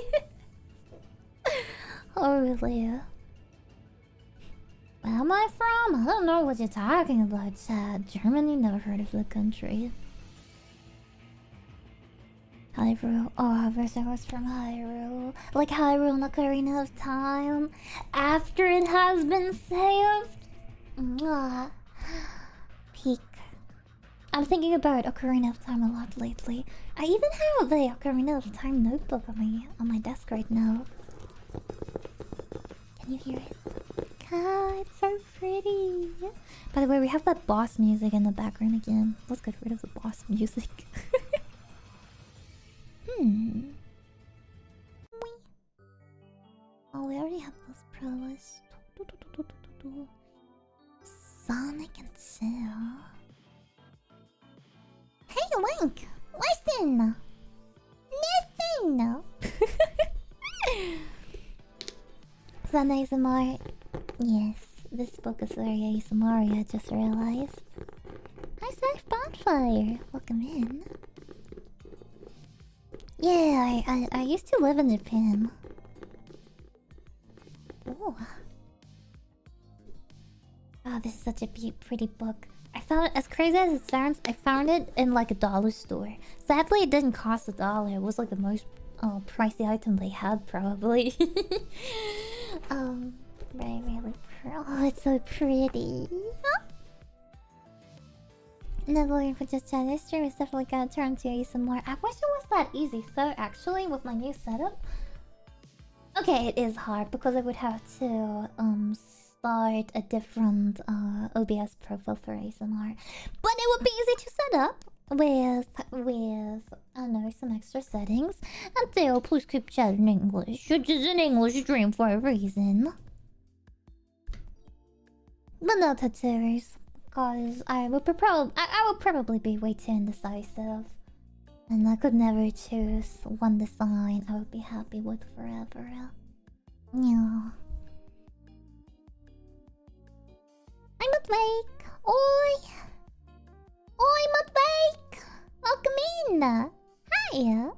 Oh really? Where am I from? I don't know what you're talking about, Chad. Germany? Never heard of the country. Hyrule. Oh, I wish I was from Hyrule. Like Hyrule in Ocarina of Time. After it has been saved. Mwah. Peak. I'm thinking about Ocarina of Time a lot lately. I even have the Ocarina of Time notebook on my desk right now. Can you hear it? God, it's so pretty. By the way, we have that boss music in the background again. Let's get rid of the boss music. Oh, we already have those prowess. Sonic and Seal. Hey, Link! Listen! Listen! Is that ASMR? Yes, this book is very ASMR, I just realized. Hi, Safe Bonfire! Welcome in. Yeah, I used to live in Japan. Ooh. Oh, this is such a pretty book. I found it, as crazy as it sounds, I found it in like a dollar store. Sadly, it didn't cost $1. It was like the most pricey item they had, probably. Really oh, it's so pretty. Never learned for just chat. This stream is definitely gonna turn to some more. I wish it was that easy. So actually, with my new setup, okay, it is hard because I would have to start a different OBS profile for ASMR, but it would be easy to set up with I don't know, some extra settings. And Theo, please keep chatting in English. It is an English stream for a reason. But no tattoos, because I would probably be way too indecisive, and I could never choose one design I would be happy with forever. Yeah. I'm at Lake. Oi! Oi, Mudbake! Welcome in! Hi!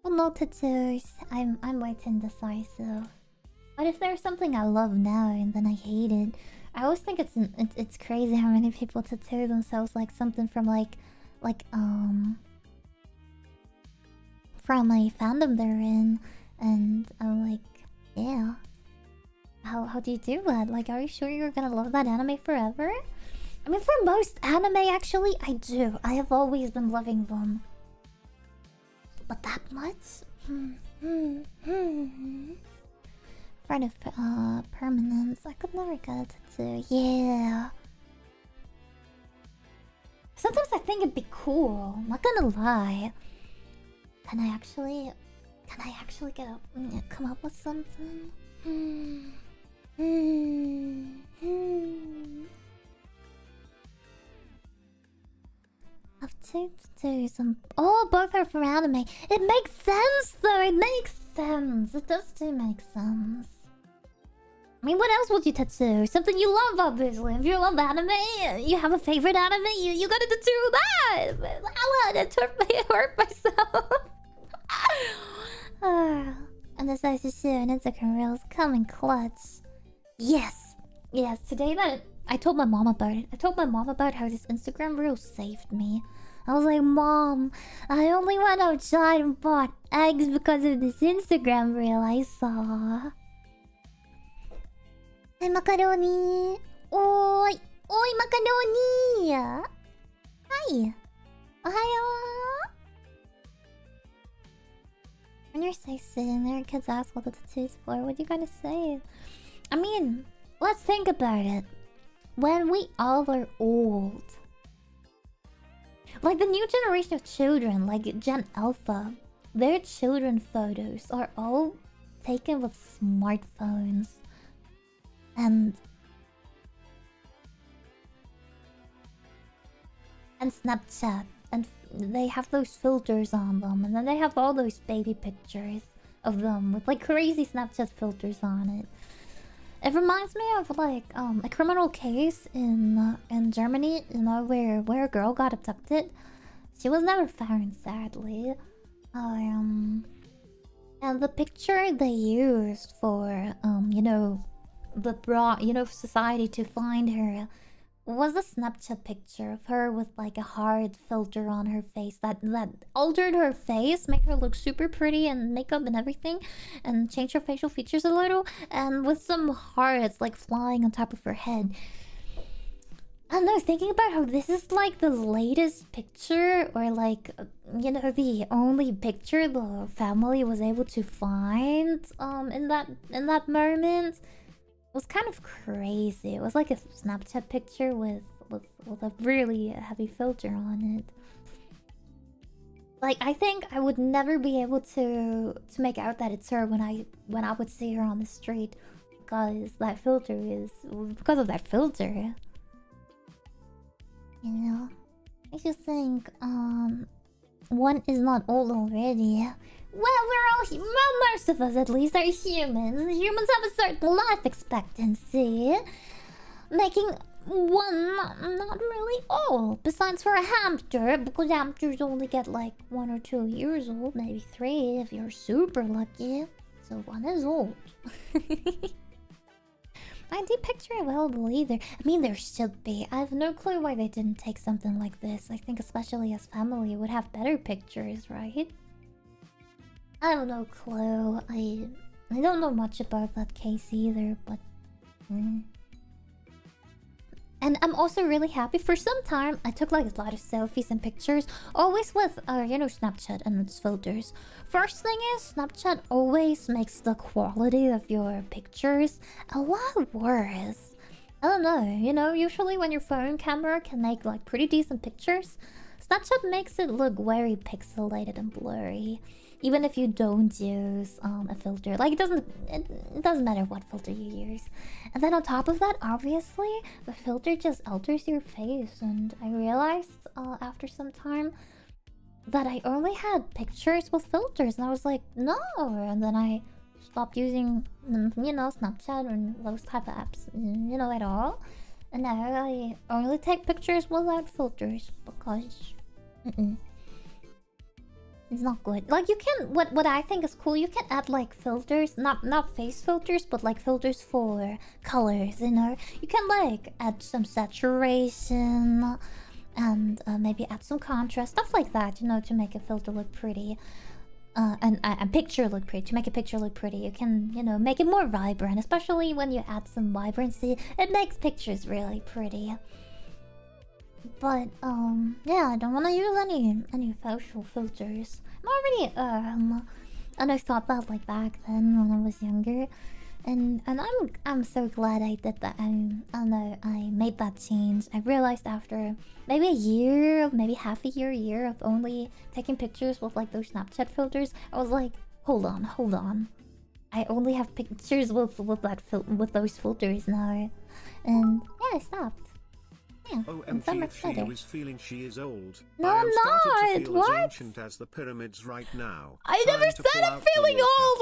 Well, no tattoos. I'm way too indecisive. But if there's something I love now and then I hate it, I always think it's crazy how many people tattoo themselves like something from from a fandom they're in, and I'm like, yeah. How do you do that? Like, are you sure you're gonna love that anime forever? I mean, for most anime, actually, I do. I have always been loving them. But that much? Friend of permanence. I could never get a tattoo. Yeah. Sometimes I think it'd be cool. I'm not gonna lie. Can I actually get come up with something? I've two tattoos and both are from anime. It makes sense though. It makes sense. It does do make sense. I mean, what else would you tattoo? Something you love, obviously. If you love anime, you have a favorite anime, you gotta tattoo that. I want to hurt myself. And this is to shoot and Instagram reels coming clutch. Yes. Yes, today that I told my mom about it. I told my mom about how this Instagram reel saved me. I was like, Mom, I only went outside and bought eggs because of this Instagram reel I saw. Hi, Macaroni. Oi. Oi, Macaroni. Hi. Ohayo. When you're sitting there, kids ask what the tattoo's for. What do you gotta say? I mean, let's think about it. When we all are old, like the new generation of children, like Gen Alpha, their children photos are all taken with smartphones. And Snapchat, and they have those filters on them, and then they have all those baby pictures of them with like crazy Snapchat filters on it. It reminds me of like a criminal case in Germany, you know, where a girl got abducted. She was never found, sadly. And the picture they used for you know, society to find her was a Snapchat picture of her with like a hard filter on her face that altered her face, made her look super pretty and makeup and everything, and changed her facial features a little, and with some hearts like flying on top of her head. I don't know, thinking about how this is like the latest picture, or like, you know, the only picture the family was able to find in that moment, was kind of crazy. It was like a Snapchat picture with a really heavy filter on it. Like, I think I would never be able to make out that it's her when I would see her on the street, because of that filter. You know, I just think one is not old already. Well, most of us at least are humans. Humans have a certain life expectancy, making one not really old. Besides for a hamster, because hamsters only get like 1 or 2 years old, maybe 3 if you're super lucky. So one is old. ID picture available either. I mean, there should be. I have no clue why they didn't take something like this. I think especially as family would have better pictures, right? I have no clue. I don't know much about that case either, but... And I'm also really happy. For some time, I took like a lot of selfies and pictures, always with, you know, Snapchat and its filters. First thing is, Snapchat always makes the quality of your pictures a lot worse. I don't know, you know, usually when your phone camera can make like pretty decent pictures, Snapchat makes it look very pixelated and blurry. Even if you don't use a filter, like it doesn't matter what filter you use. And then on top of that, obviously the filter just alters your face. And I realized after some time that I only had pictures with filters, and I was like, no. And then I stopped using, you know, Snapchat and those type of apps, you know, at all. And now I only take pictures without filters because it's not good. Like, you can, what I think is cool, you can add like filters, not face filters, but like filters for colors, you know. You can like add some saturation and maybe add some contrast, stuff like that, you know, to make a filter look pretty. And a picture look pretty. To make a picture look pretty, you can, you know, make it more vibrant, especially when you add some vibrancy. It makes pictures really pretty. But yeah, I don't want to use any facial filters. I'm already and I thought that like back then when I was younger, and I'm so glad I did that. I don't know, I made that change. I realized after maybe a year, maybe half a year of only taking pictures with like those Snapchat filters, I was like, hold on, I only have pictures with those filters now, and yeah, I stopped. Yeah, OMG, if Shiyu is feeling she is old. No, I am I'm starting not. to feel What? as ancient as the pyramids right now. I Time never to said pull I'm out the feeling water. old.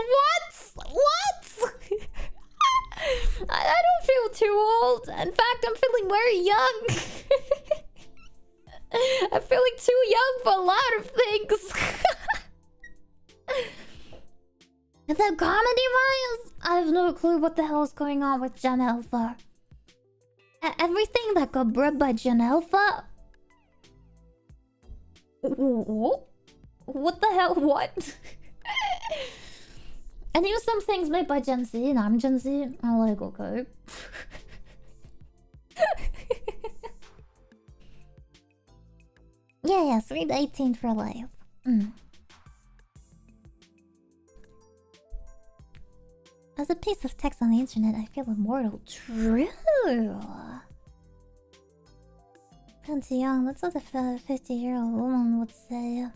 What? I don't feel too old. In fact, I'm feeling very young. I'm feeling too young for a lot of things. And the comedy wise, I have no clue what the hell is going on with Gen Alpha. Everything that got bred by Gen Alpha. What the hell? What? I knew some things made by Gen Z, and I'm Gen Z. I'm like, okay. Yeah, read 18 for life. As a piece of text on the internet, I feel immortal. True. Plenty young. That's what a 50-year-old woman would say.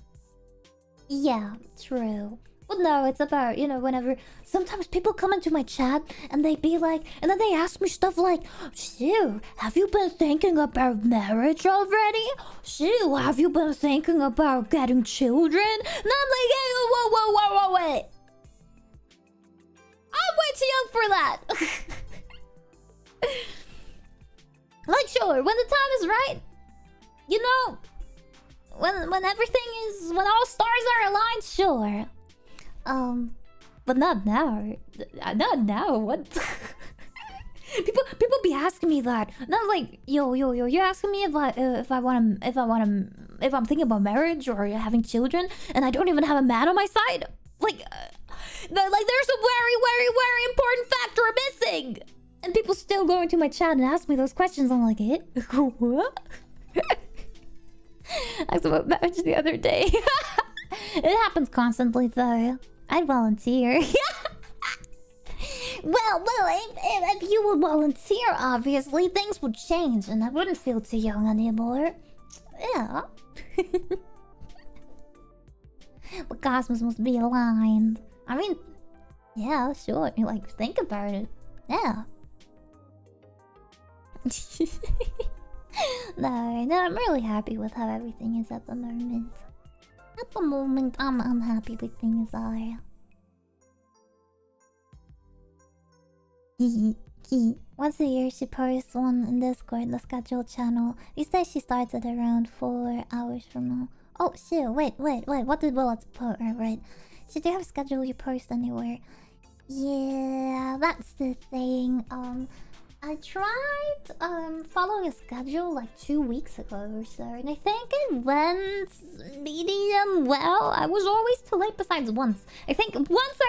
Yeah, true. But no, it's about, you know, whenever... Sometimes people come into my chat and they be like... And then they ask me stuff like... Shiyu, have you been thinking about marriage already? Shiyu, have you been thinking about getting children? And I'm like, hey, whoa, wait. I'm way too young for that. Like, sure, when the time is right, you know, when everything is, when all stars are aligned, sure. But not now. Not now. What? People be asking me that. Not like, yo, you're asking me if I'm thinking about marriage or having children, and I don't even have a man on my side. Like, there's a very important factor missing. And people still go into my chat and ask me those questions. I'm like, eh? What? I asked about marriage the other day. It happens constantly, though. I'd volunteer. Well, if you would volunteer, obviously, things would change, and I wouldn't feel too young anymore. Yeah. The cosmos must be aligned. I mean, yeah, sure. Like, think about it. Yeah. No, I'm really happy with how everything is at the moment. At the moment, I'm happy with things are. Once a year, she posts one in Discord, the scheduled channel. He says she starts at around 4 hours from now. Oh shit! Wait. What did Willets put? Right. So do you have a schedule you post anywhere? Yeah, that's the thing. I tried following a schedule like 2 weeks ago or so, and I think it went medium well. I was always too late besides once. I think once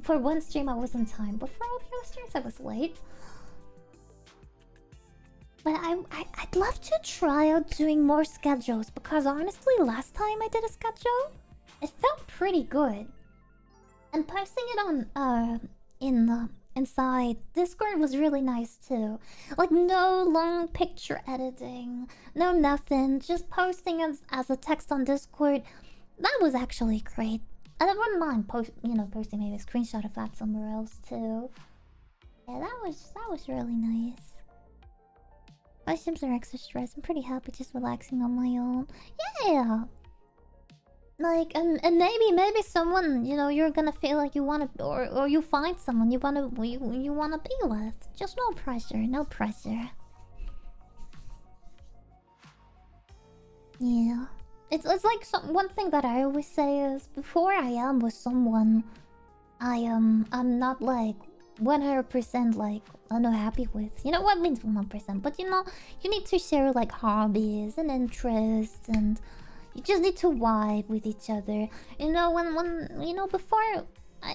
for one stream I was on time, but for all the other streams I was late. But I'd love to try out doing more schedules, because honestly last time I did a schedule, it felt pretty good. And posting it on inside Discord was really nice too. Like, no long picture editing, no nothing, just posting as a text on Discord. That was actually great. And I wouldn't mind posting maybe a screenshot of that somewhere else too. Yeah, that was really nice. My streams are extra stressed. I'm pretty happy just relaxing on my own. Yeah. Like, and maybe someone, you're gonna feel like you wanna, or you find someone you wanna be with. Just no pressure. Yeah. It's like one thing that I always say is, before I am with someone, I'm not like 100% like unhappy with. You know what means 100%? But you need to share like hobbies and interests, and you just need to vibe with each other. When before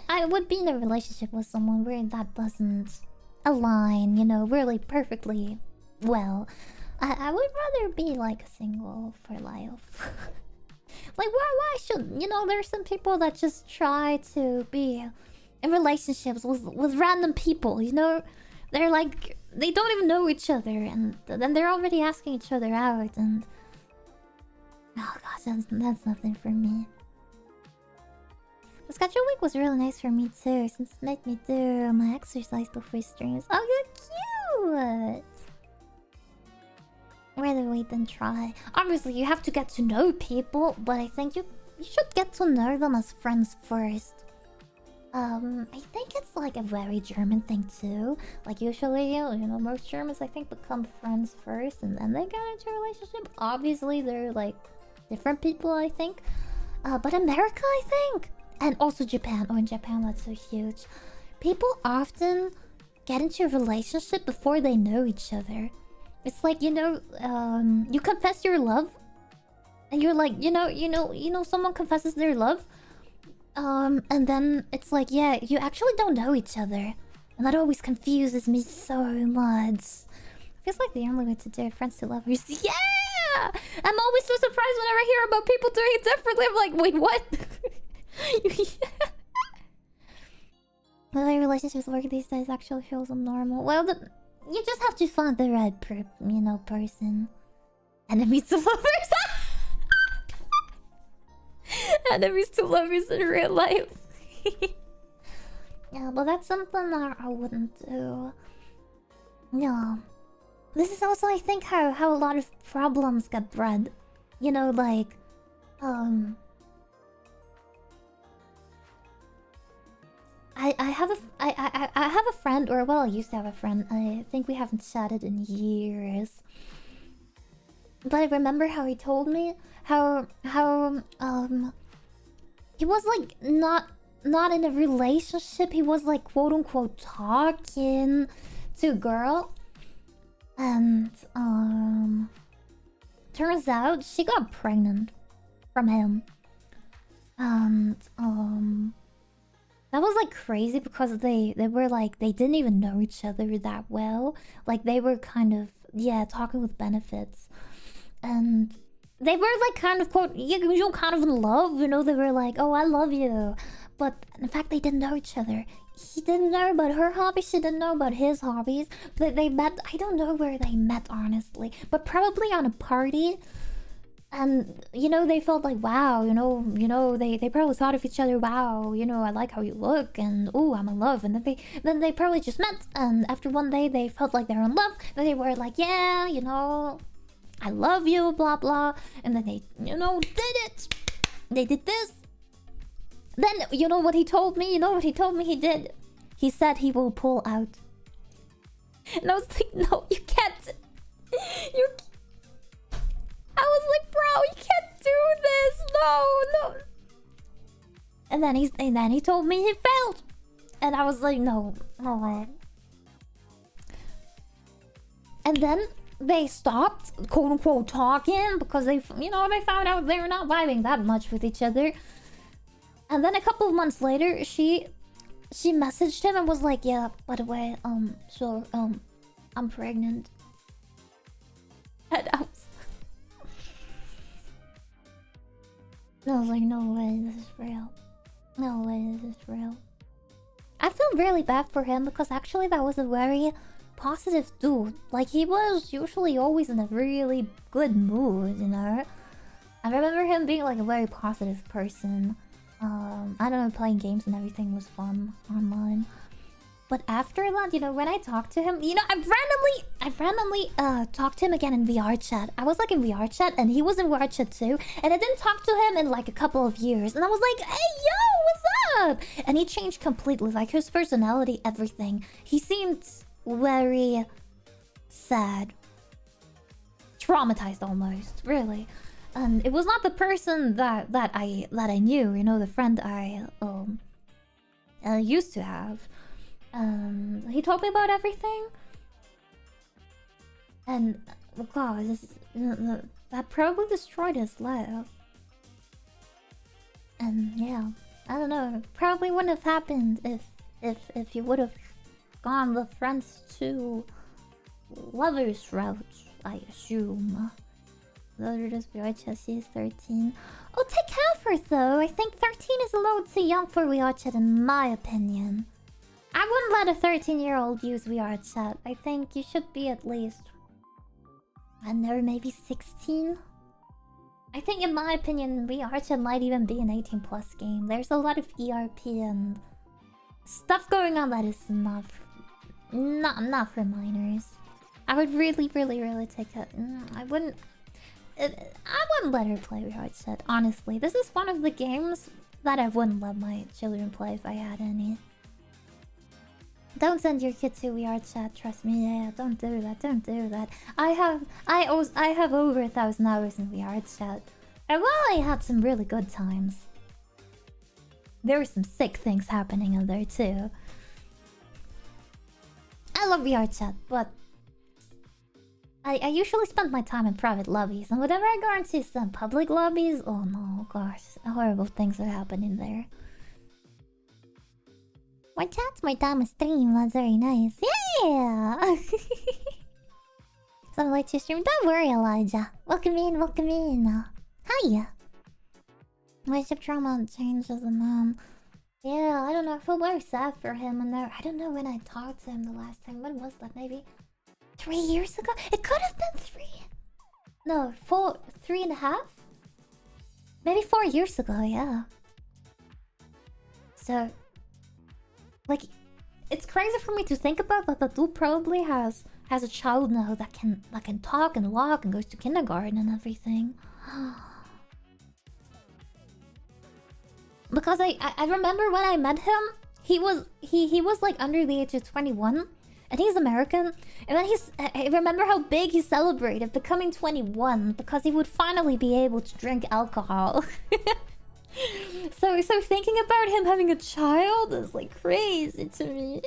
I would be in a relationship with someone where that doesn't align, really perfectly well. I would rather be like single for life. Like, why should there's some people that just try to be in relationships with random people, they're like, they don't even know each other, and then they're already asking each other out, and oh gosh, that's nothing for me. The schedule week was really nice for me too, since it made me do my exercise before streams. Oh, you're cute! Rather wait than try. Obviously, you have to get to know people, but I think you should get to know them as friends first. I think it's like a very German thing too. Like, usually, most Germans, I think, become friends first and then they get into a relationship. Obviously, they're like different people, I think. But America, I think, and also Japan. Oh, in Japan, that's so huge. People often get into a relationship before they know each other. It's like, you confess your love, and you're like, someone confesses their love, and then it's like, yeah, you actually don't know each other, and that always confuses me so much. Feels like the only way to do it, friends to lovers. Yeah, I'm always so surprised whenever I hear about people doing it differently. I'm like, wait, what? The way relationships work these days actually feels abnormal. Well, you just have to find the right person. Enemies to lovers. Enemies to lovers in real life. Yeah, but that's something that I wouldn't do. Yeah. This is also, I think, how a lot of problems get bred. Like, I have a friend, or well, I used to have a friend. I think we haven't chatted in years. But I remember how he told me how he was like not in a relationship. He was like, quote unquote, talking to a girl. And turns out she got pregnant from him. And that was like crazy because they were like, they didn't even know each other that well. Like they were kind of, yeah, talking with benefits. And they were like kind of quote, you know, kind of in love, you know, they were like, oh, I love you. But in fact, they didn't know each other. He didn't know about her hobbies, she didn't know about his hobbies. But they met, I don't know where they met, honestly. But probably on a party. And, you know, they felt like, wow, you know, they probably thought of each other, wow, you know, I like how you look, and, oh, I'm in love. And then they probably just met, and after one day, they felt like they were in love. Then they were like, yeah, you know, I love you, blah, blah. And then they, you know, did it. They did this. Then, you know what he told me? You know what he told me he did? He said he will pull out. And I was like, no, you can't. You can't. I was like, bro, you can't do this. No. And then he told me he failed. And I was like, no way. And then they stopped, quote unquote, talking because they, you know, they found out they were not vibing that much with each other. And then a couple of months later, she messaged him and was like, yeah, by the way, I'm pregnant. And I was like, no way, this is real. No way, this is real. I feel really bad for him because actually that was a very positive dude. Like, he was usually always in a really good mood, you know? I remember him being like a very positive person. I don't know, playing games and everything was fun online. But after that, you know, when I talked to him, you know, I randomly talked to him again in VR chat. I was like in VR chat and he was in VR chat too. And I didn't talk to him in like a couple of years. And I was like, hey, yo, what's up? And he changed completely, like his personality, everything. He seemed very sad. Traumatized almost, really. And it was not the person that I knew, you know, the friend I used to have. He told me about everything, and God, that probably destroyed his life. And yeah, I don't know. Probably wouldn't have happened if you would have gone the friends to lovers route, I assume. Loaded as VRChat, she is 13. Oh, take care of her though. I think 13 is a little too young for VRChat in my opinion. I wouldn't let a 13-year-old use VRChat. I think you should be at least, I don't know, maybe 16? I think in my opinion, VRChat might even be an 18+ game. There's a lot of ERP and stuff going on that is not for minors. I would really take it. I wouldn't let her play VRChat, honestly. This is one of the games that I wouldn't let my children play if I had any. Don't send your kid to VRChat, trust me. Yeah, don't do that. I have over 1,000 hours in VRChat. And while I had some really good times, there were some sick things happening in there too. I love VRChat, but I usually spend my time in private lobbies, and whenever I go into some public lobbies, oh no, gosh, horrible things are happening there. My chat's my time of stream, that's very nice. Yeah! Some light to stream. Don't worry, Elijah. Welcome in. Hiya! Relationship trauma changes a man. Yeah, I don't know. I feel very sad for him. And I don't know when I talked to him the last time. When was that? Maybe 3 years ago? It could have been 3. No, 4, 3.5? Maybe 4 years ago, yeah. So, like, it's crazy for me to think about, but the dude probably has a child now that can talk and walk and goes to kindergarten and everything. Because I remember when I met him, he was like under the age of 21, and he's American. And then I remember how big he celebrated becoming 21 because he would finally be able to drink alcohol. So thinking about him having a child is like crazy to me.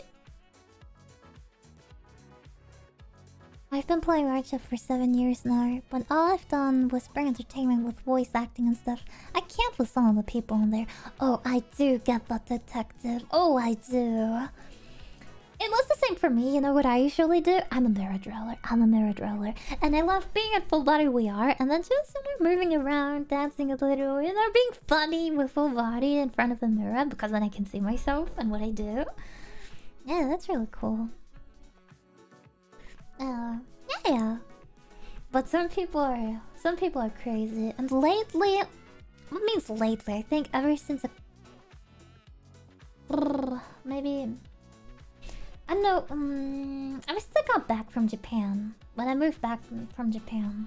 I've been playing Ratchet for 7 years now, but all I've done was bring entertainment with voice acting and stuff. I can't with some of the people in there. Oh, I do get the detective. Oh, I do. It was the same for me. You know what I usually do? I'm a mirror driller. I'm a mirror driller. And I love being at full body VR and then just, moving around, dancing a little, being funny with full body in front of the mirror because then I can see myself and what I do. Yeah, that's really cool. Yeah. But some people are crazy. And lately, what means lately? I think ever since maybe I don't know. I still got back from Japan when I moved back from Japan.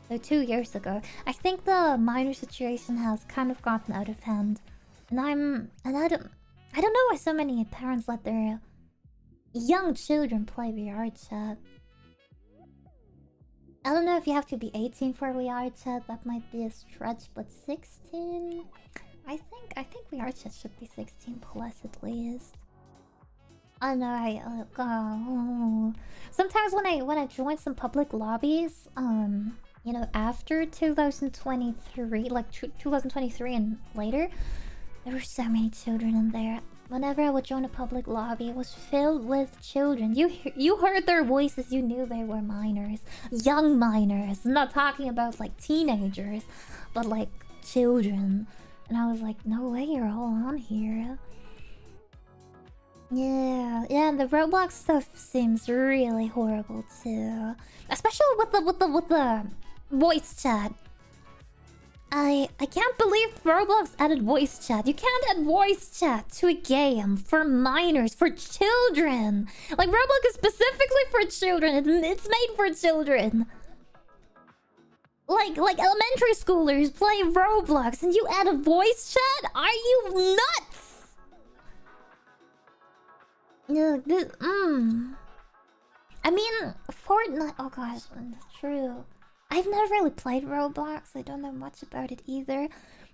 So 2 years ago, I think the minor situation has kind of gotten out of hand, and I don't know why so many parents let their young children play VR chat. I don't know if you have to be 18 for VR chat. That might be a stretch, but 16. I think VR chat should be 16 plus at least. I know. Sometimes when I join some public lobbies, after 2023, like 2023 and later, there were so many children in there. Whenever I would join a public lobby, it was filled with children. You heard their voices, you knew they were minors, young minors. I'm not talking about like teenagers, but like children. And I was like, no way, you're all on here. Yeah, the Roblox stuff seems really horrible too, especially with the voice chat. I can't believe Roblox added voice chat. You can't add voice chat to a game for minors, for children. Like Roblox is specifically for children. It's made for children. Like elementary schoolers play Roblox, and you add a voice chat? Are you nuts? Yeah, I mean, Fortnite. Oh gosh, true. I've never really played Roblox. I don't know much about it either.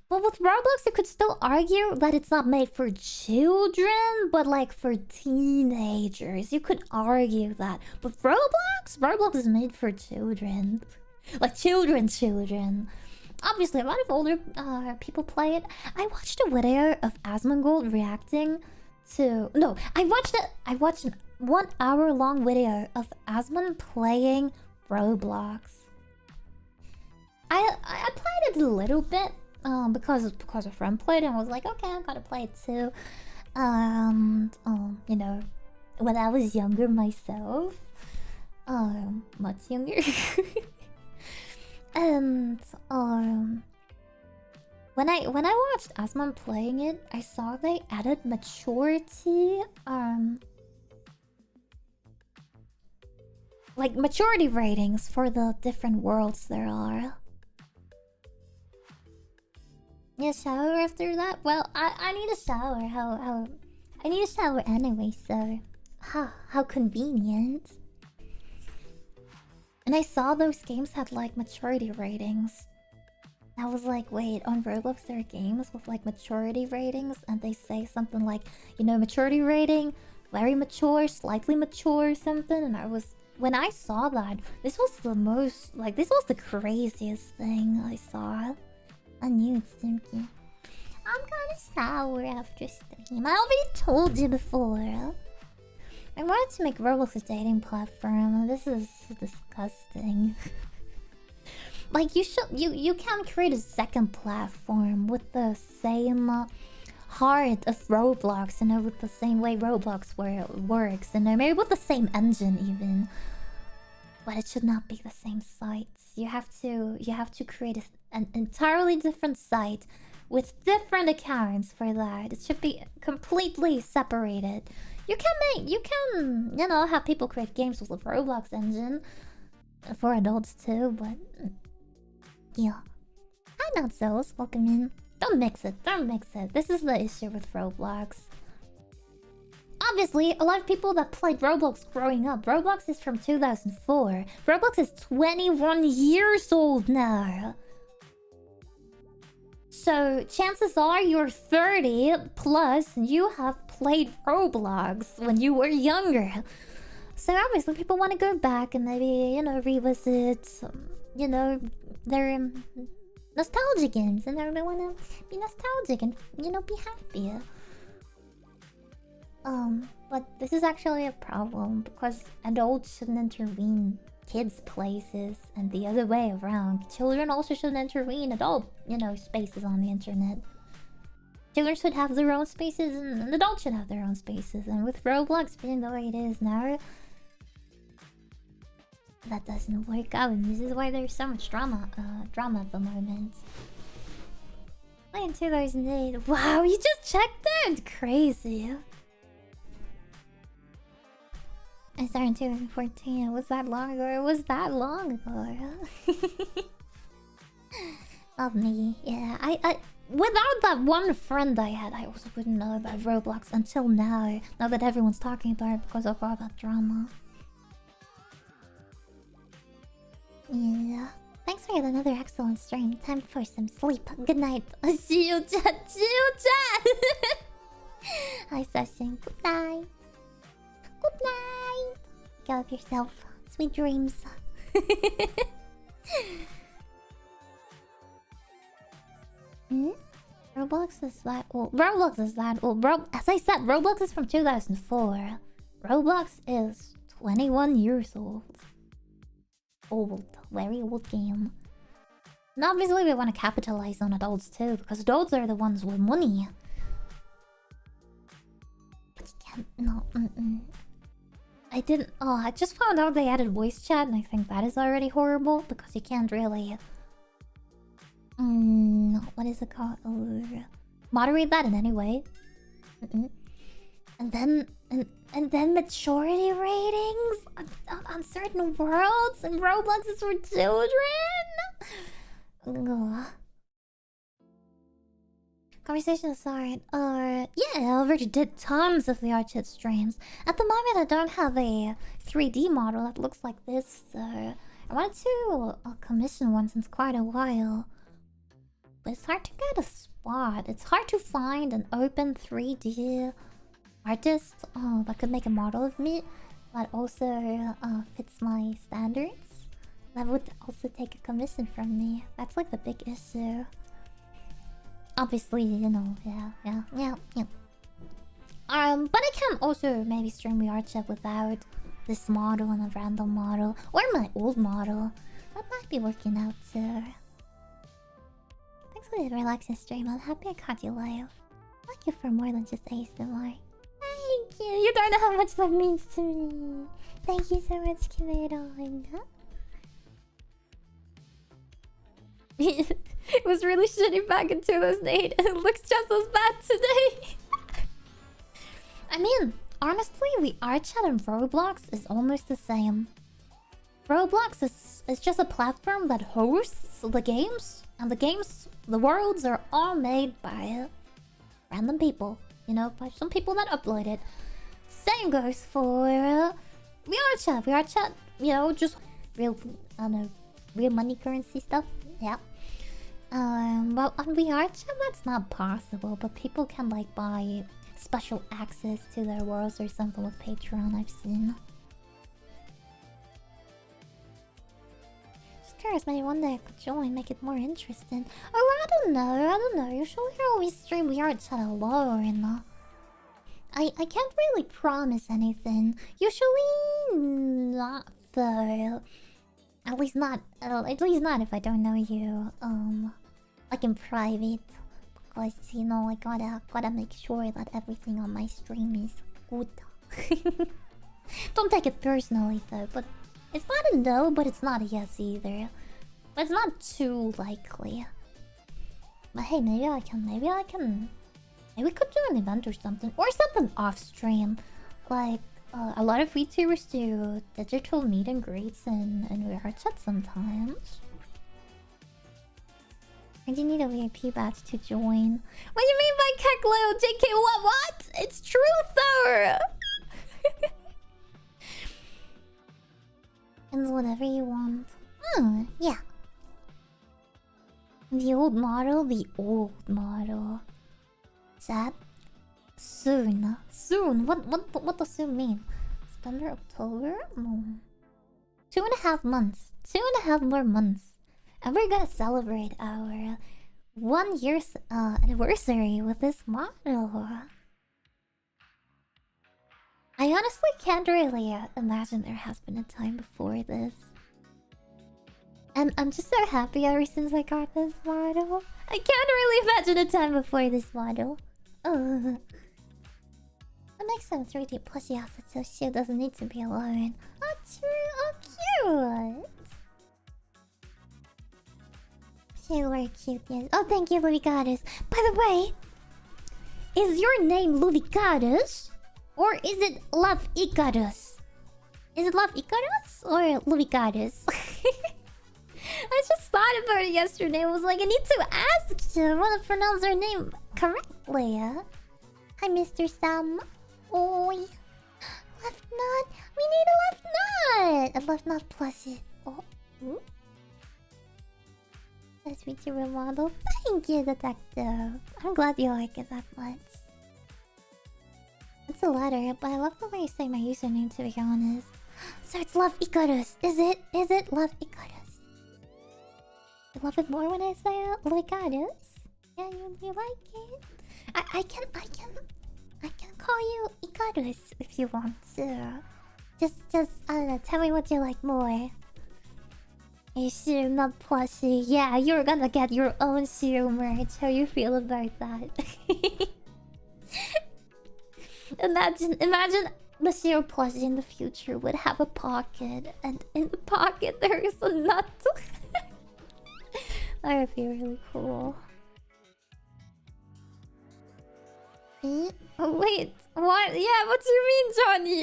But with Roblox, you could still argue that it's not made for children, but like for teenagers. You could argue that. But Roblox is made for children. Like children. Obviously, a lot of older people play it. I watched a video of Asmongold reacting to... No, I watched an 1 hour long video of Asmon playing Roblox. I played it a little bit because a friend played it and I was like, okay, I gotta play it too. When I was younger myself, much younger, and when I watched Asmon playing it, I saw they added maturity, like maturity ratings for the different worlds there are. Yeah, shower after that? Well, I need a shower. How I need a shower anyway, so how convenient. And I saw those games had like maturity ratings. I was like, wait, on Roblox there are games with like maturity ratings, and they say something like, maturity rating, very mature, slightly mature, something. And when I saw that, this was the craziest thing I saw. I knew it's Stinky. I'm gonna shower after stream. I already told you before. I wanted to make Roblox a dating platform. This is disgusting. Like you can't create a second platform with the same heart of Roblox, with the same way Roblox works, maybe with the same engine even. But it should not be the same sites. You have to create an entirely different site with different accounts for that. It should be completely separated. You can have people create games with the Roblox engine for adults too, but yeah. Hi Nutsos, welcome in. Don't mix it. This is the issue with Roblox. Obviously, a lot of people that played Roblox growing up. Roblox is from 2004. Roblox is 21 years old now. So, chances are you're 30 plus and you have played Roblox when you were younger. So obviously people want to go back and maybe, you know, revisit, you know, their nostalgia games, and they want to be nostalgic and, you know, be happy. But this is actually a problem because adults shouldn't intervene kids' places and the other way around. Children also shouldn't intervene adult, you know, spaces on the internet. Children should have their own spaces and adults should have their own spaces. And with Roblox being the way it is now, that doesn't work out. And this is why there's so much drama at the moment. Like in 2008. Wow, you just checked it? Crazy. I started in 2014. It was that long ago. It was that long ago. Love me. Yeah, I without that one friend I had, I also wouldn't know about Roblox until now. Now that everyone's talking about it because of all that drama. Yeah. Thanks for another excellent stream. Time for some sleep. Good night. See you, chat. See you, chat. Hi, session. Good night. Good night. Get up yourself. Sweet dreams. Roblox is that old. Roblox is that old. As I said, Roblox is from 2004. Roblox is 21 years old. Old. Very old game. And obviously we want to capitalize on adults too, because adults are the ones with money. But you can't... No, I didn't... Oh, I just found out they added voice chat, and I think that is already horrible, because you can't really... what is it called? Moderate that in any way. And then... And then maturity ratings on certain worlds, and Roblox is for children? Ugh. Conversation aside, yeah, I already did tons of VR chat streams. At the moment, I don't have a 3D model that looks like this, so I wanted to commission one since quite a while. But it's hard to get a spot. It's hard to find an open 3D artist that could make a model of me that also fits my standards. That would also take a commission from me. That's like the big issue. Obviously, you know, yeah. But I can also maybe stream VR chat without this model and a random model. Or my old model. That might be working out too. Thanks for the relaxing stream. I'm happy I caught you live. Thank you for more than just ASMR. Thank you. You don't know how much that means to me. Thank you so much, Kimeron. It was really shitty back in 2008, and it looks just as bad today. I mean, honestly, VR chat and Roblox is almost the same. Roblox is just a platform that hosts the games, and the worlds are all made by random people. You know, by some people that upload it. Same goes for VR chat. VR chat, you know, just real, I don't know, real money currency stuff. Yeah. Well, on VR chat, that's not possible, but people can, like, buy special access to their worlds or something with Patreon, I've seen. Just curious, maybe one day I could join, make it more interesting. Oh, I don't know. Usually I always stream VR chat alone. I can't really promise anything. Usually not, though. At least not if I don't know you. Like in private, because you know I gotta make sure that everything on my stream is good. Don't take it personally though. But it's not a no, but it's not a yes either. But it's not too likely. But hey, maybe we could do an event or something off stream. Like a lot of VTubers do digital meet and greets and VR chat sometimes. And you need a VIP badge to join. What do you mean by Keklo? JK, what? It's true though! And whatever you want. Yeah. The old model? Chat? Soon. Soon? What does soon mean? September, October. 2.5 months. 2.5 more months. And we're gonna celebrate our 1 year anniversary with this model. I honestly can't really imagine there has been a time before this. And I'm just so happy ever since I got this model. I can't really imagine a time before this model. Ugh. That makes sense, really. Plushie assets, so she doesn't need to be alone. Oh, true. Oh, cute. She very cute, yes. Oh, thank you, Luvicatus. By the way, is your name Luvicatus? Or is it Love Icarus? Is it Love Icarus or Luvicatus? I just thought about it yesterday. I was like, I need to ask you how to pronounce her name correctly. Hi, Mr. Sam. Oi. Left nut. We need a left nut. A left nut plushie. Oh. Ooh. That's VTuber model. Thank you, detective. I'm glad you like it that much. It's a letter, but I love the way you say my username, to be honest. So it's Love Icarus. Is it? Is it Love Icarus? You love it more when I say it? Icarus? Yeah, you like it? I can call you Icarus if you want to. Just I don't know, tell me what you like more. You Shiyu, not plushie. Yeah, you're gonna get your own Shiyu merch. How you feel about that? Imagine the Shiyu plushie in the future would have a pocket, and in the pocket there is a nut. That would be really cool. Wait, what? Yeah, what do you mean, Johnny?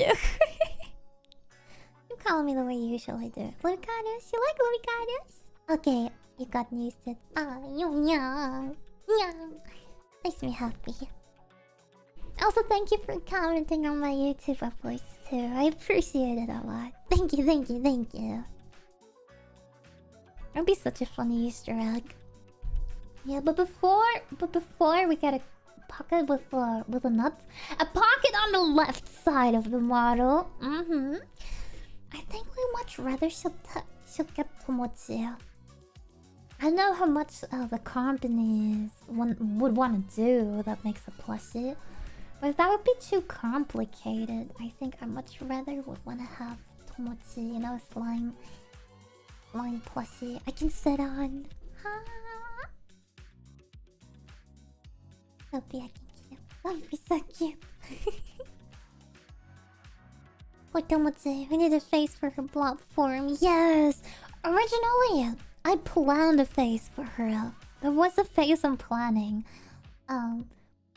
You call me the way you usually do. Luvicatus? You like Luvicatus? Okay, you got used to it. Ah, young. Makes me happy. Also, thank you for commenting on my YouTube uploads too. I appreciate it a lot. Thank you. It'll be such a funny Easter egg. Yeah, but before we get a pocket with a nut, a pocket on the left side of the model. I think we much rather she'll get Tomochi. I know how much the companies would want to do that makes a plushie, but if that would be too complicated, I think I much rather would want to have Tomochi, you know, slime plushie I can sit on. That'd be cute. That'd be so cute. Poor Tomochi, we need a face for her blob form. Yes! Originally, I planned a face for her. There was a face I'm planning.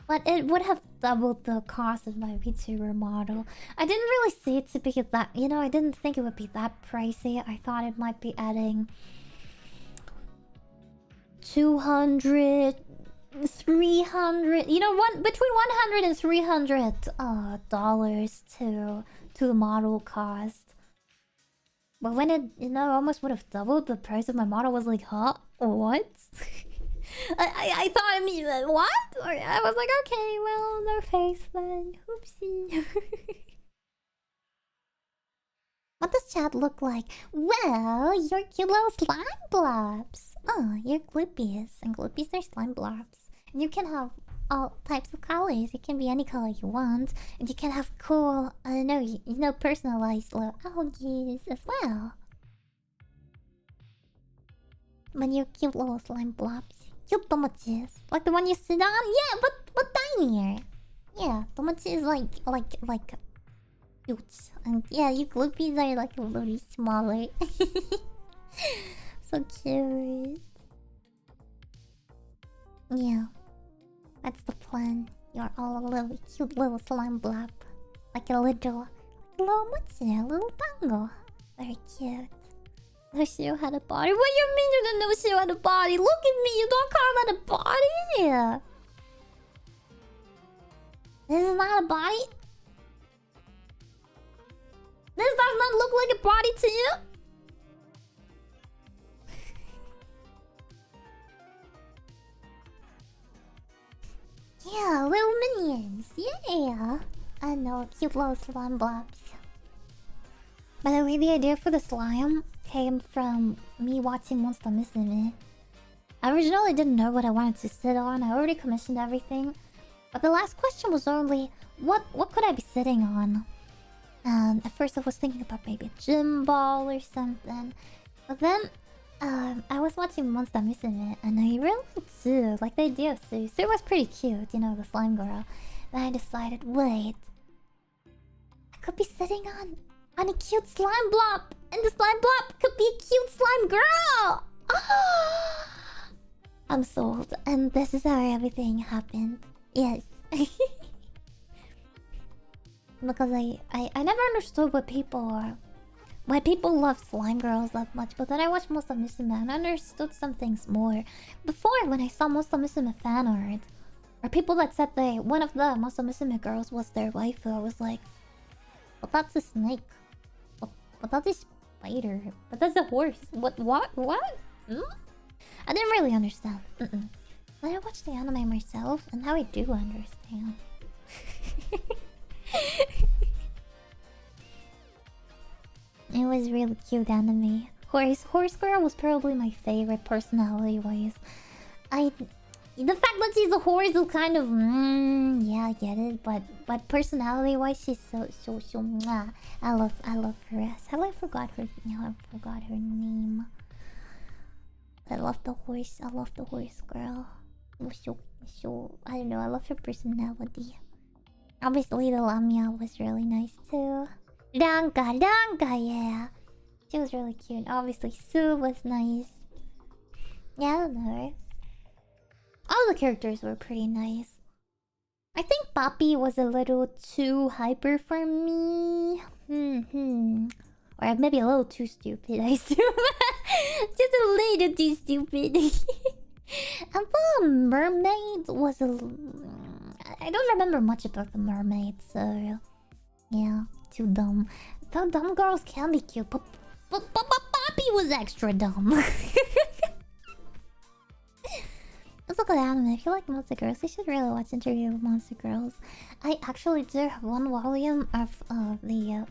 But it would have doubled the cost of my VTuber model. I didn't really see it to be that, you know, I didn't think it would be that pricey. I thought it might be adding 200, 300, you know, between 100 and 300 dollars to the model cost. But when it, you know, almost would have doubled the price of my model, was like, huh? What? I thought, I mean, what? Or I was like, okay, well, no face then. Oopsie. What does chat look like? Well, your cute little slime blobs. Oh, you're gloopies. And gloopies are slime blobs. And you can have all types of colors. It can be any color you want. And you can have cool, I don't know, you know, personalized little algae as well. But you're cute little slime blobs. Cute tomochis. Like the one you sit on? Yeah, but tinier. Yeah, tomochi is like cute. And yeah, you gloopies are like a little smaller. So cute. Yeah. That's the plan. You're all a little cute little slime blob. Like a little mochi, a little tango. Very cute. No Shiyu had a body? What do you mean you didn't know Shiyu had a body? Look at me, you don't call that a body? This is not a body? This does not look like a body to you? Yeah, little minions. Yeah. I know, cute little slime blobs. By the way, the idea for the slime came from me watching Monster Musume. I originally didn't know what I wanted to sit on. I already commissioned everything. But the last question was only, what could I be sitting on? And at first I was thinking about maybe a gym ball or something. But then, I was watching Monster Musume and I really liked Sue. Like the idea of Sue. Sue was pretty cute, you know, the slime girl. Then I decided, wait. I could be sitting on a cute slime blob. And the slime blob could be a cute slime girl. I'm sold. And this is how everything happened. Yes. Because I never understood why people love slime girls that much, but then I watched Monster Musume and I understood some things more. Before, when I saw Monster Musume fan art, or people that said one of the Monster Musume girls was their waifu, I was like, but that's a snake. But that's a spider. But that's a horse. What? Hmm? I didn't really understand. Then I watched the anime myself, and now I do understand. It was really cute anime. Horse girl was probably my favorite personality-wise. The fact that she's a horse is kind of yeah, I get it, but personality-wise she's so mwah. I love her. I forgot her name. I love the horse girl. So I don't know, I love her personality. Obviously the Lamia was really nice too. Ranka, yeah. She was really cute. Obviously Sue was nice. Yeah, I don't know. All the characters were pretty nice. I think Papi was a little too hyper for me. Or maybe a little too stupid, I assume. Just a little too stupid. And the mermaid was I don't remember much about the mermaid, so yeah, too dumb. The dumb girls can be cute, but Papi was extra dumb. Let's look at anime. If you like Monster Girls, you should really watch Interview with Monster Girls. I actually do have one volume of the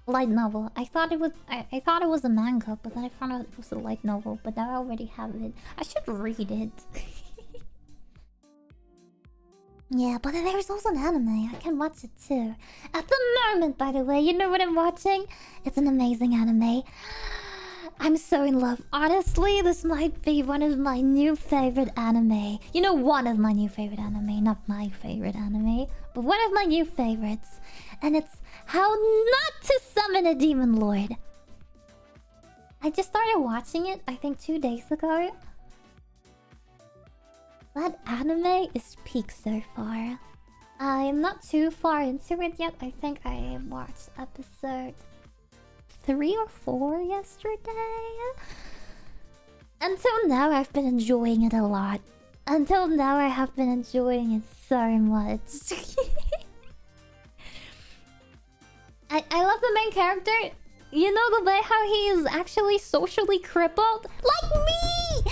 light novel. I thought it was a manga, but then I found out it was a light novel. But now I already have it. I should read it. Yeah, but there's also an anime. I can watch it too. At the moment, by the way, you know what I'm watching? It's an amazing anime. I'm so in love. Honestly, this might be one of my new favorite anime. You know, one of my new favorite anime. Not my favorite anime, but one of my new favorites. And it's How Not to Summon a Demon Lord. I just started watching it, I think 2 days ago. That anime is peak so far. I'm not too far into it yet. I think I watched episode 3 or 4 yesterday. Until now, I've been enjoying it a lot. Until now, I have been enjoying it so much. I love the main character. You know the way how he is actually socially crippled? Like me!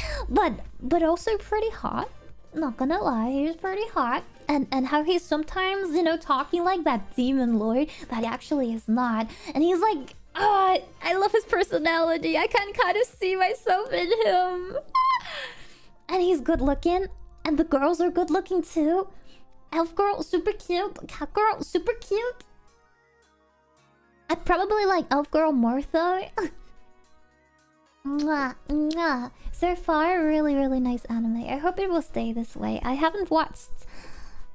But also pretty hot. Not gonna lie, he's pretty hot. And how he's sometimes, you know, talking like that demon lord that he actually is not. And he's like, oh, I love his personality. I can kind of see myself in him. And he's good looking. And the girls are good looking too. Elf girl, super cute. Cat girl, super cute. I probably like Elf girl more though. Mwah, mwah. So far, really, really nice anime. I hope it will stay this way. I haven't watched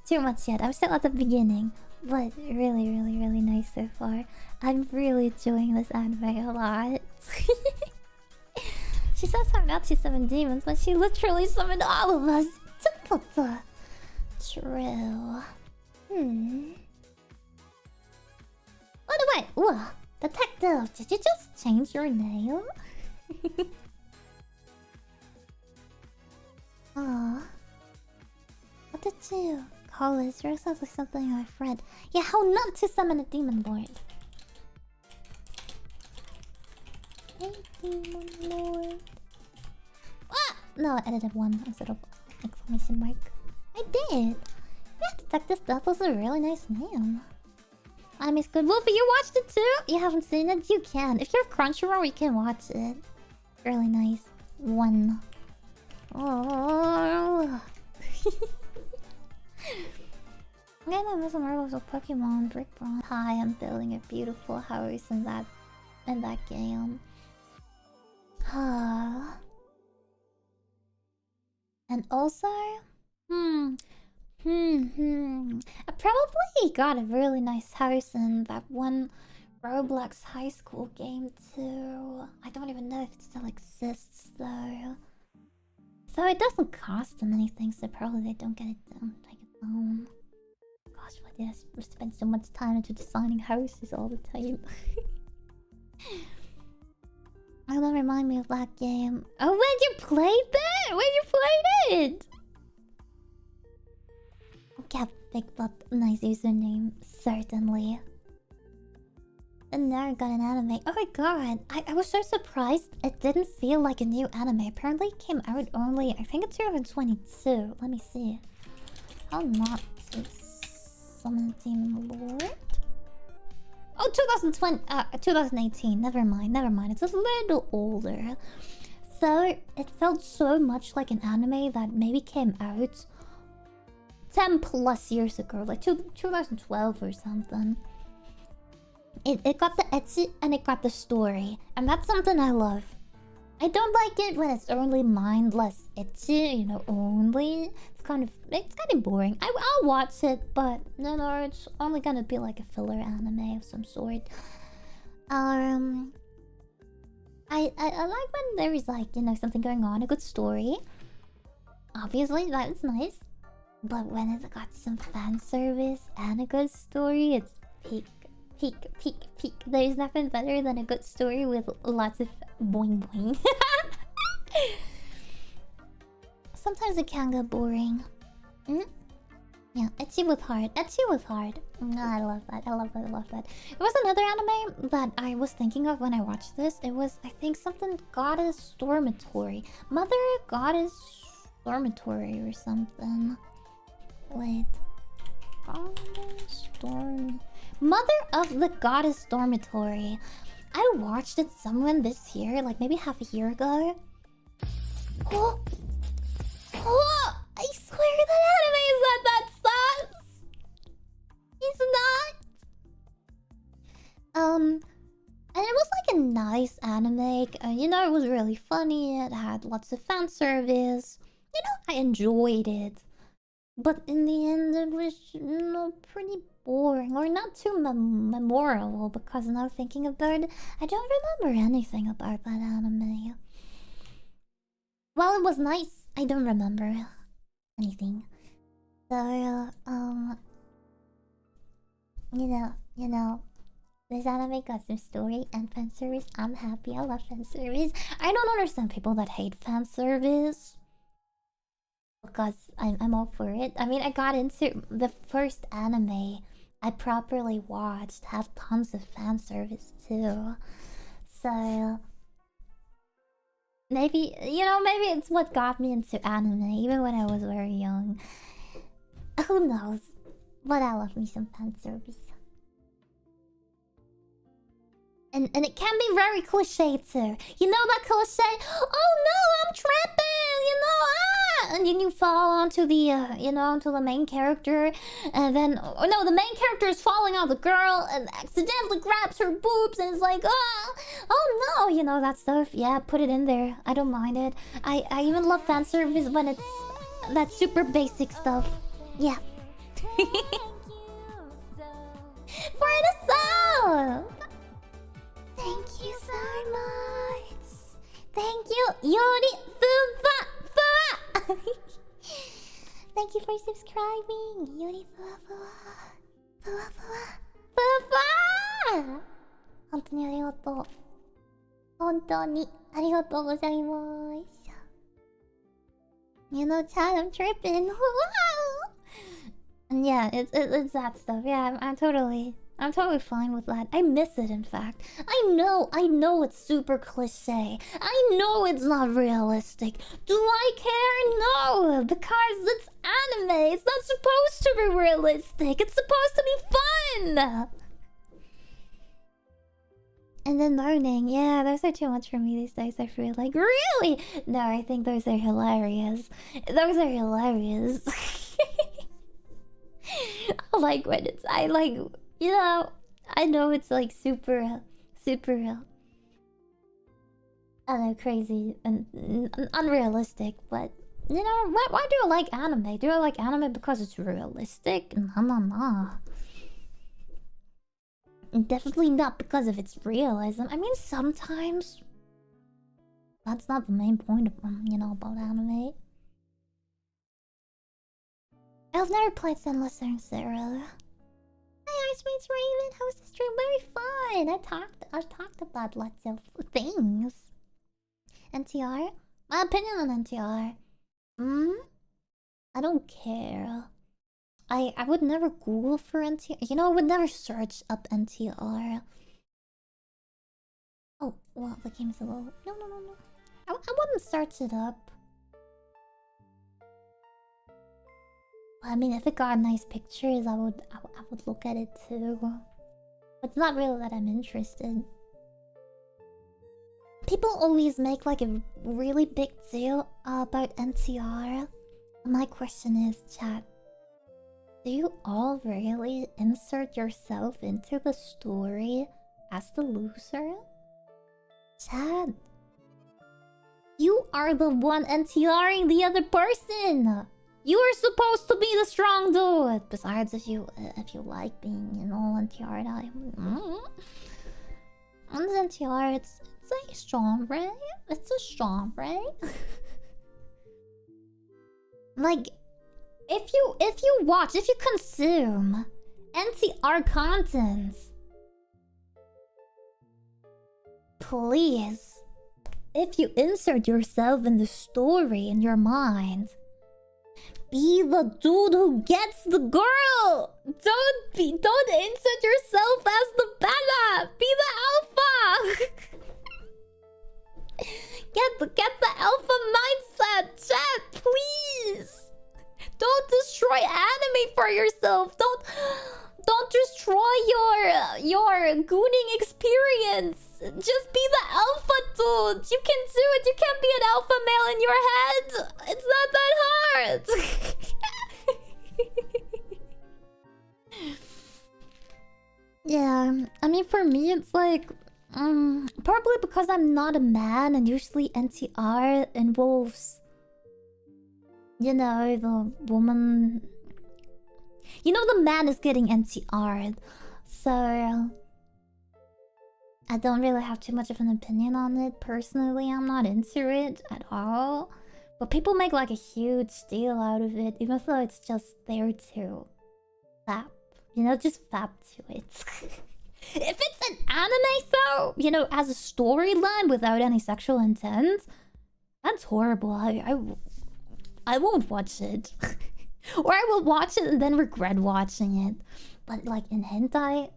too much yet. I'm still at the beginning. But really, really, really nice so far. I'm really enjoying this anime a lot. She says how not to summon demons, but she literally summoned all of us. True. By the way, detective, did you just change your name? Aw. What did you call this? Yours sounds like something I've read. Yeah, how not to summon a demon lord. Hey, demon lord. Ah! No, I edited one instead of exclamation mark. I did! Yeah, Detective Death was a really nice name. Slime is good. Wolfie, you watched it too? You haven't seen it? You can. If you're Crunchyroll, you can watch it. Really nice. One. Oh. I'm gonna miss some marbles of Pokemon Brick Bronze. Hi, I'm building a beautiful house in that game. And also, I probably got a really nice house in that one Roblox high school game too. I don't even know if it still exists though. So it doesn't cost them anything, so probably they don't get it done. Take it home. Gosh, why did I spend so much time into designing houses all the time? Oh, that remind me of that game. Oh, when you played that? When you played it? Cap Big Butt, nice username, certainly. And now I got an anime. Oh my god, I was so surprised it didn't feel like a new anime. Apparently it came out only, I think it's 2022. Let me see. How not to summon Demon Lord? Oh, 2018. Never mind. It's a little older. So it felt so much like an anime that maybe came out 10 plus years ago, like 2012 or something. It got the ecchi and it got the story, and that's something I love. I don't like it when it's only mindless ecchi, you know, only. It's kind of boring. I'll watch it, but no, it's only gonna be like a filler anime of some sort. I like when there is like, you know, something going on, a good story. Obviously, that's nice. But when it's got some fan service and a good story, it's peak. There's nothing better than a good story with lots of boing boing. Sometimes it can get boring. Yeah, ecchi with heart. I love that. It was another anime that I was thinking of when I watched this. It was, I think, something Goddess Dormitory. Mother Goddess Dormitory or something. Wait. Mother of the Goddess Dormitory. I watched it somewhere this year, like maybe half a year ago. Oh! I swear that anime is not that sus! It's not! And it was like a nice anime. You know, it was really funny. It had lots of fan service. You know, I enjoyed it. But in the end, it was, you know, pretty boring. Or not too memorable, because now thinking about it, I don't remember anything about that anime. Well, it was nice. I don't remember anything. So, you know, this anime got some story and fan service. I'm happy. I love fan service. I don't understand people that hate fan service, because I'm all for it. I mean, I got into the first anime I properly watched had tons of fan service too. So maybe, you know, maybe it's what got me into anime even when I was very young. Who knows? But I love me some fan service. And it can be very cliche too. You know that cliche? Oh no, I'm tripping! You know, and then you fall onto the, onto the main character. And then, oh no, the main character is falling on the girl and accidentally grabs her boobs and is like, oh no, you know, that stuff. Yeah, put it in there. I don't mind it. I even love fan service when it's that super basic stuff. Yeah. For the soul! Thank you so much. Thank you, Yuri Fuwa. Thank you for subscribing, Yuri Fuwa.本当にありがとう。本当にありがとうございます。You know, Chad, I'm tripping. And yeah, it's that stuff. Yeah, I'm totally fine with that. I miss it, in fact. I know it's super cliche. I know it's not realistic. Do I care? No, because it's anime. It's not supposed to be realistic. It's supposed to be fun. And then learning. Yeah, those are too much for me these days. I feel like, really? No, I think those are hilarious. Those are hilarious. I like when it's. I like. You know. I know it's like super, super. I don't know, crazy and unrealistic, but you know, why do I like anime? Do I like anime because it's realistic? No. Definitely not because of its realism. I mean, sometimes that's not the main point of you know, about anime. I've never played Endless Zero. Hi, Archmage Raven. How's the stream? Very fun. I've talked about lots of things. NTR? My opinion on NTR. I don't care. I would never Google for NTR. You know, I would never search up NTR. Oh, well, the game's a little... No. I wouldn't search it up. I mean, if it got nice pictures, I would look at it too. But it's not really that I'm interested. People always make like a really big deal about NTR. My question is, chat, do you all really insert yourself into the story as the loser? Chat, you are the one NTRing the other person. You are supposed to be the strong dude. Besides, if you like being, you know, NTR'd, on the NTR, it's a strong, right? It's a strong, right? Like, if you consume NTR content, please, if you insert yourself in the story in your mind, be the dude who gets the girl. Don't insert yourself as the beta. Be the alpha. Get the alpha mindset, chat, please. Don't destroy anime for yourself. Don't destroy your gooning experience. Just be the alpha dude. You can do it. You can't be an alpha male in your head. It's not that hard. Yeah, I mean, for me, it's like, probably because I'm not a man, and usually NTR involves, you know, the woman. You know, the man is getting NTR'd, so I don't really have too much of an opinion on it. Personally, I'm not into it at all. But people make like a huge deal out of it, even though it's just there to fap. You know, just fap to it. If it's an anime though, you know, as a storyline without any sexual intent, that's horrible. I won't watch it. Or I will watch it and then regret watching it. But like in hentai,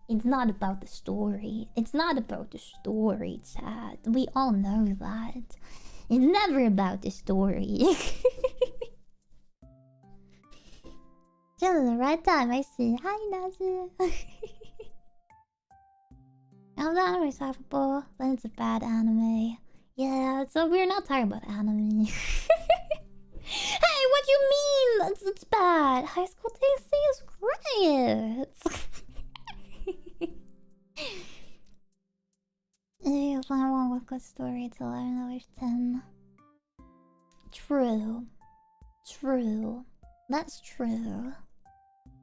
it's not about the story. It's not about the story, chat. We all know that. It's never about the story. Just at the right time, I see. Hi, Nazi. Now the anime is laughable, then it's a bad anime. Yeah, so we're not talking about anime. Hey, what do you mean? It's bad. High school TC is great. If I want with good story, it's 11 out of 10. True. True. That's true.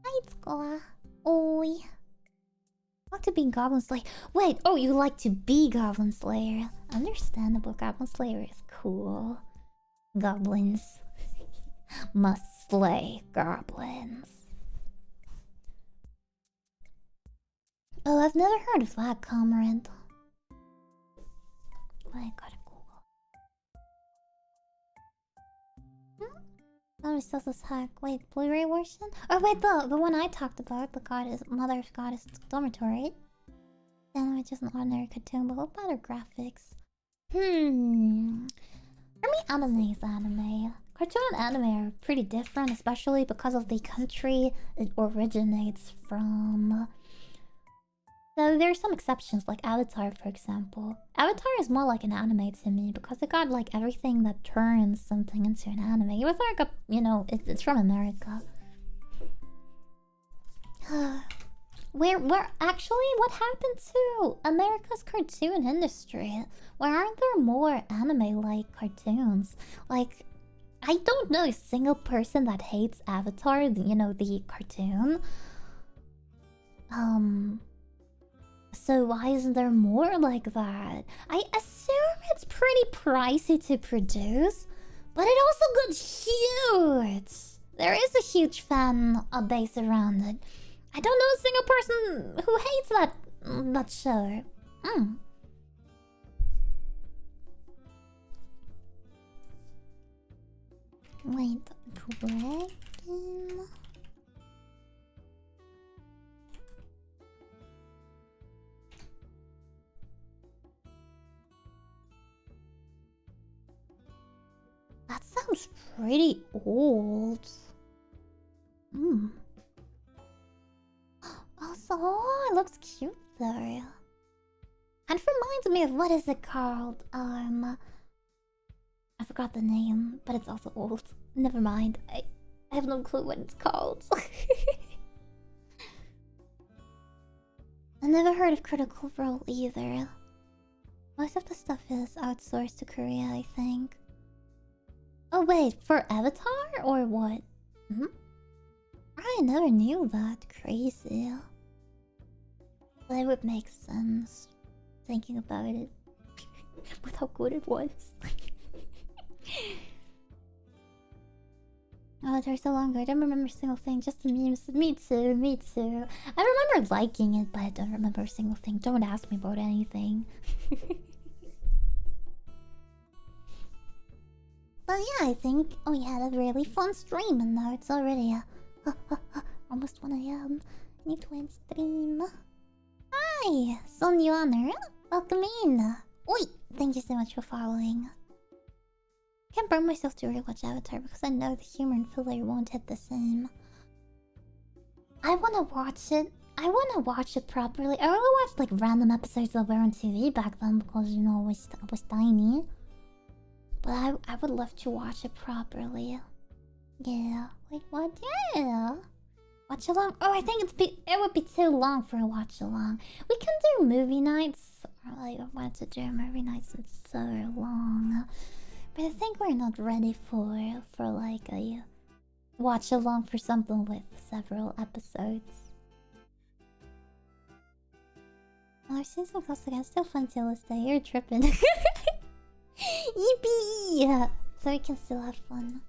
Hi, Skola. Oi. I like to be Goblin Slayer. Wait, oh, you like to be Goblin Slayer. Understandable, Goblin Slayer is cool. Goblins must slay goblins. Oh, I've never heard of that, comrade. I gotta Google. Oh, it says this hack. Wait, Blu-ray version? Oh wait, the one I talked about, the goddess, Mother's Goddess Dormitory. Then it's just an ordinary cartoon, but with better graphics. For me, anime is anime. Cartoon and anime are pretty different, especially because of the country it originates from. So there are some exceptions, like Avatar, for example. Avatar is more like an anime to me because it got like everything that turns something into an anime. Avatar got, you know, it's from America. Where actually, what happened to America's cartoon industry? Why aren't there more anime-like cartoons? Like, I don't know a single person that hates Avatar, you know, the cartoon. So why isn't there more like that? I assume it's pretty pricey to produce, but it also got huge. There is a huge fan base around it. I don't know a single person who hates that show. Wait, dragon? That sounds pretty old. Also, oh, it looks cute though. And it reminds me of, what is it called? I forgot the name, but it's also old. Never mind. I have no clue what it's called. I never heard of Critical Role either. Most of the stuff is outsourced to Korea, I think. Oh wait, for Avatar or what? I never knew that. Crazy. But it would make sense, thinking about it, with how good it was. Oh, they're so long ago. I don't remember a single thing, just the memes. Me too, me too. I remember liking it, but I don't remember a single thing. Don't ask me about anything. But yeah, I think we had a really fun stream, and now it's already almost 1 AM. I need to end stream. Hi, Son Yuaner. Welcome in. Oi, thank you so much for following. I can't bring myself to rewatch Avatar because I know the humor and filler won't hit the same. I wanna watch it. I wanna watch it properly. I only watched like random episodes that were on TV back then because, you know, I was tiny. But I would love to watch it properly. Yeah. Wait, what? Yeah. Watch along. Oh, I think it would be too long for a watch along. We can do movie nights. Like, I wanted to do movie nights in so long. But I think we're not ready for like a watch along for something with several episodes. Oh, I've seen some classic. I still find till this day. You're tripping. Yippee! So we can still have fun.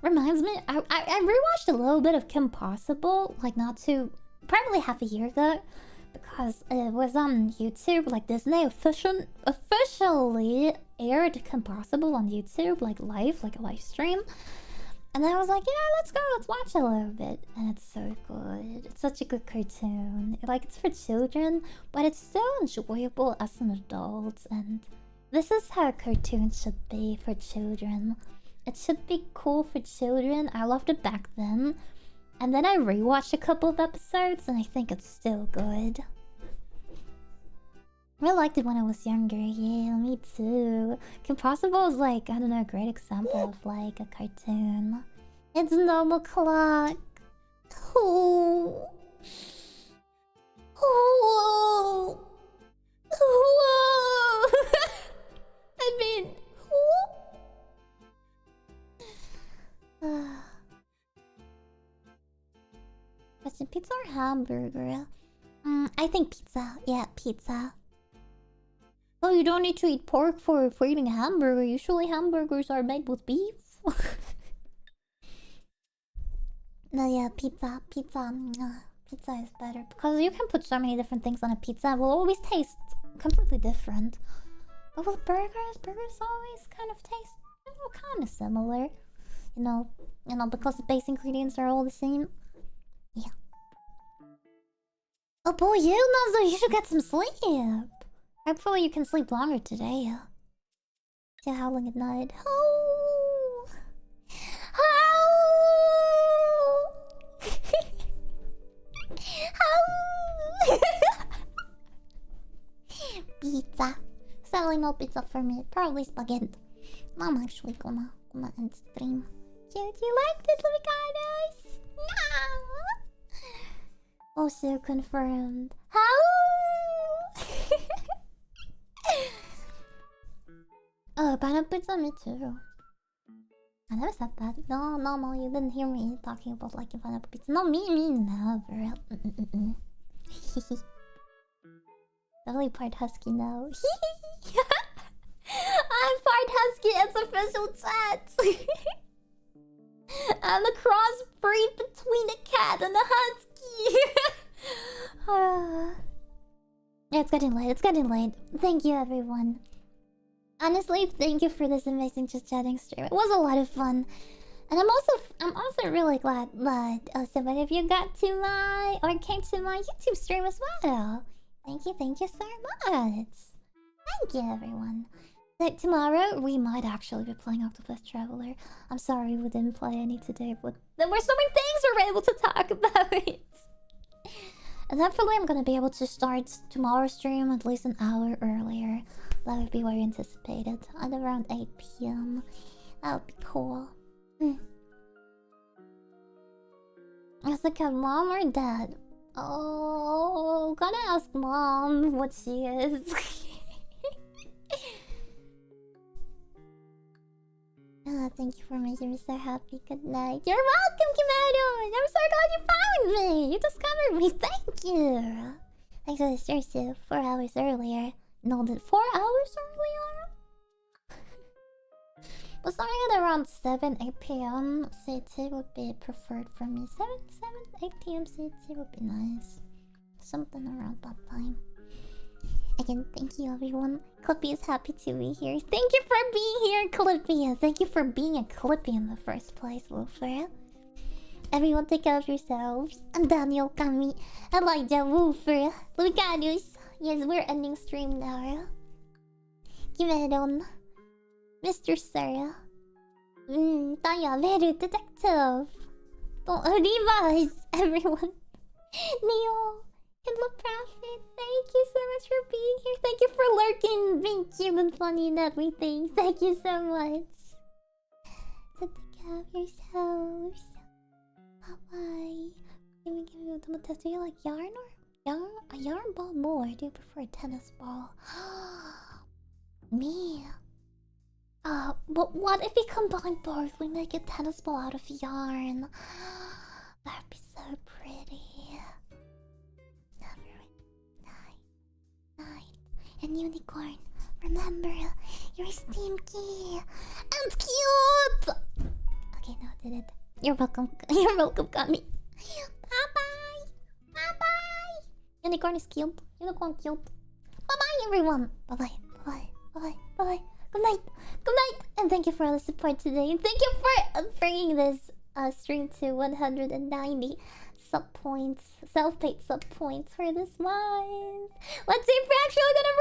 Reminds me, I rewatched a little bit of Kim Possible, like probably half a year ago, because it was on YouTube. Like Disney officially aired Kim Possible on YouTube, like live, like a live stream. And then I was like, yeah, let's watch a little bit. And it's so good. It's such a good cartoon. Like, it's for children, but it's so enjoyable as an adult. And this is how a cartoon should be for children. It should be cool for children. I loved it back then. And then I rewatched a couple of episodes, and I think it's still good. I liked it when I was younger. Yeah, me too. Kim Possible is like, I don't know, a great example of like a cartoon. It's normal clock. Oh. Oh. Oh. I mean, question: pizza or hamburger? I think pizza. Yeah, pizza. Oh, you don't need to eat pork for eating a hamburger. Usually hamburgers are made with beef. No, yeah, pizza. Pizza is better. Because you can put so many different things on a pizza. It will always taste completely different. But with burgers always kind of taste, kind of similar. You know, because the base ingredients are all the same. Yeah. Oh boy, you should get some sleep. Hopefully you can sleep longer today. You're howling at night. Oh! Oh! pizza. Sadly, no pizza for me. Probably spaghetti. I'm actually gonna end stream. Cute, you liked it, Lumicanos? No. Also confirmed. How? Oh, pineapple pizza, me too. I never said that. No, you didn't hear me talking about like pineapple pizza. No, me, never. Definitely part husky now. I'm part husky. It's official chat. I'm the crossbreed between a cat and a husky. Yeah, it's getting late. It's getting late. Thank you, everyone. Honestly, thank you for this amazing just chatting stream. It was a lot of fun, and I'm also really glad that so many of you got to my or came to my YouTube stream as well. Thank you so much. Thank you, everyone. So tomorrow we might actually be playing Octopus Traveler. I'm sorry we didn't play any today, but there were so many things we were able to talk about. And hopefully I'm gonna be able to start tomorrow's stream at least an hour earlier. That would be what I anticipated. At around 8 PM. That would be cool. Is the cat mom or dad? Oh, gotta ask mom what she is. Thank you for making me so happy. Good night. You're welcome, Kimado! I'm so glad you found me! You discovered me. Thank you! Thanks for the stream, too. 4 hours earlier. No, 4 hours earlier? But starting at around 7, 8 PM CT would be preferred for me. 8 PM CT would be nice. Something around that time. Again, thank you, everyone. Clippy is happy to be here. Thank you for being here, Clippy. Thank you for being a Clippy in the first place, Woofer. Everyone take care of yourselves. And Daniel, Kami, Elijah, Woofer, Lucanus. Yes, we're ending stream now. Kimeron, Mr. Sarah, Taya, Veru, Detective. Don't revise, everyone. Neo. Hello, Prophet. Thank you so much for being here. Thank you for lurking, being cute and funny and everything. Thank you so much. So take care of yourselves. Bye-bye. Give me a test. Do you like yarn or a yarn ball more? Or do you prefer a tennis ball? Me. But what if we combine both? We make a tennis ball out of yarn. That'd be so pretty. And unicorn, remember your Steam key and cute. Okay, no, I did it. You're welcome. You're welcome, Kami. Bye bye. Unicorn is cute. Unicorn cute. Bye bye, everyone. Bye bye. Good night. And thank you for all the support today. And thank you for bringing this stream to 190 sub points, self-paid sub points for this month. Let's see if we're actually gonna